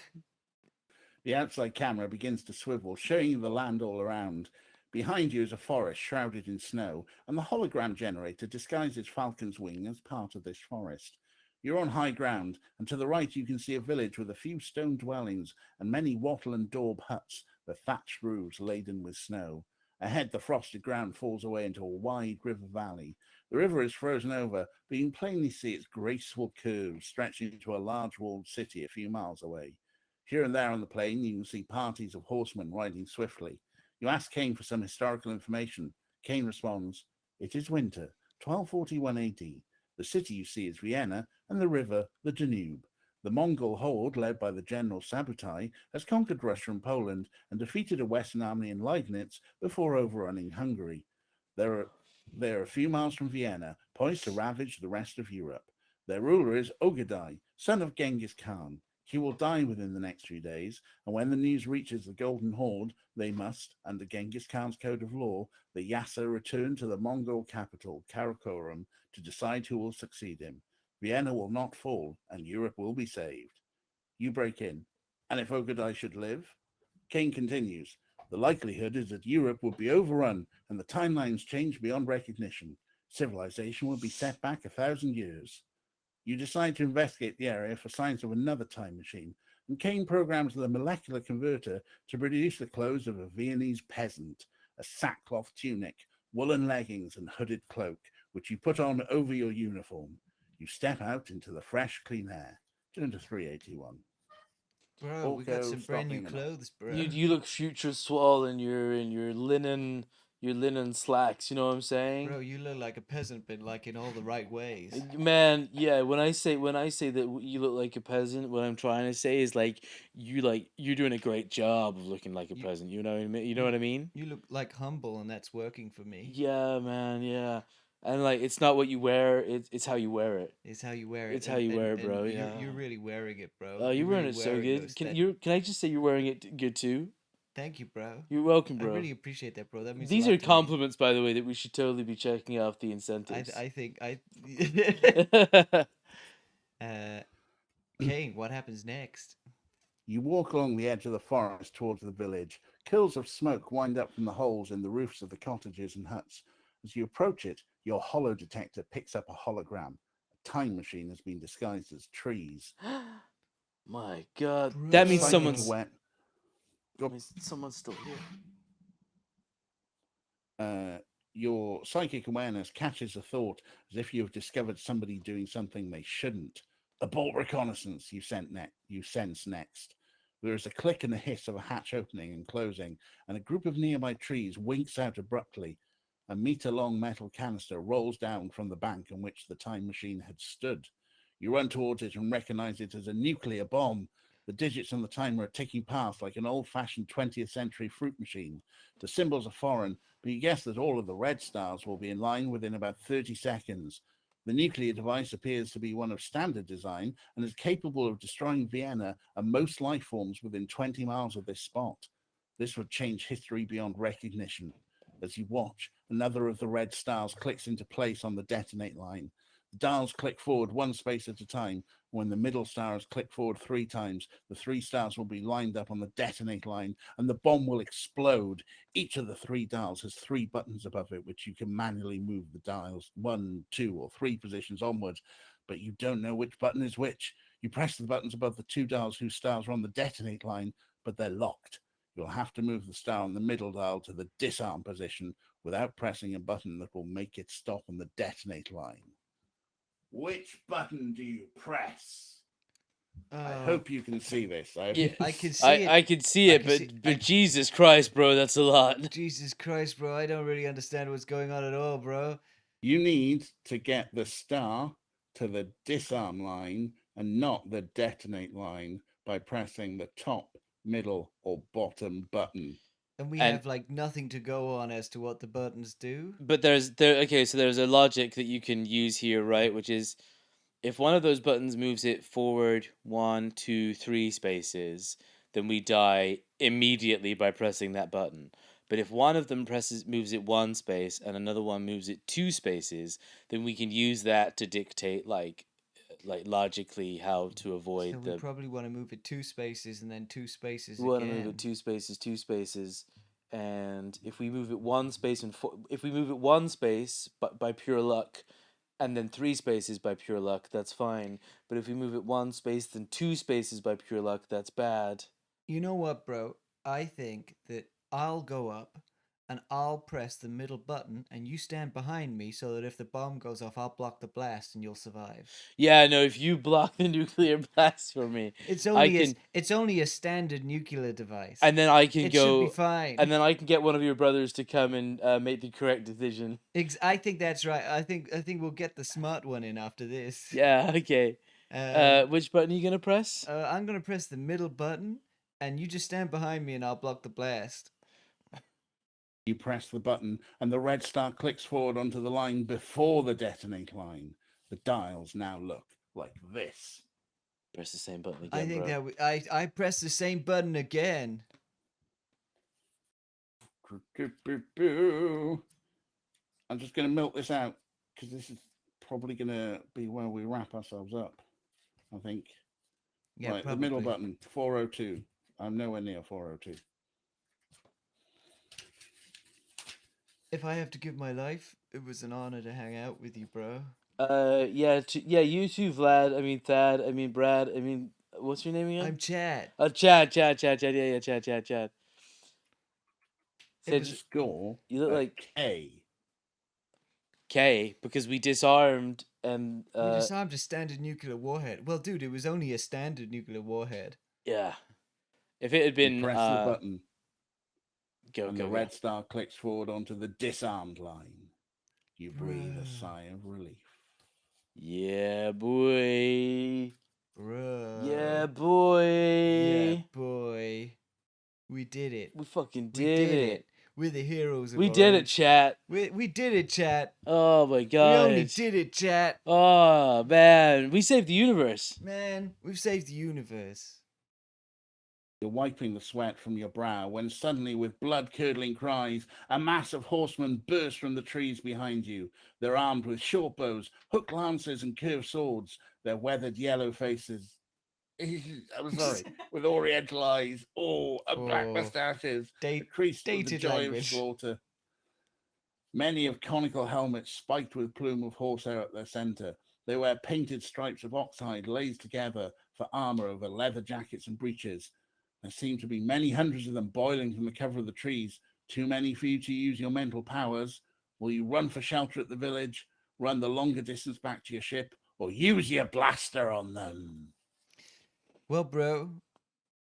The outside camera begins to swivel, showing you the land all around. Behind you is a forest shrouded in snow, and the hologram generator disguises Falcon's wing as part of this forest. You're on high ground, and to the right you can see a village with a few stone dwellings and many wattle and daub huts with thatched roofs laden with snow. Ahead, the frosted ground falls away into a wide river valley. The river is frozen over, but you can plainly see its graceful curves stretching to a large walled city a few miles away. Here and there on the plain, you can see parties of horsemen riding swiftly. You ask Kane for some historical information. Kane responds, "It is winter, 1241 AD. The city you see is Vienna, and the river, the Danube. The Mongol horde, led by the general Sabutai, has conquered Russia and Poland and defeated a Western army in Liegnitz before overrunning Hungary. They are a few miles from Vienna, poised to ravage the rest of Europe. Their ruler is Ogedai, son of Genghis Khan. He will die within the next few days, and when the news reaches the Golden Horde, they must, under Genghis Khan's code of law, the Yasa return to the Mongol capital, Karakorum, to decide who will succeed him. Vienna will not fall, and Europe will be saved." You break in. "And if Ogedai should live?" Kane continues. "The likelihood is that Europe would be overrun, and the timelines change beyond recognition. Civilization would be set back 1,000 years. You decide to investigate the area for signs of another time machine, and Kane programs the molecular converter to produce the clothes of a Viennese peasant, a sackcloth tunic, woolen leggings, and hooded cloak, which you put on over your uniform. You step out into the fresh, clean air. Turn to 381. Bro, we got Also, some brand new stopping them. clothes, bro. You look future swole in your linen slacks. You know what I'm saying? Bro, you look like a peasant, but like in all the right ways. Man, yeah. When I say that you look like a peasant, what I'm trying to say is like you're doing a great job of looking like a You- peasant. You know what I mean? You know what I mean? You look like humble, and that's working for me. Yeah, man. Yeah. And like, it's not what you wear; it's how you wear it. It's how you wear it. It's how you wear it, bro, You're yeah. really wearing it, bro. Oh, you're wearing really it so wearing good. those Can I just say you're wearing it good too? Thank you, bro. You're welcome, I bro. really appreciate that, bro. That means a These lot are to me. compliments, by the way, that we should totally be checking off the incentives. I think Kane, what happens next? You walk along the edge of the forest towards the village. Kills of smoke wind up from the holes in the roofs of the cottages and huts. As you approach it, your holo detector picks up a hologram. A time machine has been disguised as trees. My God, that means Bro. someone's still here. Your psychic awareness catches a thought as if you have discovered somebody doing something they shouldn't. Abort reconnaissance, you sense next. There is a click and a hiss of a hatch opening and closing, and a group of nearby trees winks out abruptly. A meter-long metal canister rolls down from the bank on which the time machine had stood. You run towards it and recognize it as a nuclear bomb. The digits on the timer are ticking past like an old-fashioned 20th century fruit machine. The symbols are foreign, but you guess that all of the red stars will be in line within about 30 seconds. The nuclear device appears to be one of standard design and is capable of destroying Vienna and most life forms within 20 miles of this spot. This would change history beyond recognition. As you watch, another of the red stars clicks into place on the detonate line. Dials click forward 1 space at a time. When the middle star is clicked forward 3 times, the 3 stars will be lined up on the detonate line and the bomb will explode. Each of the 3 dials has 3 buttons above it, which you can manually move the dials 1, 2, or 3 positions onwards, but you don't know which button is which. You press the buttons above the 2 dials whose stars are on the detonate line, but they're locked. You'll have to move the star on the middle dial to the disarm position without pressing a button that will make it stop on the detonate line. Which button do you press? I hope you can see this. Yeah, I can see it. I could see I it, can see- but Jesus Christ, bro, that's a lot. Jesus Christ, bro! I don't really understand what's going on at all, bro. You need to get the star to the disarm line and not the detonate line by pressing the top, middle, or bottom button. And we And- have like nothing to go on as to what the buttons do. But okay, so there's a logic that you can use here, right? Which is if one of those buttons moves it forward 1, 2, 3 spaces, then we die immediately by pressing that button. But if one of them moves it 1 space and another one moves it 2 spaces, then we can use that to dictate like logically how to avoid So we probably want to move it 2 spaces and then 2 spaces we want to again. move it 2 spaces, and if we move it 1 space if we move it 1 space but by pure luck, and then 3 spaces by pure luck, that's fine. But if we move it 1 space then 2 spaces by pure luck, that's bad. You know what, bro? I think that I'll go up and I'll press the middle button and you stand behind me so that if the bomb goes off, I'll block the blast and you'll survive. Yeah, no, if you block the nuclear blast for me, It's only a standard nuclear device. and then I can it go, should be fine. and then I can get one of your brothers to come and make the correct decision. I think that's right. I think we'll get the smart one in after this. Yeah, okay. Which button are you gonna press? I'm gonna press the middle button, and you just stand behind me, and I'll block the blast. You press the button and the red star clicks forward onto the line before the detonate line. The dials now look like this. Press the same button again, I think bro. I press the same button again. I'm just going to milk this out because this is probably going to be where we wrap ourselves up, I think. Yeah, right, probably. the middle button, 402. I'm nowhere near 402. If I have to give my life, it was an honor to hang out with you, bro. Yeah, you too, Vlad. I mean, Thad. I mean, Brad. I mean, what's your name again? I'm Chad. Chad. Yeah, Chad. It Said was- Score. you look like K. K because we disarmed and We disarmed a standard nuclear warhead. Well, dude, it was only a standard nuclear warhead. yeah. If it had been You press the button and the go. red star clicks forward onto the disarmed line. You breathe a Bruh. sigh of relief. Yeah, boy. Bruh. Yeah, boy. Yeah, boy. We did it. We fucking We did it. We're the heroes of We our did own- it, chat. We did it, chat. Oh my We god. only did it, chat. Oh man, we saved the universe. Man, we've saved the universe. You're wiping the sweat from your brow when suddenly, with blood-curdling cries, a mass of horsemen burst from the trees behind you. They're armed with short bows, hooked lances, and curved swords. Their weathered yellow faces... I'm sorry. With oriental eyes, and black Oh. moustaches, Date, creased with the dated joy language. of slaughter. Many have conical helmets spiked with plume of horsehair at their centre. They wear painted stripes of oxhide laced together for armour over leather jackets and breeches. There seem to be many hundreds of them boiling from the cover of the trees. Too many for you to use your mental powers. Will you run for shelter at the village, run the longer distance back to your ship, or use your blaster on them? Well, bro,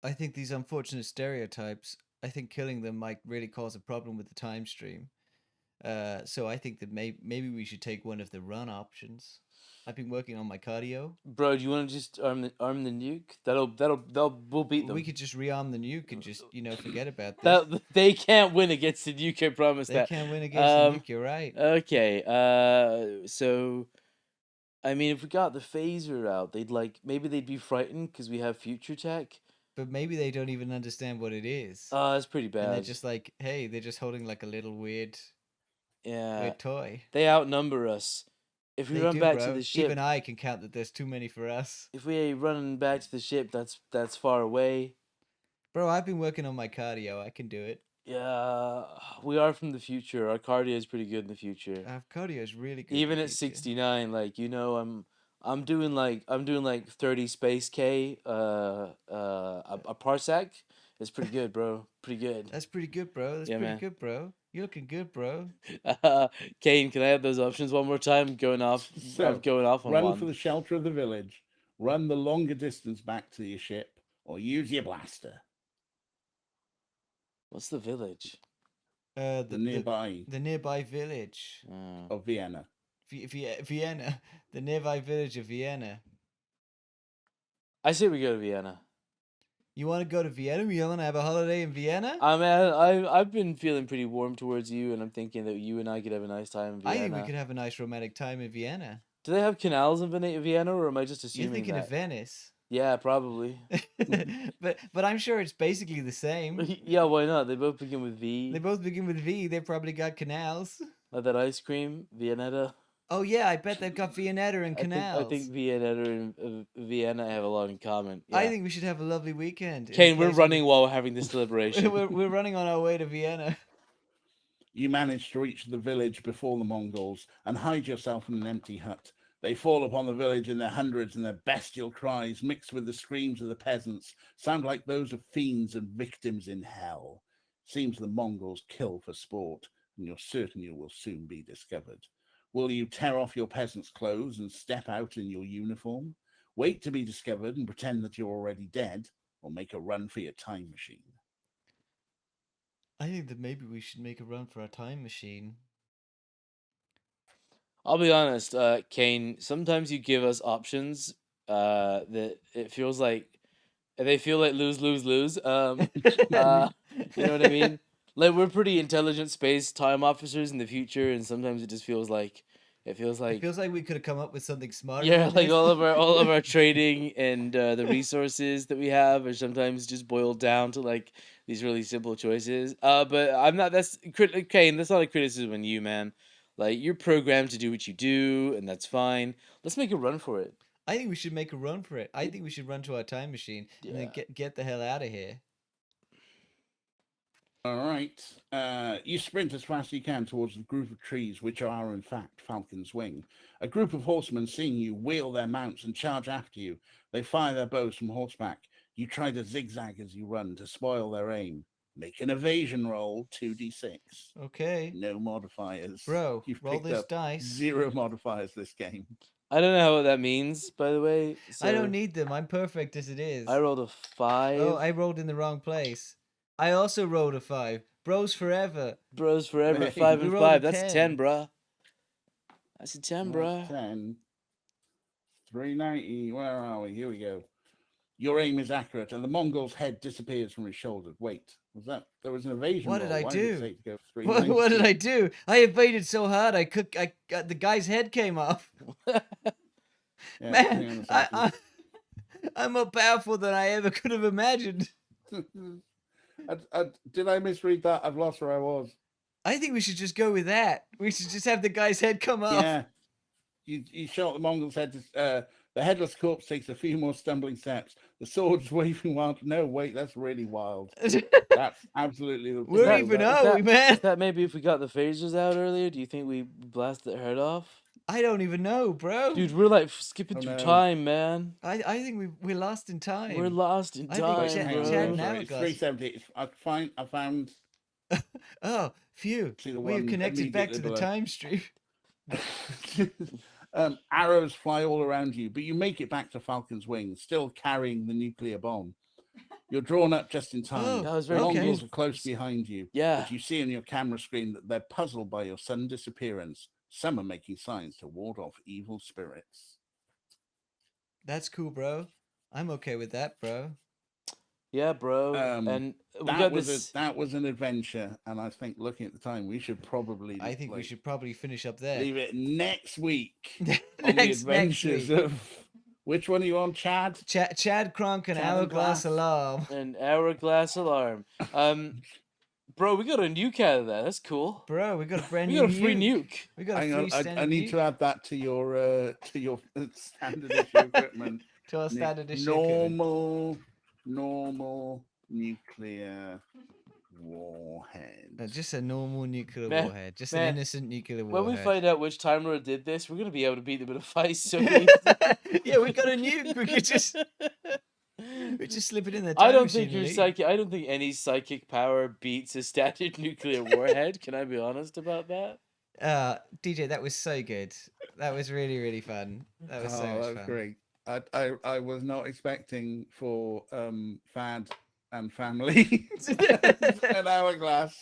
I think these unfortunate stereotypes, I think killing them might really cause a problem with the time stream. So I think that maybe we should take one of the run options. I've been working on my cardio. Bro, do you want to just arm the nuke? We'll beat them. We could just rearm the nuke and just forget about this. They can't win against the nuke. I promise They that. can't win against the nuke. You're right. Okay. So, I mean, if we got the phaser out, maybe they'd be frightened because we have future tech. But maybe they don't even understand what it is. That's pretty bad. And they're just like, hey, they're just holding like a little weird yeah. toy. They outnumber us if we They run do, back bro. to the ship, Even I can count that there's too many for us. if we run back to the ship, that's far away. Bro, I've been working on my cardio. I can do it. Yeah, we are from the future. Our cardio is pretty good in the future. Cardio is really good. in Even the at future. 69, like I'm doing like 30 space K a parsec. It's pretty good, bro. Pretty good. That's pretty good, bro. That's Yeah, pretty man. good, bro. You're looking good, bro. Kane, can I have those options one more time? I'm going off on Run one. for the shelter of the village, run the longer distance back to your ship, or use your blaster. What's the village? The nearby the nearby village of Vienna. Vienna, the nearby village of Vienna. I say we go to Vienna. You want to go to Vienna? You want to have a holiday in Vienna? I've been feeling pretty warm towards you, and I'm thinking that you and I could have a nice time in Vienna. I think we could have a nice romantic time in Vienna. Do they have canals in Vienna, or am I just assuming You're thinking that? of Venice. Yeah, probably. but I'm sure it's basically the same. Yeah, why not? They both begin with V. They both begin with V. They probably got canals. Like that ice cream, Viennetta. Oh yeah, I bet they've got Viennetta and canals. I think Viennetta and Vienna have a lot in common. Yeah. I think we should have a lovely weekend. in a Kane, we're place running while we're having this deliberation. we're running on our way to Vienna. You manage to reach the village before the Mongols and hide yourself in an empty hut. They fall upon the village in their hundreds, and their bestial cries, mixed with the screams of the peasants, sound like those of fiends and victims in hell. Seems the Mongols kill for sport, and you're certain you will soon be discovered. Will you tear off your peasant's clothes and step out in your uniform? Wait to be discovered and pretend that you're already dead, or make a run for your time machine? I think that maybe we should make a run for our time machine. I'll be honest, Kane, sometimes you give us options that it feels like they feel like lose, lose, lose. You know what I mean? Like, we're pretty intelligent space time officers in the future, and sometimes it just feels like it feels like we could have come up with something smarter. yeah, than like this. all of our trading and the resources that we have are sometimes just boiled down to like these really simple choices. But I'm not. Kane. That's not a criticism on you, man. Like, you're programmed to do what you do, and that's fine. Let's make a run for it. I think we should make a run for it. I think we should run to our time machine and then get the hell out of here. All right. You sprint as fast as you can towards the group of trees, which are, in fact, Falcon's Wing. A group of horsemen, seeing you, wheel their mounts and charge after you. They fire their bows from horseback. You try to zigzag as you run to spoil their aim. Make an evasion roll, 2d6. Okay. No modifiers. Bro, You've roll picked this up dice. 0 modifiers this game. I don't know what that means, by the way. I don't need them. I'm perfect as it is. I rolled a 5. Oh, I rolled in the wrong place. I also rolled a 5. Bros forever. Bros forever. Hey, 5 we and rolled a 5. That's a 10. 10, bruh. That's a 10, bruh. 10. 390. Where are we? Here we go. Your aim is accurate, and the Mongol's head disappears from his shoulders. Wait, there was an evasion? What did roll. I Why do? Did it say to go 390? What did I do? I evaded so hard. The guy's head came off. Yeah, Man, hang on a second. I'm more powerful than I ever could have imagined. Did I misread that? I've lost where I was. I think we should just go with that. We should just have the guy's head come off. Yeah. You shot the Mongol's head. The headless corpse takes a few more stumbling steps. The sword's waving wild. No, wait, that's really wild. That's absolutely the. Where even are we, man? Is that maybe if we got the phasers out earlier, do you think we blasted their head off? I don't even know, bro. Dude, we're like skipping Oh, through no. time, man. I think we're lost in time. We're lost in I think time, Chad- Hang on, bro. Chad sorry, now it's got- 370. I found. Oh, phew. See the We have one connected back to immediately the below. time stream. Arrows fly all around you, but you make it back to Falcon's Wing, still carrying the nuclear bomb. You're drawn up just in time. Oh, That was The very okay. Mongols are close behind you. Yeah. But you see on your camera screen that they're puzzled by your sudden disappearance. Some are making signs to ward off evil spirits. That's cool, bro. I'm okay with that, bro. Yeah, bro. Um, And we That got was this. that was an adventure, and I think looking at the time, we should probably. I think we like, should probably finish up there. leave it next week on the next adventures week. of. Which one are you on, Chad? Chad Kronk and Chad and Hourglass Glass. Alarm. An hourglass alarm. bro, we got a nuke out of that. That's cool. Bro, we got a brand We new got a free nuke. nuke. We got a Hang free on, standard I need nuke to add that to your standard issue equipment. to our standard issue equipment. Normal nuclear warhead. Just a normal nuclear Man, warhead. Just man, an innocent nuclear When warhead. we find out which Time Lord did this, we're gonna be able to beat them in a fight so easy. Yeah, we got a nuke. We could just slip it in there. I don't think your psychic. I don't think any psychic power beats a standard nuclear warhead. Can I be honest about that? DJ, that was so good. That was really, really fun. That was so much that was fun. great. I was not expecting for Fad and family an hourglass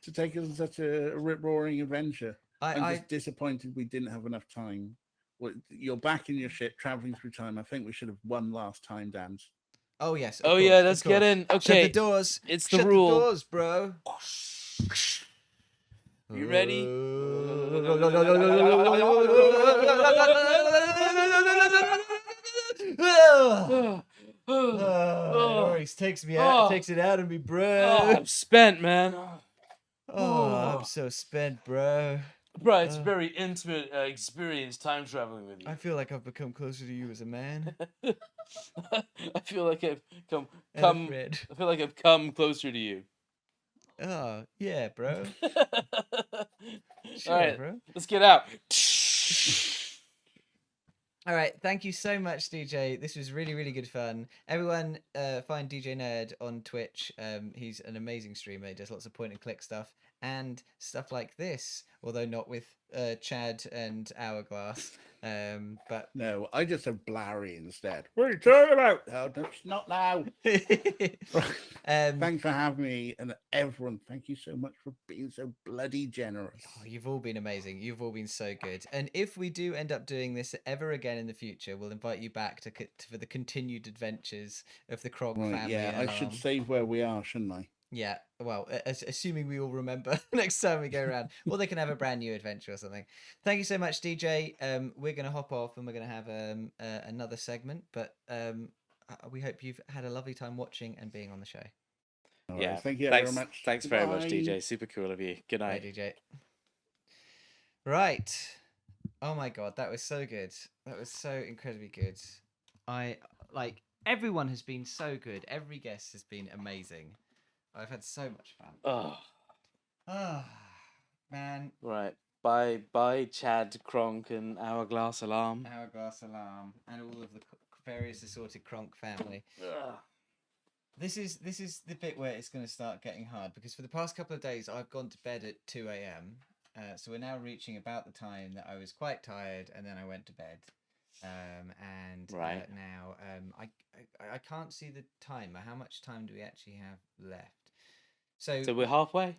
to take us on such a rip-roaring adventure. I'm just disappointed we didn't have enough time. Well, you're back in your ship, traveling through time. I think we should have won last time, Dance. Oh yes. Oh yeah, let's get in. Okay, Shut the doors. It's the Shut rule. the doors, bro. You ready? It always takes me out. Takes it out of me, bro. I'm spent, man. I'm so spent, bro. Bro, it's a very intimate experience time traveling with you. I feel like I've become closer to you as a man. I feel like I've come. Fred. I feel like I've come closer to you. Oh yeah, bro. Sure, All right, bro. let's get out. All right, thank you so much, DJ. This was really, really good fun. Everyone, find DJNrrd on Twitch. He's an amazing streamer. He does lots of point and click stuff and stuff like this, although not with Chad and Hourglass. But No, I just have Blary instead. What are you talking about? Oh, no, it's not now. Thanks for having me, and everyone, thank you so much for being so bloody generous. Oh, you've all been amazing. You've all been so good. And if we do end up doing this ever again in the future, we'll invite you back for the continued adventures of the Krog family. Yeah, I should save where we are, shouldn't I? Yeah, well, assuming we all remember next time we go around, or they can have a brand new adventure or something. Thank you so much, DJ. We're going to hop off and we're going to have another segment, but we hope you've had a lovely time watching and being on the show. All Yeah, right, thank you thanks, very much. Thanks very much, Goodbye. DJ. Super cool of you. Good Bye, night. DJ. Right. Oh my God, that was so good. That was so incredibly good. Everyone has been so good. Every guest has been amazing. I've had so much fun. Oh, man. Right. Bye, Chad, Kronk, and Hourglass Alarm. Hourglass Alarm and all of the various assorted Kronk family. Ugh. This is the bit where it's going to start getting hard, because for the past couple of days I've gone to bed at 2 a.m. So we're now reaching about the time that I was quite tired and then I went to bed. Right. Now I can't see the timer. How much time do we actually have left? So we're halfway?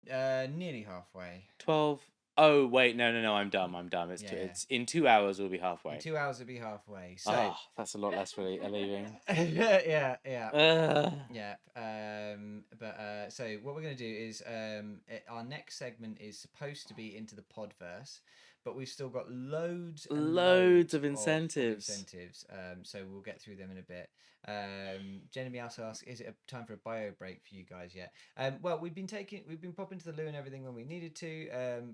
nearly halfway. 12. Oh, wait. No. I'm dumb. It's Yeah. it's in 2 hours we'll be halfway. In 2 hours it'll be halfway. So That's a lot less for leaving. yeah. Ugh. Yeah. So what we're going to do is our next segment is supposed to be into the Podverse, but we've still got loads Loads of incentives. So we'll get through them in a bit. Jenny also asks, is it a time for a bio break for you guys yet? Well, we've been popping to the loo and everything when we needed to,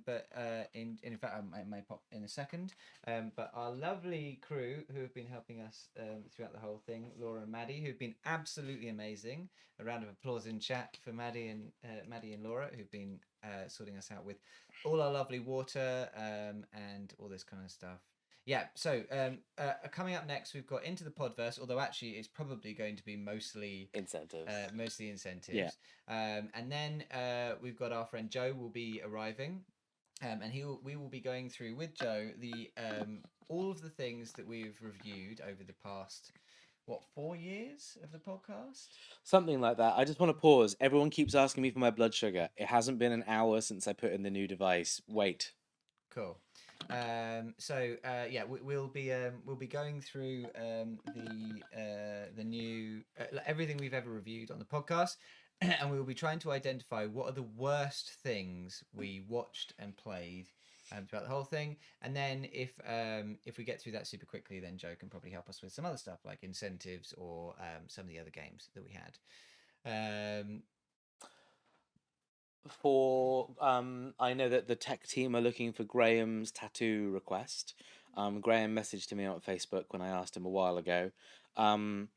but in fact I may pop in a second. But our lovely crew who have been helping us throughout the whole thing, Laura and Maddie, who've been absolutely amazing. A round of applause in chat for Maddie and Laura, who've been sorting us out with all our lovely water and all this kind of stuff. Yeah, so coming up next, we've got Into the Podverse, although actually it's probably going to be mostly Incentives. Yeah. And then we've got our friend Joe will be arriving, and we will be going through with Joe the all of the things that we've reviewed over the past 4 years of the podcast? Something like that. I just want to pause. Everyone keeps asking me for my blood sugar. It hasn't been an hour since I put in the new device. Wait. Cool. We'll be going through the new everything we've ever reviewed on the podcast, and we will be trying to identify what are the worst things we watched and played throughout the whole thing. And then if we get through that super quickly, then Joe can probably help us with some other stuff like incentives or some of the other games that we had. I know that the tech team are looking for Graham's tattoo request. Graham messaged to me on Facebook when I asked him a while ago. Um,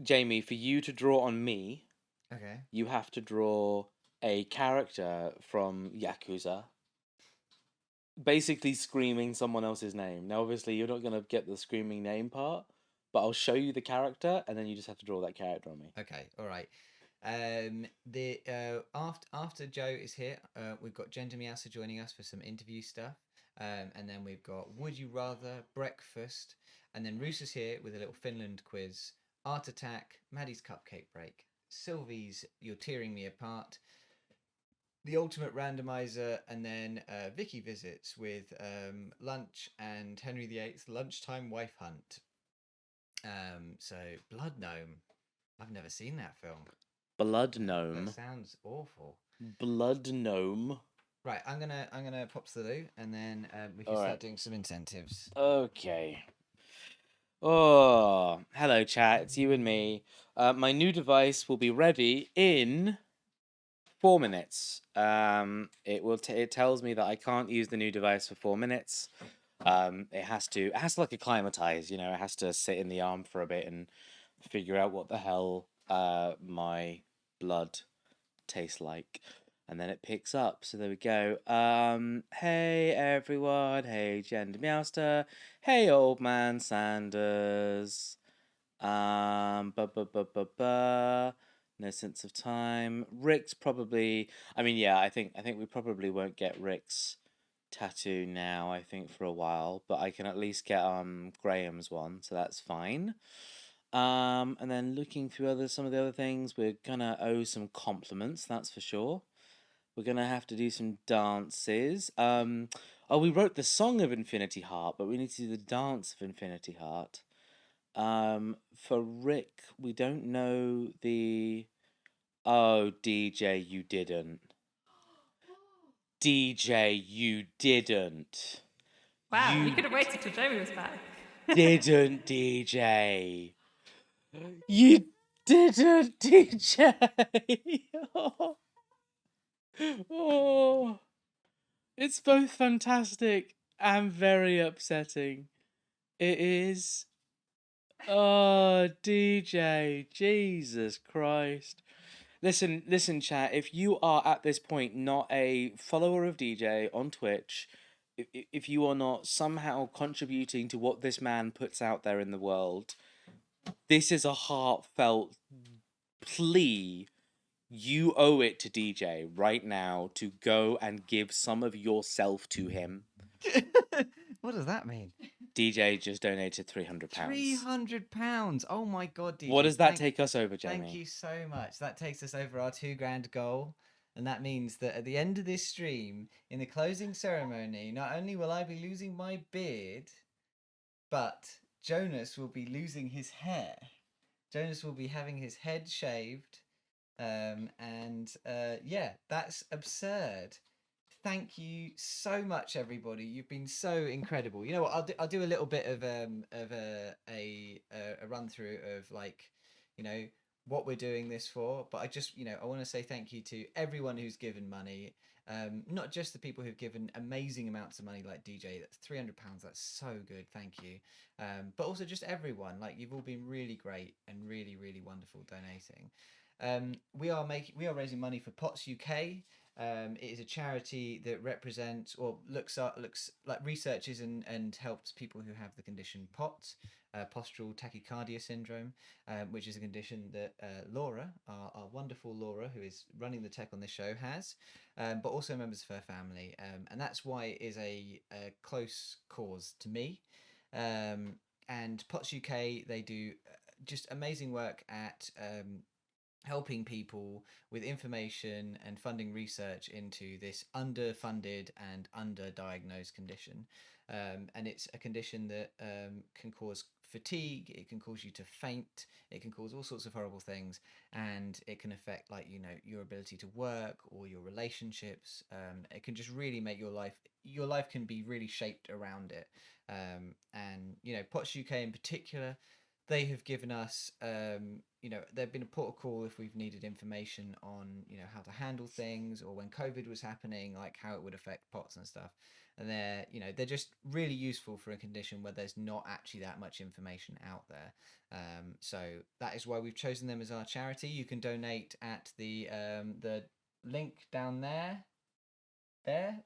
Jamie, for you to draw on me, Okay. you have to draw a character from Yakuza, basically screaming someone else's name. Now, obviously, you're not gonna get the screaming name part, but I'll show you the character, and then you just have to draw that character on me. Okay. All right. The after Joe is here, we've got Gender Meowser joining us for some interview stuff. And then we've got Would You Rather, Breakfast, and then Roos is here with a little Finland quiz, Art Attack, Maddie's Cupcake Break, Sylvie's You're Tearing Me Apart, the Ultimate Randomizer, and then Vicky visits with Lunch and Henry VIII's Lunchtime Wife Hunt. So Blood Gnome. I've never seen that film. Blood That Gnome. sounds awful. Blood Gnome. Right, I'm gonna pop to the loo, and then we can All start right. doing some incentives. Okay. Oh, hello, chat. It's you and me. My new device will be ready in 4 minutes. It tells me that I can't use the new device for 4 minutes. It has to like acclimatize. You know, it has to sit in the arm for a bit and figure out what the hell my blood tastes like. And then it picks up. So there we go. Hey everyone. Hey Gender Meowster. Hey old man Sanders. No sense of time. Rick's probably. I mean, yeah. I think we probably won't get Rick's tattoo now. I think for a while, but I can at least get Graham's one, so that's fine. And then looking through some of the other things, we're gonna owe some compliments. That's for sure. We're gonna have to do some dances. We wrote the song of Infinity Heart, but we need to do the dance of Infinity Heart. For Rick, we don't know the. Oh, DJ, you didn't. DJ, you didn't. Wow, you You could have waited till Jamie was back. didn't, DJ. You didn't, DJ. Oh. Oh. It's both fantastic and very upsetting. It is. Oh, DJ, Jesus Christ. Listen, chat. If you are at this point not a follower of DJ on Twitch, if you are not somehow contributing to what this man puts out there in the world, this is a heartfelt plea. You owe it to DJ right now to go and give some of yourself to him. What does that mean? DJ just donated £300. £300. Oh my god, DJ. What does that take us over, Jamie? Thank you so much. That takes us over our £2,000 goal. And that means that at the end of this stream, in the closing ceremony, not only will I be losing my beard, but Jonas will be losing his hair. Jonas will be having his head shaved. Yeah, that's absurd. Thank you so much, everybody. You've been so incredible. You know what? I'll do a little bit of a run through of, like, you know, what we're doing this for. But I want to say thank you to everyone who's given money. Not just the people who've given amazing amounts of money, like DJ. That's £300. That's so good. Thank you. But also just everyone. Like, you've all been really great and really, really wonderful donating. We are raising money for POTS UK. It is a charity that represents or looks like researches and helps people who have the condition POTS, postural tachycardia syndrome, which is a condition that Laura, our wonderful Laura, who is running the tech on this show, has, but also members of her family, and that's why it is a close cause to me. And POTS UK, they do just amazing work at helping people with information and funding research into this underfunded and underdiagnosed condition. And it's a condition that can cause fatigue, it can cause you to faint, it can cause all sorts of horrible things, and it can affect, like, you know, your ability to work or your relationships. It can just really make your life can be really shaped around it. And, you know, POTS UK in particular, they have given us, there've been a protocol if we've needed information on, how to handle things, or when COVID was happening, like how it would affect pots and stuff. And they're just really useful for a condition where there's not actually that much information out there. So that is why we've chosen them as our charity. You can donate at the link down there. Yeah,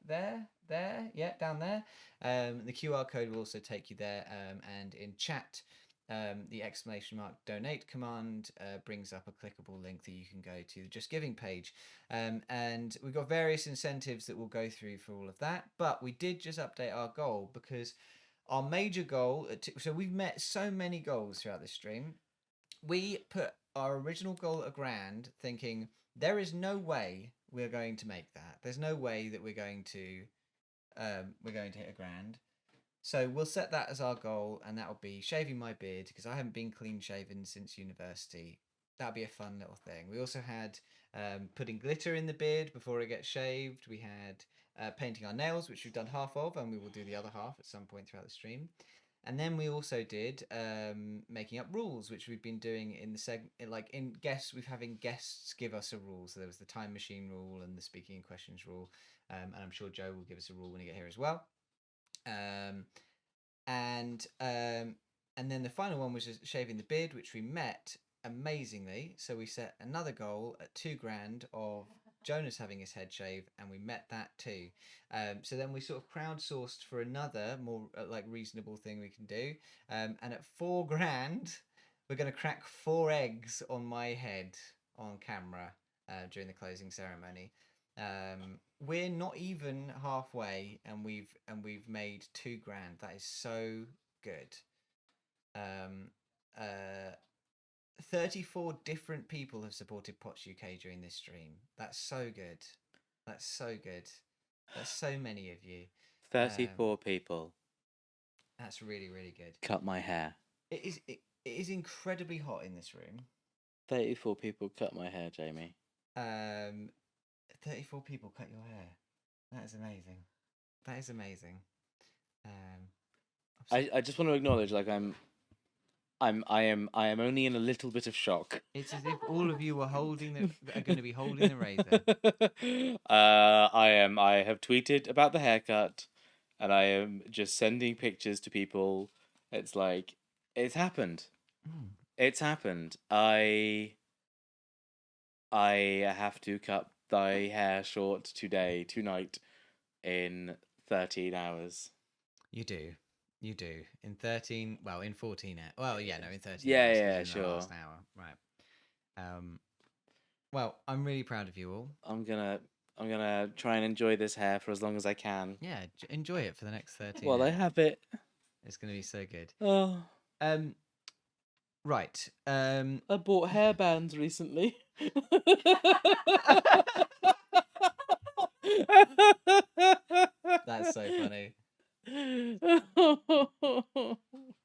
down there. The QR code will also take you there, and in chat, the !donate command brings up a clickable link that you can go to the Just Giving page. And we've got various incentives that we'll go through for all of that, but we did just update our goal, because our major goal, so we've met so many goals throughout this stream. We put our original goal at £1,000, thinking there is no way we're going to make that. There's no way that we're going to hit £1,000. So we'll set that as our goal, and that'll be shaving my beard, because I haven't been clean shaven since university. That'll be a fun little thing. We also had putting glitter in the beard before it gets shaved. We had painting our nails, which we've done half of, and we will do the other half at some point throughout the stream. And then we also did making up rules, which we've been doing in the in guests. We're having guests give us a rule. So there was the time machine rule and the speaking in questions rule, and I'm sure Joe will give us a rule when he get here as well. And then the final one was just shaving the beard, which we met amazingly. So we set another goal at £2,000 of Jonas having his head shaved, and we met that too. So then we sort of crowdsourced for another more reasonable thing we can do. And at £4,000, we're going to crack 4 eggs on my head on camera during the closing ceremony. We're not even halfway, and we've made £2,000. That is so good. 34 different people have supported Pots UK during this stream. That's so good. That's so good. There's so many of you. 34 people. That's really, really good. Cut my hair. It is incredibly hot in this room. 34 people cut my hair, Jamie. 34 people cut your hair. That is amazing. That is amazing. I just want to acknowledge, like, I am only in a little bit of shock. It's as if all of you are are going to be holding the razor. I have tweeted about the haircut, and I am just sending pictures to people. It's like, it's happened. It's happened. I have to cut thy hair short tonight, in 13 hours. You do. In 13, well, in 14 hours. Well, yeah, no, in 13 Yeah, hours. yeah, in sure. The last hour. Right. Well, I'm really proud of you all. I'm gonna try and enjoy this hair for as long as I can. Yeah, enjoy it for the next 13 While I hours. have it. It's going to be so good. Oh. Right. I bought hairbands recently. That's so funny. The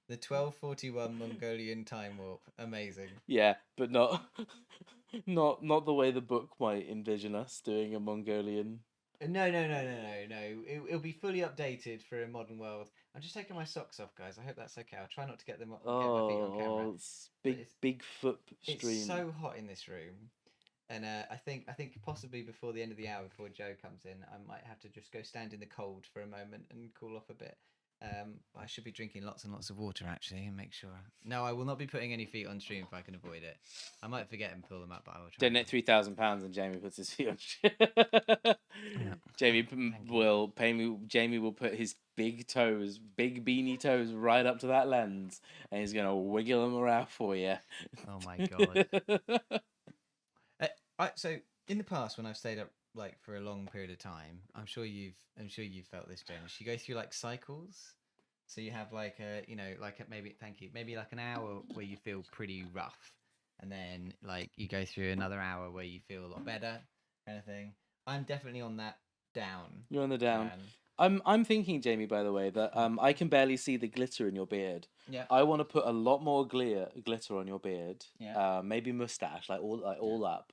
1241 Mongolian time warp. Amazing. Yeah, but not the way the book might envision us doing a Mongolian. No. It'll be fully updated for a modern world. I'm just taking my socks off, guys. I hope that's okay. I'll try not to get my feet on camera. It's Bigfoot stream. It's so hot in this room, and I think possibly before the end of the hour, before Joe comes in, I might have to just go stand in the cold for a moment and cool off a bit. I should be drinking lots and lots of water, actually, and make sure. No, I will not be putting any feet on stream if I can avoid it. I might forget and pull them up, but I will try. Donate £3,000 and Jamie puts his feet on. Jamie will pay me. Jamie will put his big beanie toes, right up to that lens, and he's gonna wiggle them around for you. Oh my god! So in the past, when I've stayed up for a long period of time, I'm sure you've felt this, James. You go through cycles. So you have maybe an hour where you feel pretty rough, and then you go through another hour where you feel a lot better, kind of thing. I'm definitely on that down. You're on the down. I'm thinking, Jamie, by the way, that I can barely see the glitter in your beard. Yeah. I want to put a lot more glitter on your beard. Yeah. Maybe mustache, all up.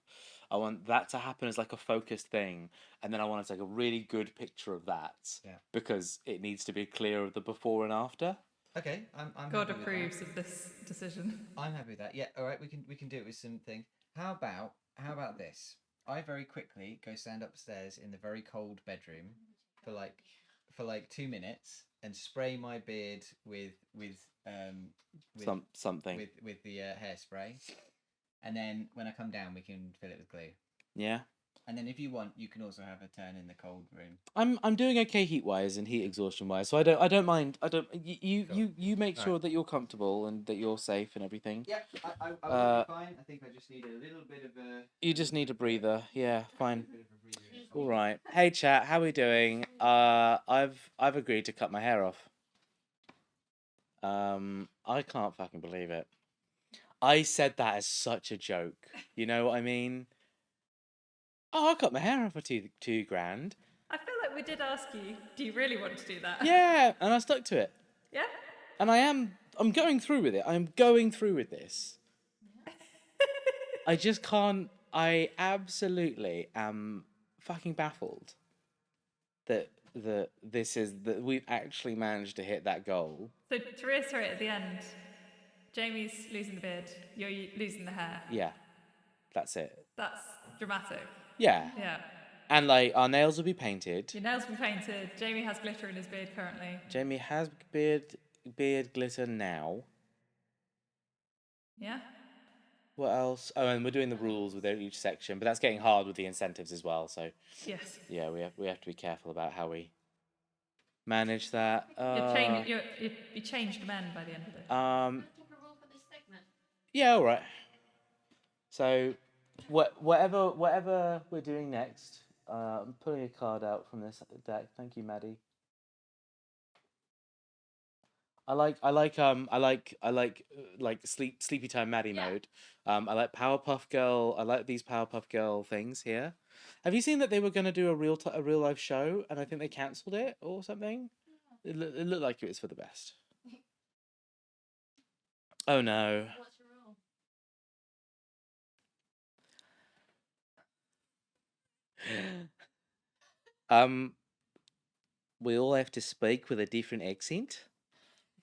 I want that to happen as a focused thing, and then I want to take a really good picture of that. Yeah. Because it needs to be clear of the before and after. Okay, I'm God happy with that. approves of this decision. I'm happy with that. Yeah, all right, we can do it with some things. How about this? I very quickly go stand upstairs in the very cold bedroom for like 2 minutes and spray my beard with Something. with the hairspray, and then when I come down, we can fill it with glue. Yeah. And then if you want, you can also have a turn in the cold room. I'm doing okay heat wise and heat exhaustion wise, so I don't mind. I don't. You make All sure right. that you're comfortable and that you're safe and everything. Yeah, I will Uh, be fine. I think I just need a little bit of a. You just need a breather. Yeah, fine. bit of a breather in the All cold. right. Hey chat, how we doing? I've agreed to cut my hair off. I can't fucking believe it. I said that as such a joke. You know what I mean? Oh, I cut my hair off for two grand. I feel like we did ask you, do you really want to do that? Yeah, and I stuck to it. Yeah? And I'm going through with it. I'm going through with this. I just can't. I absolutely am fucking baffled that that we've actually managed to hit that goal. So to reiterate at the end, Jamie's losing the beard, you're losing the hair. Yeah, that's it. That's dramatic. Yeah, Yeah. and like our nails will be painted. Your nails will be painted. Jamie has glitter in his beard currently. Jamie has beard glitter now. Yeah? What else? Oh, and we're doing the rules with each section, but that's getting hard with the incentives as well. So Yes. yeah, we have to be careful about how we manage that. You changed men by the end of it. Can I talk a rule for this segment? Yeah, all right. So, whatever we're doing next, I'm pulling a card out from this deck. Thank you, Maddie. I like sleepy time Maddie Yeah. mode. I like Powerpuff Girl. I like these Powerpuff Girl things here. Have you seen that they were going to do a real life show and I think they cancelled it or something? It looked like it was for the best. Oh no. What's your rule? We all have to speak with a different accent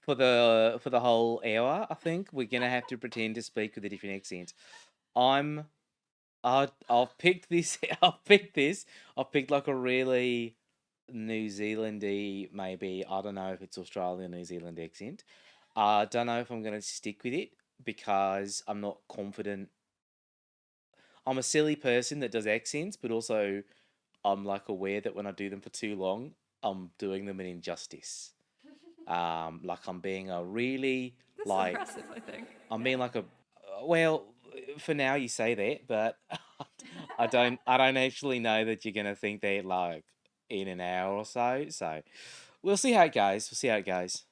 for the whole hour. I think we're gonna have to pretend to speak with a different accent. I've picked this. I've picked this. I've picked like a really New Zealandy, maybe. I don't know if it's Australian New Zealand accent. I don't know if I'm gonna stick with it because I'm not confident. I'm a silly person that does accents, but also I'm like aware that when I do them for too long, I'm doing them an injustice. Like I'm being a really This like is impressive, I think. I'm being like a well, for now you say that, but I don't actually know that you're gonna think that like in an hour or so. So we'll see how it goes. We'll see how it goes.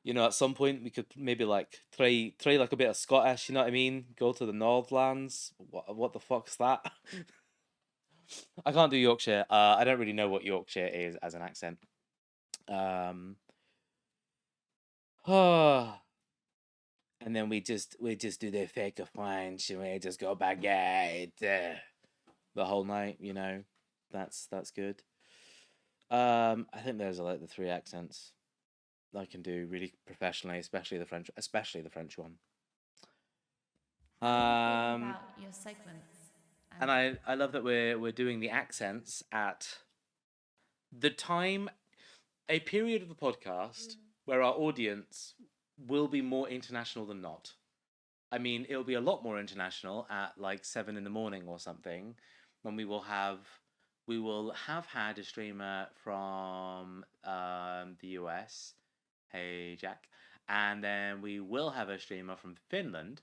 You know, at some point we could maybe like try like a bit of Scottish. You know what I mean? Go to the Northlands. What the fuck's that? I can't do Yorkshire. I don't really know what Yorkshire is as an accent. And then we just do the fake of French and we just go baguette the whole night. You know, that's good. I think those are like the three accents I can do really professionally, especially the French one. How do you feel about your segments? And I love that we're doing the accents at the time, a period of the podcast where our audience will be more international than not. I mean, it'll be a lot more international at like 7 in the morning or something, when we will have had a streamer from the US, hey Jack, and then we will have a streamer from Finland,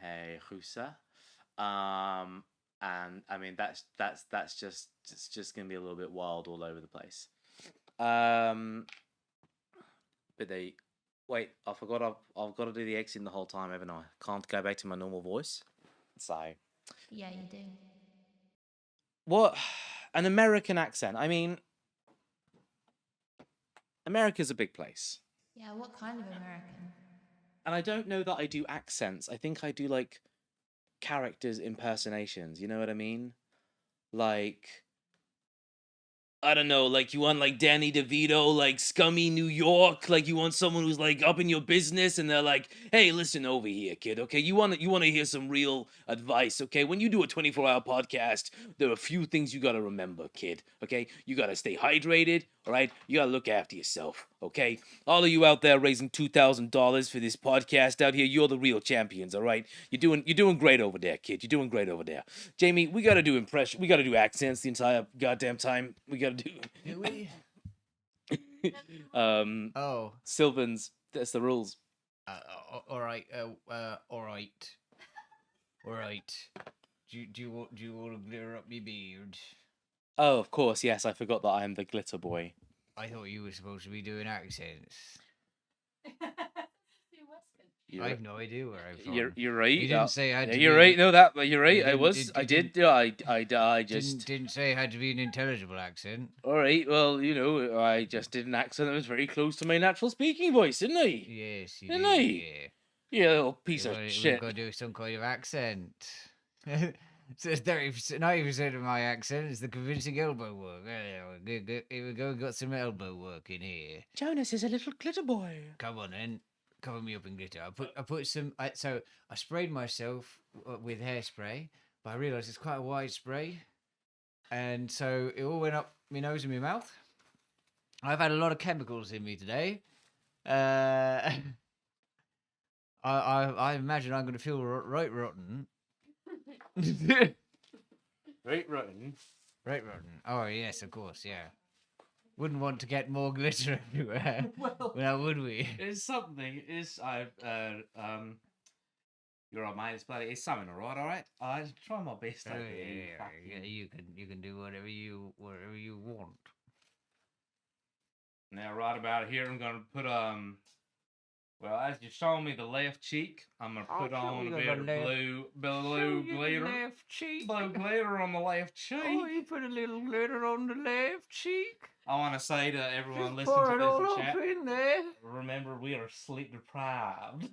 hey Rusa, and I mean that's just it's just gonna be a little bit wild all over the place. But wait, I forgot I've got to do the accent the whole time, haven't I? Can't go back to my normal voice. So Yeah, you do. what? An American accent. I mean, America's a big place. Yeah, what kind of American? And I don't know that I do accents. I think I do like characters impersonations. You know what I mean? Like I don't know, like you want like Danny DeVito, like scummy New York, like you want someone who's like up in your business and they're like, hey, listen over here, kid, okay? You want to hear some real advice, okay? When you do a 24-hour podcast, there are a few things you got to remember, kid, okay? You got to stay hydrated, all right? You got to look after yourself, okay? All of you out there raising $2,000 for this podcast out here, you're the real champions, all right? You're doing great over there, kid. You're doing great over there. Jamie, we got to do impression. We got to do accents the entire goddamn time. We got to do Do we? Oh, Sylvans, that's the rules. All right. All right. All right. Do you want to glitter up my beard? Oh, of course, yes. I forgot that I am the glitter boy. I thought you were supposed to be doing accents. I have no idea where I'm from. You're right. You didn't say I had to you're be- right. No, that you're right. You I was. I did. didn't- I just. Didn't say it had to be an intelligible accent. All right. Well, I just did an accent that was very close to my natural speaking voice, didn't I? Yes, you Didn't did. I? Yeah. Yeah, little piece of We've shit. got to do some kind of accent. So 90% of my accent is the convincing elbow work. Here we go. We've got some elbow work in here. Jonas is a little glitter boy. Come on, then. Cover me up in glitter. I put some. So I sprayed myself with hairspray, but I realised it's quite a wide spray, and so it all went up my nose and my mouth. I've had a lot of chemicals in me today. I imagine I'm going to feel right rotten. Right, rotten. Right rotten. Oh yes, of course, yeah. Wouldn't want to get more glitter everywhere. Well, Now would we? it's something. You're all mate. It's something, all right. I try my best. Oh, over here, you yeah, fucking- you can do whatever you want. Now, right about here, I'm gonna put Well, as you're showing me the left cheek, I'm gonna put on a bit of blue glitter. Left cheek. Blue glitter on the left cheek. Oh, you put a little glitter on the left cheek. I want to say to everyone Just listening pour to it this all in up chat, in there. remember we are sleep deprived.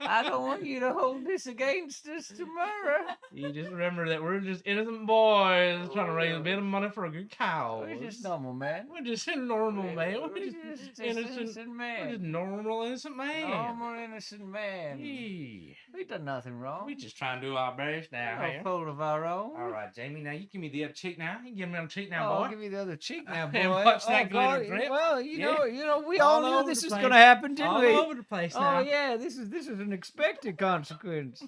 I don't want you to hold this against us tomorrow. You just remember that we're just innocent boys trying to raise a bit of money for a good cause. We're just normal, man. We're just a normal man. We're We're just just innocent. innocent We're just man. normal innocent man. Normal innocent man. Yeah. We done nothing wrong. We just trying to do our best now. We're Here. no fault of our own. All right, Jamie. Now you give me the other cheek. Now you give me the other cheek now, Oh, boy. I'll give you the other cheek now, boy. And watch that God, glitter drip. Well, Yeah. we all All knew over this the was place. going to happen, didn't All we? over the place now. Oh yeah, this is an expected consequence.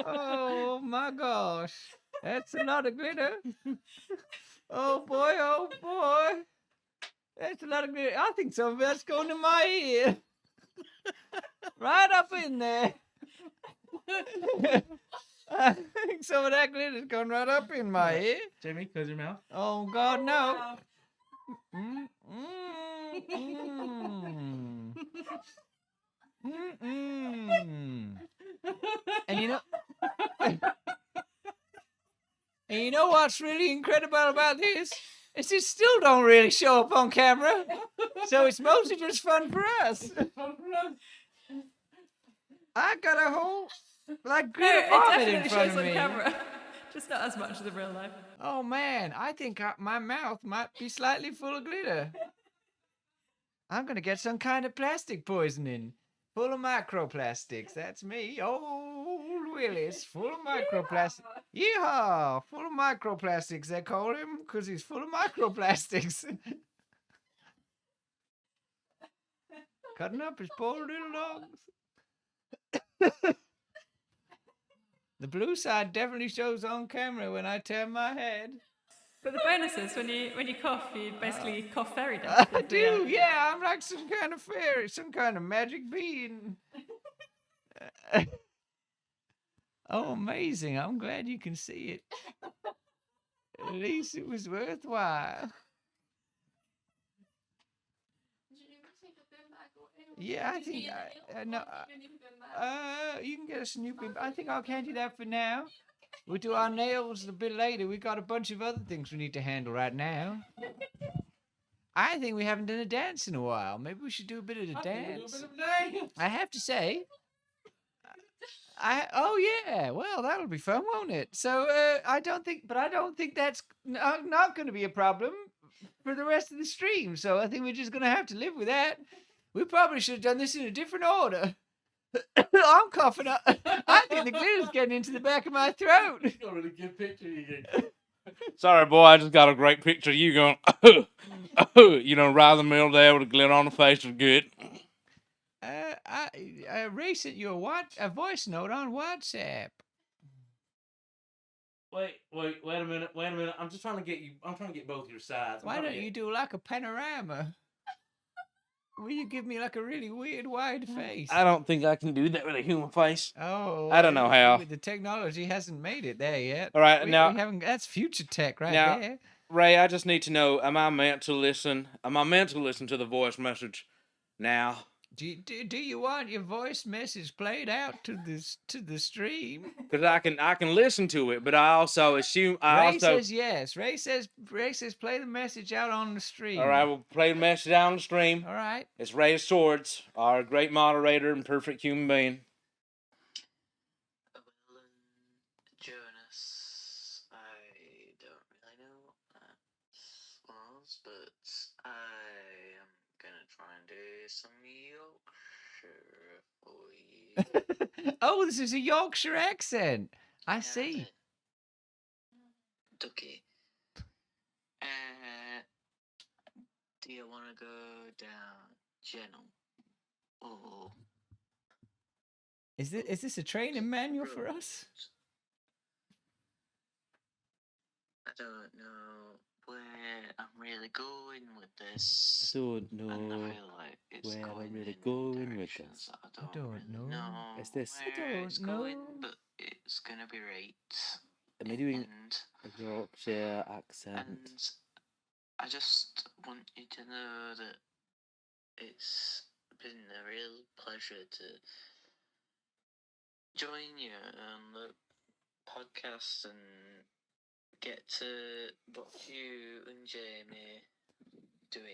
Oh my gosh, that's a lot of glitter. Oh boy, that's a lot of glitter. I think some of that's going to my ear, right up in there. I think some of that glitter's going right up in my ear. Jamie, close your mouth. Oh God, no. Mm, mm, mm. Mm-mm. And you know what's really incredible about this? Is it still don't really show up on camera. So it's mostly just fun for us. I got a whole like No, glitter it vomit in definitely front shows of on me. camera. Just not as much as in real life. Oh man, I think my mouth might be slightly full of glitter. I'm gonna get some kind of plastic poisoning. Full of microplastics. That's me. Old Willis. Full of microplastics. Yeehaw! Full of microplastics, they call him, because he's full of microplastics. Cutting up his poor little dogs. The blue side definitely shows on camera when I turn my head. But the bonus is when you cough, you basically cough fairy dust. I do, yeah. I'm like some kind of fairy, some kind of magic being. Oh, amazing. I'm glad you can see it. At least it was worthwhile. Yeah, I think you can get us a new bib. I think I'll candy that for now. We'll do our nails a bit later. We got a bunch of other things we need to handle right now. I think we haven't done a dance in a while. Maybe we should do a bit of a dance. I have to say, Oh yeah, well that'll be fun, won't it? So I don't think that's not going to be a problem for the rest of the stream. So I think we're just going to have to live with that. We probably should have done this in a different order. I'm coughing up. I think the glitter's getting into the back of my throat. Got a really good picture you get. Sorry, boy, I just got a great picture of you going, you know, right in the middle there with a glitter on the face was good. I sent you a voice note on WhatsApp. Wait a minute. I'm just trying to get both your sides. Why don't you do like a panorama? Will you give me like a really weird wide face? I don't think I can do that with a human face. Oh, I don't know how. The technology hasn't made it there yet. All right, now we haven't. That's future tech right now, there. Ray, I just need to know: am I meant to listen? Am I meant to listen to the voice message now? Do you want your voice message played out to the stream? Because I can listen to it, but I also assume Ray says yes. Ray says play the message out on the stream. All right, we'll play the message out on the stream. All right. It's Ray Swords, our great moderator and perfect human being. Jonas, I don't really know what that was, but I am gonna try and do some Yorkshire for you. Oh, this is a Yorkshire accent. I see. Ducky. Do you want to go down Gentle? Or Is this a training manual for us? I don't know where I'm really going with this. I don't And I know feel like it's where I'm going really in going with directions this. that I I don't don't really know. know Is this- I where don't it's going, know. but it's gonna be right. Am I doing And a Yorkshire accent? I just want you to know that it's been a real pleasure to join you on the podcast and get to watch you and Jamie doing.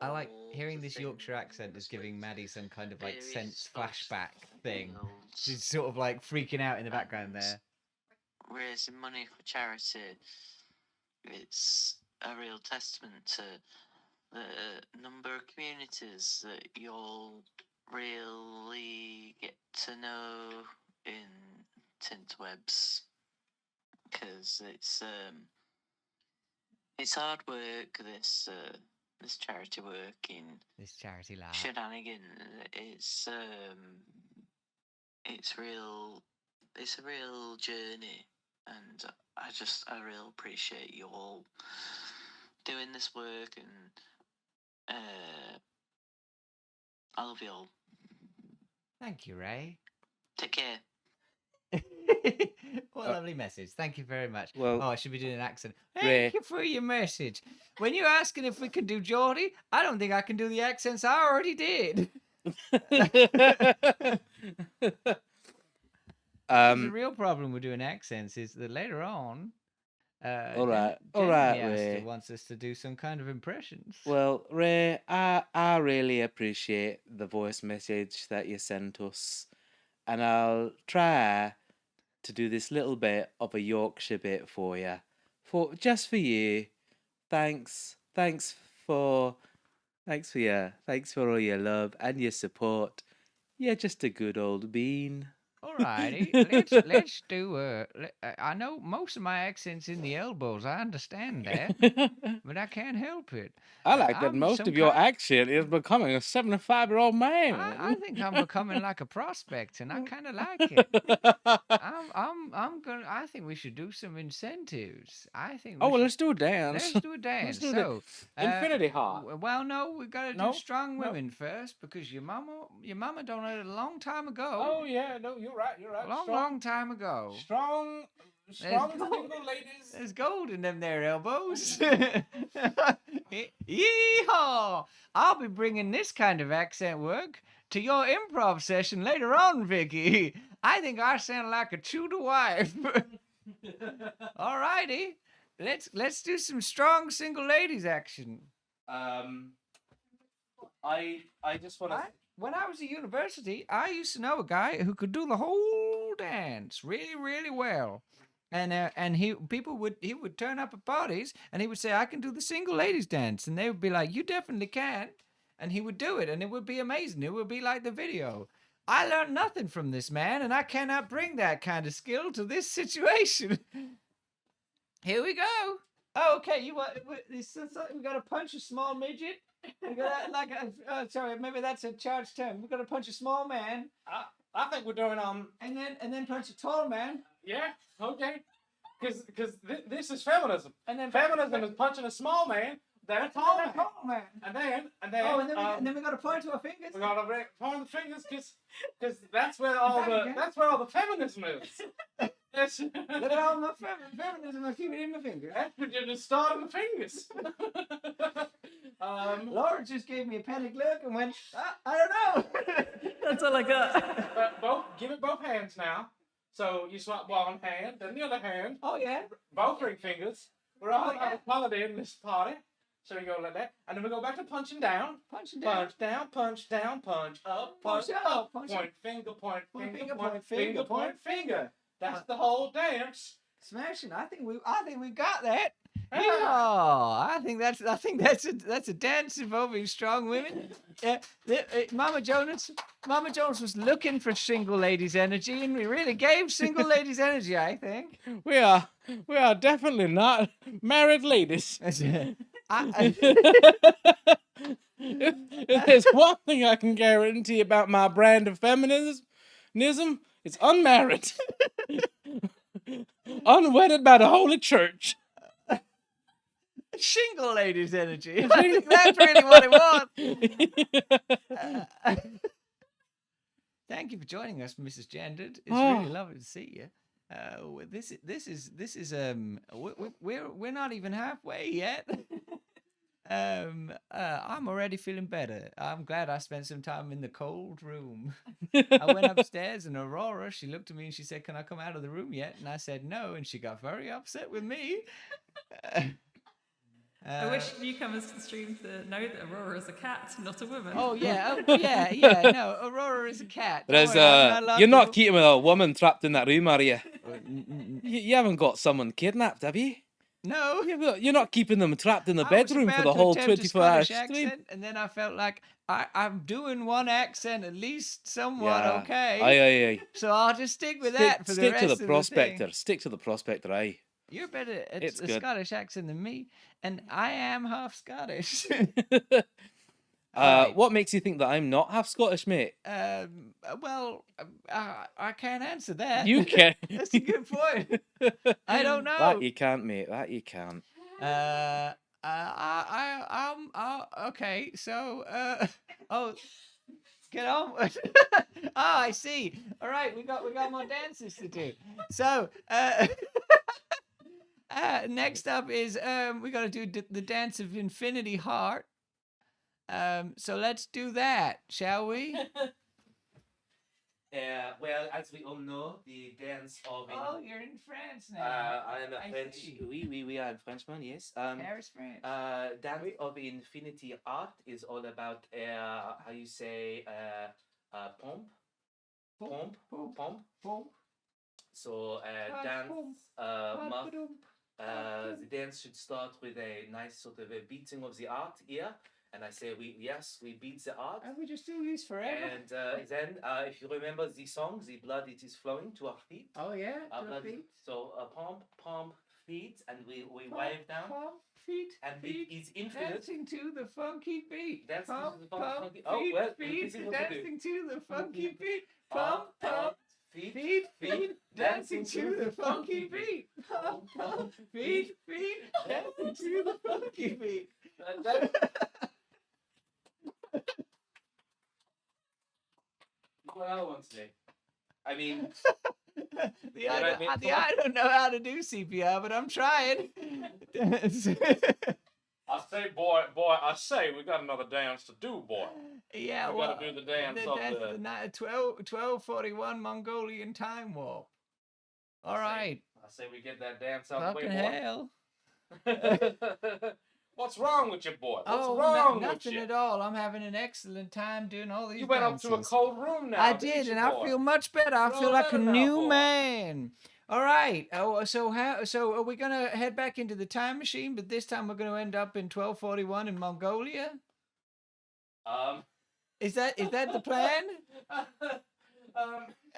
I like all hearing the this Yorkshire accent is things giving with Maddie some kind of like various sense other flashback thing. fields She's sort of like freaking out in the background and there. raising money for charity. It's a real testament to the number of communities that you'll really get to know in Tintwebs, because it's hard work. This charity work in This charity lad. shenanigan. It's a real journey, and I really appreciate you all doing this work, and I love you all. Thank you, Ray. Take care. What a lovely message. Thank you very much. Well, Oh, I should be doing an accent. Ray- Thank you for your message. When you're asking if we can do Geordie, I don't think I can do the accents I already did. The real problem with doing accents is that later on, All right, Ray Ray. wants us to do some kind of impressions. Well, Ray, I really appreciate the voice message that you sent us, and I'll try to do this little bit of a Yorkshire bit for you, just for you. Thanks for all your love and your support. You're just a good old bean. Alrighty, let's do. I know most of my accent's in the elbows. I understand that, but I can't help it. I like that I'm most some of your kind- accent is becoming a 75-year-old man. I think I'm becoming like a prospect, and I kind of like it. I think we should do some incentives. I think. Oh, well, should- let's do a dance. Let's do a dance. do So, Infinity Heart. Well, no, we gotta No? do strong No. women first because your mama donated a long time ago. Oh yeah, no, you're right. a long time ago. Strong, strong, single ladies. There's gold in them there elbows. Yeehaw! I'll be bringing this kind of accent work to your improv session later on, Vicky. I think I sound like a Tudor wife. Alrighty, let's do some strong single ladies action. I just want to. when I was at university, I used to know a guy who could do the whole dance really, really well. And he would turn up at parties and he would say, I can do the single ladies dance. And they would be like, you definitely can. And he would do it and it would be amazing. It would be like the video. I learned nothing from this man and I cannot bring that kind of skill to this situation. Here we go. Oh, okay. You want? We got to punch a small midget. We got sorry, maybe that's a charged term. We got to punch a small man. I think we're doing and then punch a tall man. Yeah, okay. Because this is feminism. And then Feminism is punching a small man, then a tall man. man. And then and then we got to point to our fingers. we gotta point the fingers because that's where all the feminism is. Look at all my feminism. I keep it in my finger. That's what you're just starting the fingers. Laura just gave me a panic look and went, I don't know. That's all I got. Give it both hands now. So you swap one hand, then the other hand. Oh yeah. Both ring fingers. We're all having a holiday in this party. So we go like that. And then we go back to punching down. Punch down, punch up, punch up, punch point finger, point Point finger, finger, point point finger, finger, point finger. That's the whole dance. smashing. I think we got that. Ah. Oh, I think that's a dance involving strong women. Mama Jones was looking for single ladies energy, and we really gave single ladies energy. I think We are definitely not married ladies. If there's one thing I can guarantee about my brand of feminism, it's unmarried. Unwedded by the Holy Church. Single ladies energy. I think that's really what it was. Thank you for joining us, Mrs. DJNrrd. It's really lovely to see you. This is we're not even halfway yet. I'm already feeling better. I'm glad I spent some time in the cold room. I went upstairs and Aurora, she looked at me and she said, "Can I come out of the room yet?" And I said no, and she got very upset with me. I wish newcomers to the stream to know that Aurora is a cat, not a woman. Oh yeah, yeah. No, Aurora is a cat. Don't There's worry, I'm not you're not allowed keeping a woman trapped in that room, are you? to- You haven't got someone kidnapped, have you? No. You're not keeping them trapped in the I was bedroom for about the to whole attempt a 24-hour Scottish stream. accent, and then I felt like I'm doing one accent at least somewhat okay. Aye. So I'll just stick with that for the Stick rest to the of prospector. the thing. Stick to the prospector, aye. You're better at It's a good. Scottish accent than me, and I am half Scottish. What makes you think that I'm not half Scottish, mate? Well, I can't answer that. You can. That's a good point. I don't know. That you can't, mate. That you can't. Okay, so, get on. I see. All right, we got more dances to do. So, next up is we got to do the dance of Infinity Heart. So let's do that, shall we? Well, as we all know, the dance of... Oh, you're in France now. I am a I French... see. We are in Frenchman, yes. Paris, France. Dance of Infinity Art is all about, how you say, pomp. So, the dance should start with a nice sort of a beating of the art here. And I say, we beat the art. And we just do this forever. And then, if you remember the song, the blood, it is flowing to our feet. Oh, yeah? Blood, Feet. so, palm, feet, and we wave down. Palm, feet, And feet, it is infinite. dancing to the funky beat. Dancing to Pump, the pump, funky- feet, oh, well, feet, this is what we do. dancing to the funky beat. Pump, pump, feet, feet, dancing to the funky beat. Pump, pump, feet, dancing to the funky beat. What I want to say. I mean, I don't know how to do CPR, but I'm trying. I say, boy, I say, we got another dance to do, boy. Yeah, We well, gotta do the dance of the... 1241 Mongolian time warp. All right. I say we get that dance out the way, Fucking boy. hell. What's wrong with you, boy? What's Oh, wrong with nothing you? at all. I'm having an excellent time doing all these You went up to a dances. cold room now. I didn't did, you, and I boy? feel much better. I You're feel all like a better now, new boy. man. All right. Oh, so are we gonna head back into the time machine? But this time we're gonna end up in 1241 in Mongolia. Is that the plan?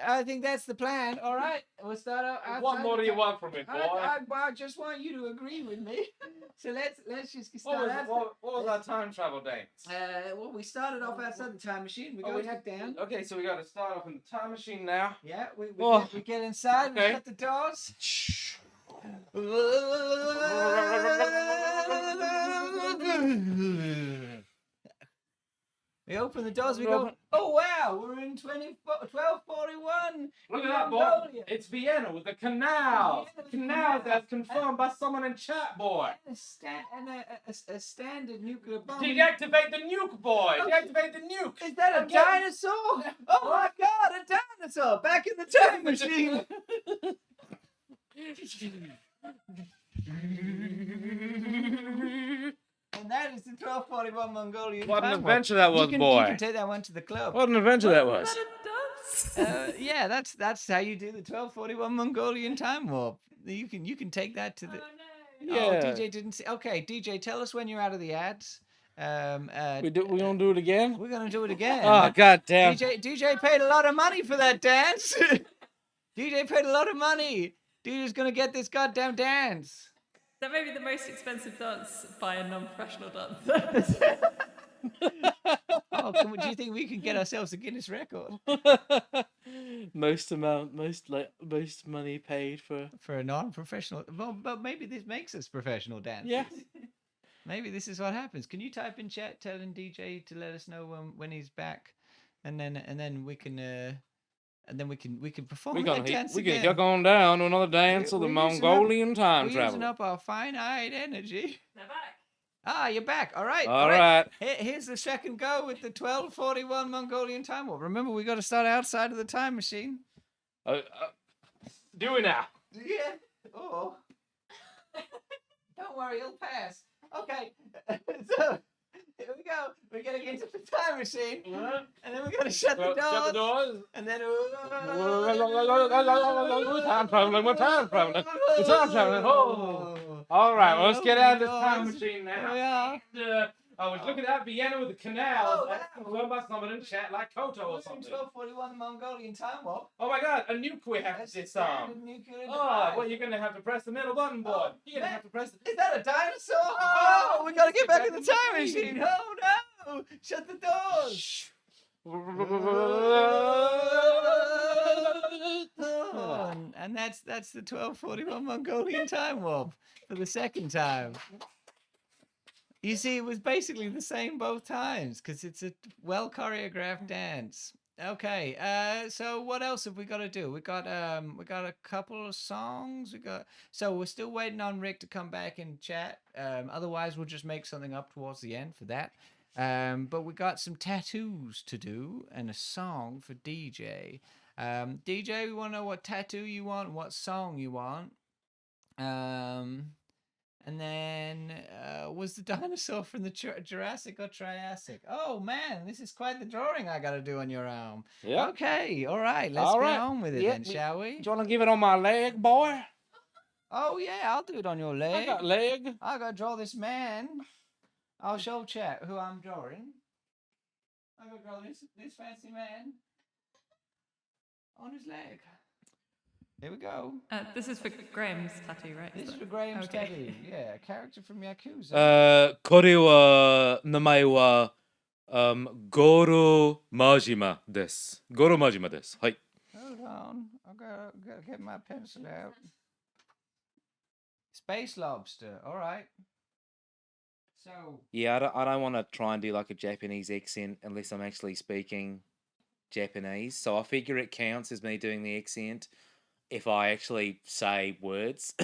I think that's the plan. All right, we'll start out. What more do you want from me, boy? I just want you to agree with me. So let's just start out. What was our time travel dance? Well, we started off outside the time machine. We go back down. Okay, so we got to start off in the time machine now. Yeah, we Oh. get inside. Okay. We shut the doors. We open the doors. We go. Oh wow, we're in 1241. Look at that, boy. Mongolia. It's Vienna with the canals. Vienna with Canals canals. as confirmed by someone in chat, boy. And a standard nuclear bomb. Deactivate the nuke, boy. Oh. Deactivate the nuke. Is that a I'm getting- dinosaur? Oh my God, a dinosaur! Back in the time machine. And that is the 1241 Mongolian. What an time warp. adventure that was, you can, boy. You can take that one to the club. What an adventure that was. Yeah, that's how you do the 1241 Mongolian time warp. You can take that to the. no. Oh, Yeah. DJ didn't see. Okay, DJ, tell us when you're out of the ads. We gonna do it again? We're gonna do it again. Oh, god damn. DJ paid a lot of money for that dance. DJ paid a lot of money. DJ's gonna get this goddamn dance. That may be the most expensive dance by a non-professional dancer. Oh, do you think we can get ourselves a Guinness record most money paid for. for a non-professional? Well, but maybe this makes us professional dancers. Yeah. Maybe this is what happens. Can you type in chat telling DJ to let us know when he's back, and then we can perform that dance We can again. get on down to another dance of the we're using Mongolian time We're using travel. up our finite energy. They're back. Ah, you're back. All right. All right. Here's the second go with the 1241 Mongolian time warp. Remember, we got to start outside of the time machine. Do it now. Yeah. Oh. Don't worry, it'll pass. Okay. So here we go. We're gonna get into the time machine, and then we're gonna shut the doors. Shut the doors. And then. We're time traveling. We're time traveling. We're time traveling. Oh. All right. Well, let's get out of this time machine Here now. we are. And, I was looking at Vienna with the canals. Oh, That's wow. confirmed by someone in chat like Koto or We're in something. 1241 Mongolian time warp. Oh my god, a nuke we have That's to the disarm. standard nuclear Oh, device. well, you're gonna have to press the middle button, boy. Oh, You're gonna man. have to press the. Is that a dinosaur? Oh, we gotta get back in the time machine. Oh no! Shut the doors. Oh, and that's the 1241 Mongolian time warp for the second time. You see, it was basically the same both times because it's a well choreographed dance. Okay, so what else have we got to do? We got a couple of songs. So we're still waiting on Rick to come back and chat. Otherwise, we'll just make something up towards the end for that. But we got some tattoos to do and a song for DJ. DJ, we want to know what tattoo you want, what song you want. And then, was the dinosaur from the Jurassic or Triassic? Oh man, this is quite the drawing I got to do on your arm. Yeah. Okay, all right, let's All get right. on with it Yeah, then, shall we? Do you want to give it on my leg, boy? Oh yeah, I'll do it on your leg. I got leg. I gotta draw this man. I'll show chat who I'm drawing. I gotta draw this fancy man on his leg. Here we go. This is for Graham's tattoo, right? This is for Graham's Okay. tattoo. Yeah, a character from Yakuza. これは名前はゴロマジマです。ゴロマジマです。はい。 Hold on, I gotta get my pencil out. Space lobster. All right. So Yeah, I don't want to try and do like a Japanese accent unless I'm actually speaking Japanese. So I figure it counts as me doing the accent if I actually say words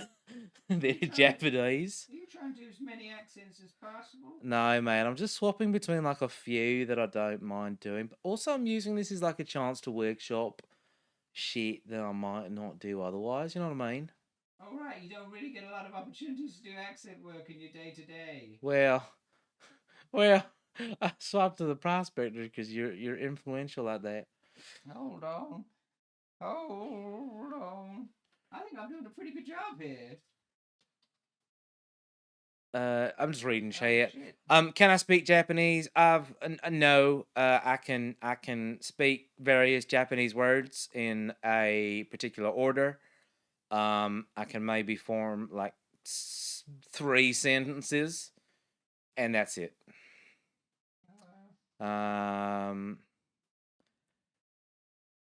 that are Japanese. are you trying to do as many accents as possible? No, man, I'm just swapping between like a few that I don't mind doing. But also, I'm using this as like a chance to workshop shit that I might not do otherwise. You know what I mean? All right, you don't really get a lot of opportunities to do accent work in your day to day. Well, I swapped to the prospector because you're influential at that. Hold on. Hold on. I think I'm doing a pretty good job here. I'm just reading Oh, chat. shit. Can I speak Japanese? No. I can speak various Japanese words in a particular order. I can maybe form like 3 sentences, and that's it.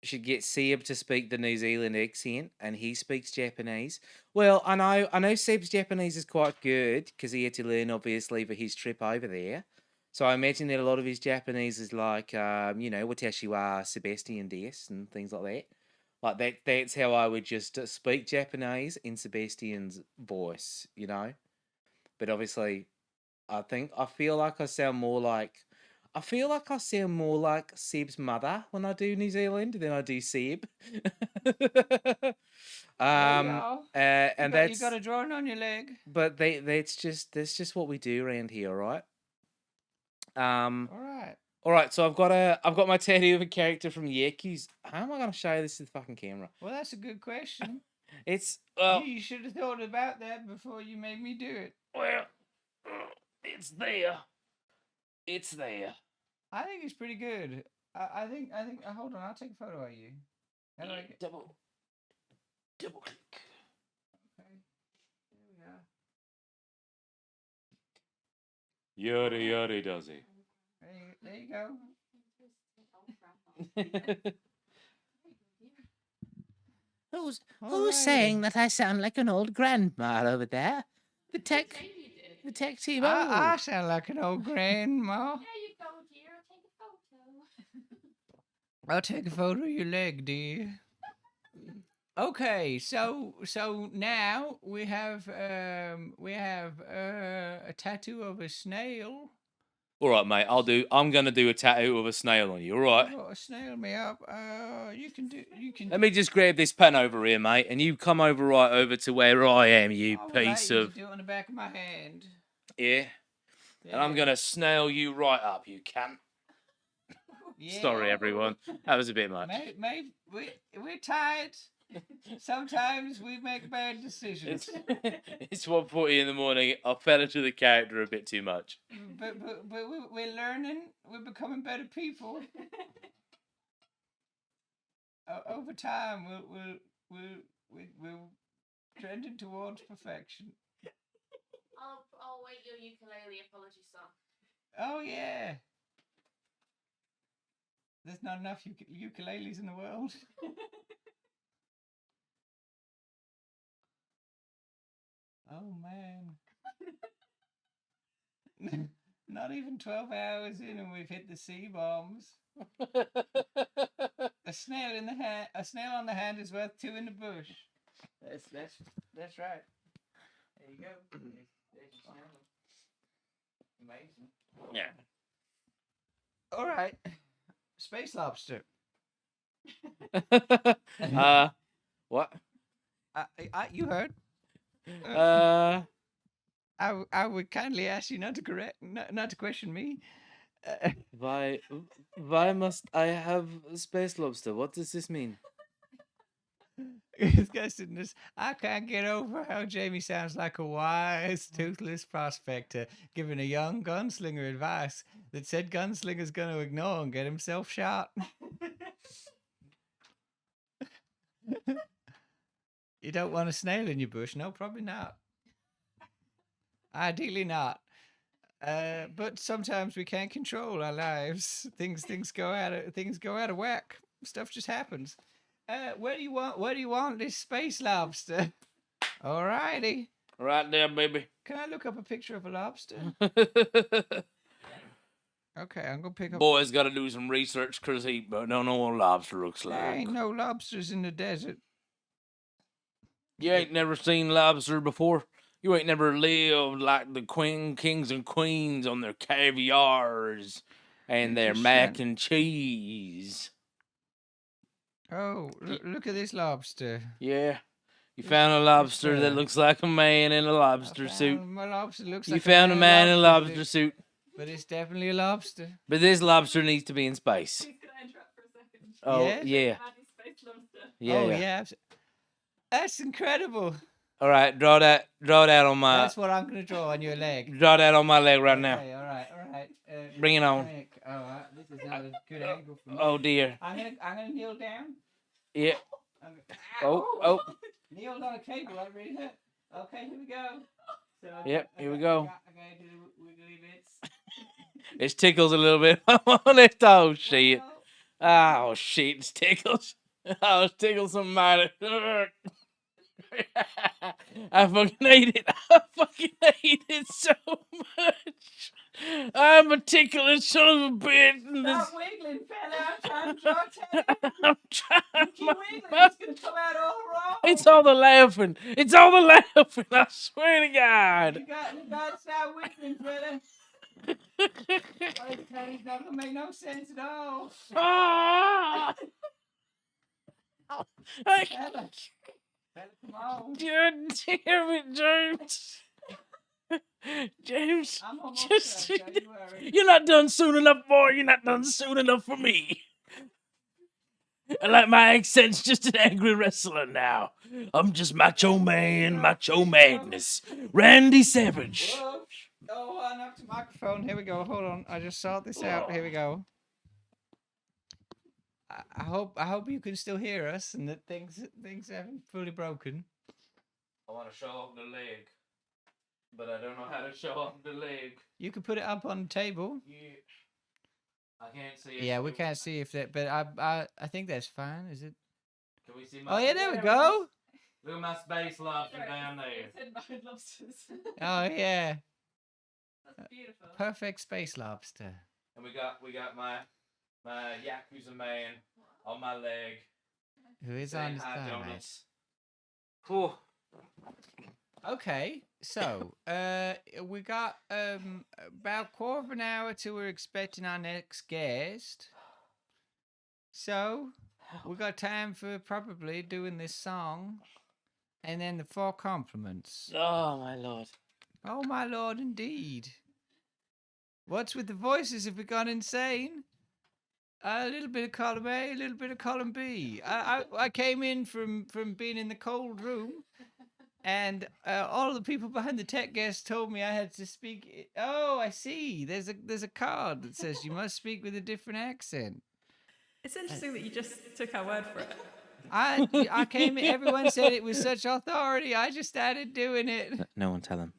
Should get Seb to speak the New Zealand accent, and he speaks Japanese. Well, I know Seb's Japanese is quite good because he had to learn obviously for his trip over there. So I imagine that a lot of his Japanese is like, watashi wa Sebastian desu and things like that. Like that's how I would just speak Japanese in Sebastian's voice, But obviously, I feel like I sound more like Seb's mother when I do New Zealand than I do Seb. And You got a drawing on your leg. but that's just what we do around here, right? All right. All right. So I've got my tattoo of a character from Yakuza. How am I going to show this to the fucking camera? Well, that's a good question. It's You should have thought about that before you made me do it. well, it's there. It's there. I think it's pretty good. I think. Hold on, I'll take a photo of you. How do I get? Double click. Okay. There we go. Yuri yuri does he? There you go. Who's Alrighty. saying that I sound like an old grandma over there? The tech team. I sound like an old grandma. There you go, dear. Take a photo. I'll take a photo of your leg, dear. Okay, so now we have a tattoo of a snail. All right, mate. I'm gonna do a tattoo of a snail on you. All right. Oh, a snail me up. You can. Let me just grab this pen over here, mate, and you come over right over to where I am, you All piece right, you of can do it on the back of my hand. yeah. And I'm gonna snail you right up, you cunt. Yeah. Sorry, everyone. That was a bit much. Maybe we're tired. Sometimes we make bad decisions. It's 1:40 in the morning. I fell into the character a bit too much. But we're learning. We're becoming better people. Over time, we're trending towards perfection. I'll wait your ukulele apology song. Oh yeah. There's not enough ukuleles in the world. Oh man. Not even 12 hours in and we've hit the sea bombs. A snail on the hand is worth 2 in the bush. That's right. There you go. There's your snail. Amazing. Yeah. All right. Space lobster. What? You heard? I would kindly ask you not to question me. Why must I have a space lobster? What does this mean? This guy sitting this. I can't get over how Jamie sounds like a wise, toothless prospector giving a young gunslinger advice that said gunslinger's going to ignore and get himself shot. You don't want a snail in your bush? No, probably not. Ideally not. But sometimes we can't control our lives. Things go out of whack. Stuff just happens. Where do you want this space lobster? Alrighty. Right there, baby. Can I look up a picture of a lobster? Okay, I'm gonna pick up. Boy's got to do some research because he don't know what a lobster looks There like. ain't no lobsters in the desert. You ain't never seen lobster before. You ain't never lived like the kings and queens on their caviars and their mac and cheese. Oh, look at this lobster. Yeah. You found a lobster that fair. looks like a man in a I lobster suit. found my lobster looks You like found a man in a lobster, lobster suit. but it's definitely a lobster. But this lobster needs to be in space. Please, can I interrupt for a second? Oh, Yeah? yeah. Maddie's space lobster. Yeah, Oh yeah. yeah, that's incredible. All right, draw that on my That's what I'm gonna draw on your leg. draw that on my leg right now. Okay, all right. Bring it on. This is not a good angle for me. Oh dear. I'm gonna kneel down. Yeah. I'm gonna, Oh. Kneeled on a cable. That really hurt. Okay, here we go. So Yep, here we go. I gotta do the wiggly bits. It tickles a little bit on it. Oh shit. Well, Oh shit, it tickles. Oh, it tickles somebody. I fucking hate it. I fucking hate it so much. I'm a ticklish son of a bitch. And this, Stop wiggling, fella. I'm trying to draw Teddy. I'm trying. You keep wiggling, it's gonna come out all wrong. It's all the laughing. It's all the laughing. I swear to God. You got to stop wiggling, fella. Teddy's not gonna make no sense at all. Ah! I Fella, come on. God damn it, James. James, I'm almost just there, don't you worry. you're not done soon enough, boy. You're not done soon enough for me. I like my accent's just an angry wrestler now. I'm just macho man, macho madness. Randy Savage. Whoa. Oh, I knocked the microphone. Here we go. Hold on. I just sorted this out. Here we go. I hope you can still hear us and that things haven't fully broken. I want to show off the leg, but I don't know how to show off the leg. You can put it up on the table. Yeah. I can't see it. Yeah, we can't see if that, but I think that's fine. Is it? Can we see Oh yeah, there we go. Look at my space lobster down there. It's in my lobsters. Oh yeah, That's beautiful. perfect space lobster. And we got my Yakuza man on my leg. Who is saying on his hi, thigh? donuts. Whew. Okay, so we got about quarter of an hour till we're expecting our next guest. So we got time for probably doing this song, and then the 4 compliments. Oh my lord. Oh my lord, indeed. What's with the voices? Have we gone insane? A little bit of column A, a little bit of column B. I came in from being in the cold room. And all the people behind the tech guest told me I had to speak. Oh, I see. There's a card that says you must speak with a different accent. It's interesting that you just took our word for it. I came in. Everyone said it was such authority. I just started doing it. No one tell him.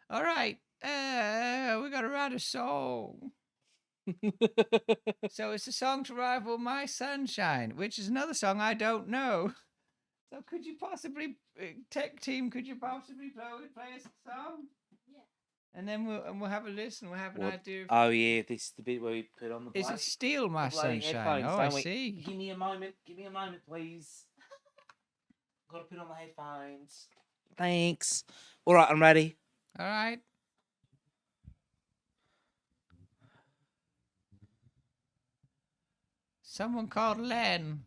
All right. We gotta write a song. So it's a song to rival My Sunshine, which is another song I don't know. So could you possibly, tech team, could you possibly play us a song? Yeah. And then we'll have a listen. We'll have an idea. Of, Oh yeah, this is the bit where we put on the. is it Steal My bloody Sunshine? headphones, Oh, I don't we? see. Give me a moment. Give me a moment, please. Gotta put on the headphones. Thanks. All right, I'm ready. All right. Someone called Len.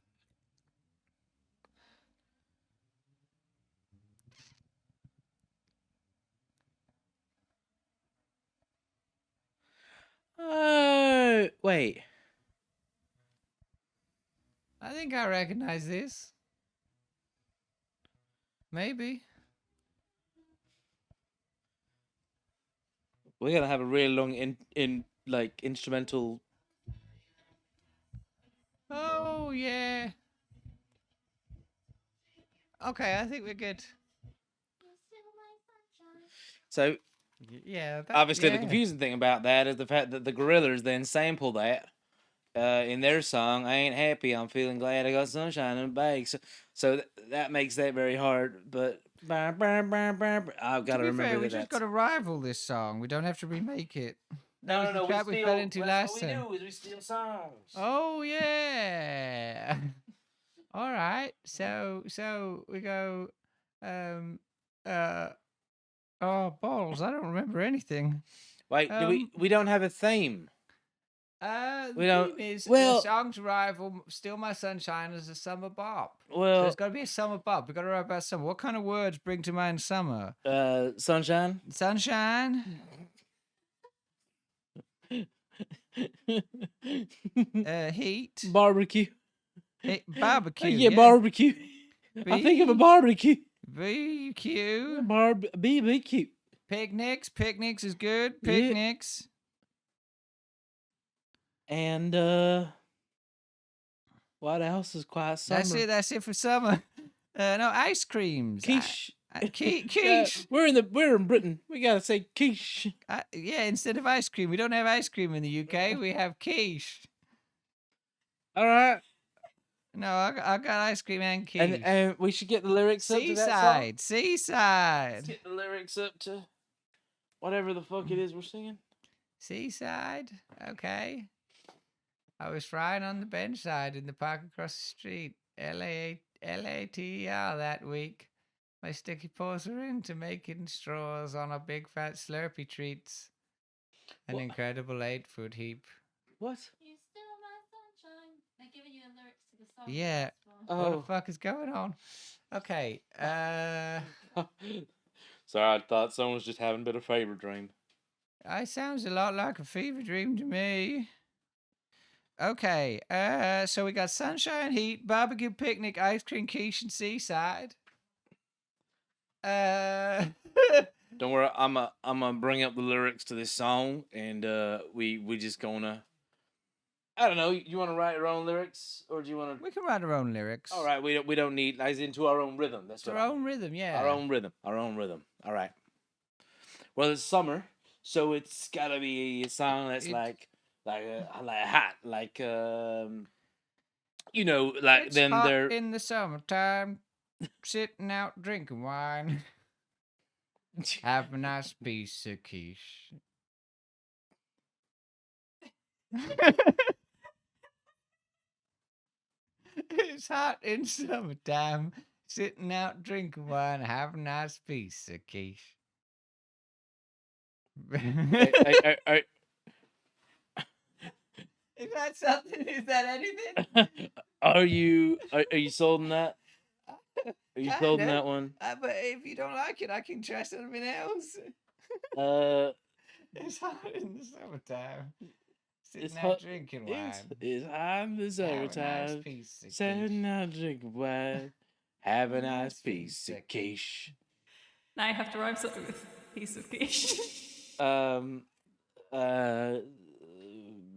Oh, wait. I think I recognize this. Maybe. We're gonna have a really long like instrumental. Oh, yeah. Okay, I think we're good. You're still my sunshine. So Yeah. obviously the yeah. confusing thing about that is the fact that the Gorillaz then sample that in their song "I Ain't Happy, I'm Feeling Glad I Got Sunshine in the Bag." So that makes that very hard. But I've got to To be remember fair, we that. just got to rival this song. We don't have to remake it. That was No, the trap we fell into that's last what we time. do is we steal songs. Oh yeah. All right. So we go. Oh balls! I don't remember anything. Wait, we don't have a theme. The We don't- theme is well- the song's rival, "Still My Sunshine" is a summer bop. So Well, it's got to be a summer bop. We got to write about summer. What kind of words bring to mind summer? sunshine. Sunshine, heat, Barbecue. barbecue. Yeah, barbecue. I think of a B- barbecue. BQ. BBQ. Picnics. Picnics is good. Yeah. Picnics. And what else is quite summer? That's it. That's it for summer. No, ice creams. Quiche. Quiche. We're in Britain. We gotta say quiche. Yeah, instead of ice cream, we don't have ice cream in the UK. We have quiche. All right. No, I got ice cream and quiche. And we should get the lyrics up to that song. Seaside, seaside, Let's get the lyrics up to whatever the fuck it is we're singing. seaside. Okay. I was frying on the bench side in the park across the street. LATER that week. My sticky paws were into making straws on a big fat Slurpee treats. An What? incredible 8-foot heap. What? You still my sunshine. They're giving you the lyrics to the song. Yeah. that's why. What the Oh. fuck is going on? Okay. Sorry, I thought someone was just having a bit of fever dream. It sounds a lot like a fever dream to me. Okay, so we got sunshine, heat, barbecue, picnic, ice cream, quiche, and seaside. Don't worry, I'm gonna bring up the lyrics to this song, and we just gonna. I don't know. You want to write your own lyrics, or do you want to? We can write our own lyrics. All right, we don't need as into our own rhythm. That's It's what our I mean. own rhythm, yeah. Our own rhythm. All right. Well, it's summer, so it's gotta be a song that's It- like hot, like like It's then hot they're in the summertime, sitting out drinking wine, have a nice piece of quiche. It's hot in summertime, sitting out drinking wine, have a nice piece of quiche. I- Is that something? Is that anything? are you sold on that? Are you sold on Kinda. that one? But if you don't like it, I can try something else. It's hot in the summertime. Sitting It's out hot- drinking wine. It's hot in the Have a summertime. nice piece of Sitting quiche. out drinking wine. Have a nice piece of quiche. Now you have to rhyme something with piece of quiche.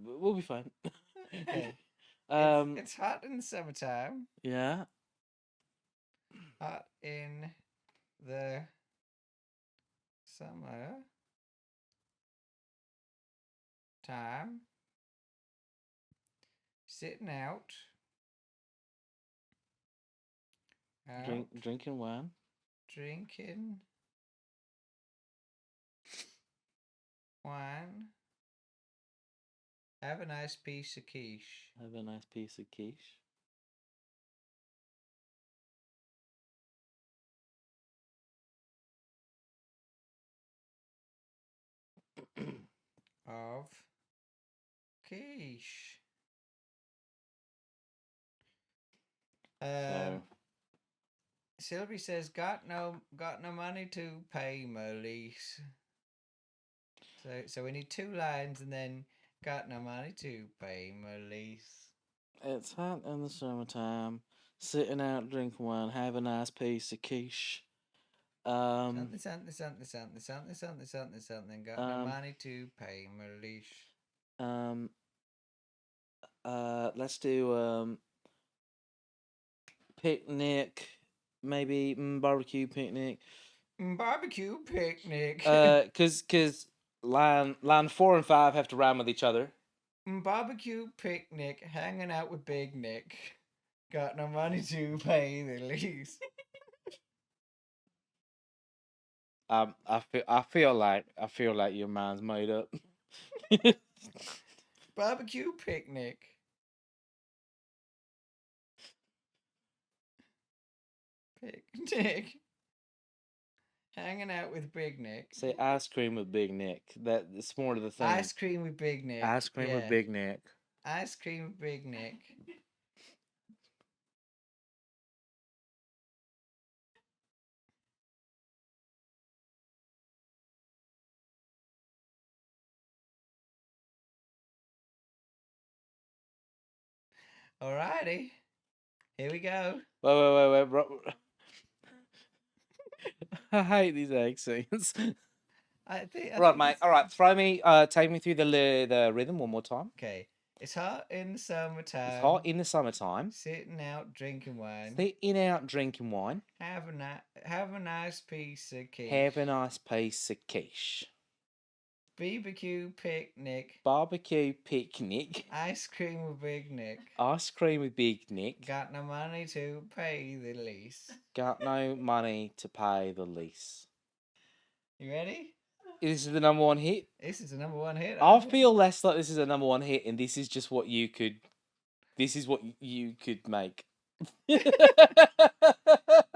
We'll be fine. Okay. Um, It's hot in the summertime. yeah. Hot in the summer time. Sitting out. Drinking wine. Drinking wine. Have a nice piece of quiche. Have a nice piece of quiche. Of quiche. So, Sylvie says, got no money to pay my lease. So we need 2 lines and then got no money to pay my lease. it's hot in the summertime. Sitting out drinking wine. Have a nice piece of quiche. Something, something. Got no um, money to pay my lease. Let's do picnic, maybe barbecue picnic. Barbecue picnic. Cause line 4 and 5 have to rhyme with each other. Barbecue picnic, hanging out with Big Nick. Got no money to pay the lease. I feel like your mind's made up. Barbecue picnic. Picnic. Hanging out with Big Nick. Say ice cream with Big Nick. That's more to the thing. Ice cream with Big Nick. Ice cream with yeah. Big Nick. Ice cream with Big Nick. Alrighty. Here we go. Wait. I hate these accents. I Right, think mate. it's- All right, take me through the rhythm one more time. Okay. It's hot in the summertime. It's hot in the summertime. Sitting out drinking wine. Sitting out drinking wine. Have a nice piece of cake. Have a nice piece of quiche. BBQ picnic. Barbecue picnic. Ice cream with Big Nick. Ice cream with Big Nick. Got no money to pay the lease. Got no money to pay the lease. You ready? This is the number one hit. This is the number one hit. I feel less like this is a number one hit, and this is just what you could. This is what you could make. Are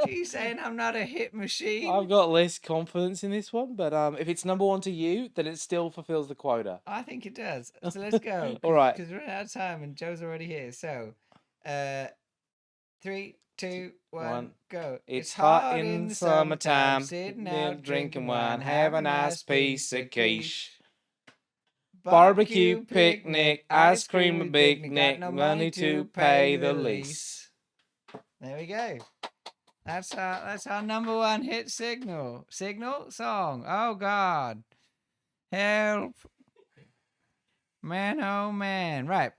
you saying I'm not a hit machine? I've got less confidence in this one, but if it's number one to you, then it still fulfills the quota. I think it does. So let's go. All right. Because we're running out of time and Joe's already here. So, 3, 2, 1, go. It's hot in summertime, sitting out out drinking wine, have a nice piece of quiche. Barbecue picnic, ice cream with Big Nick, money to pay the lease. There we go. That's our number one hit song. Oh God, help, man! Oh man! Right.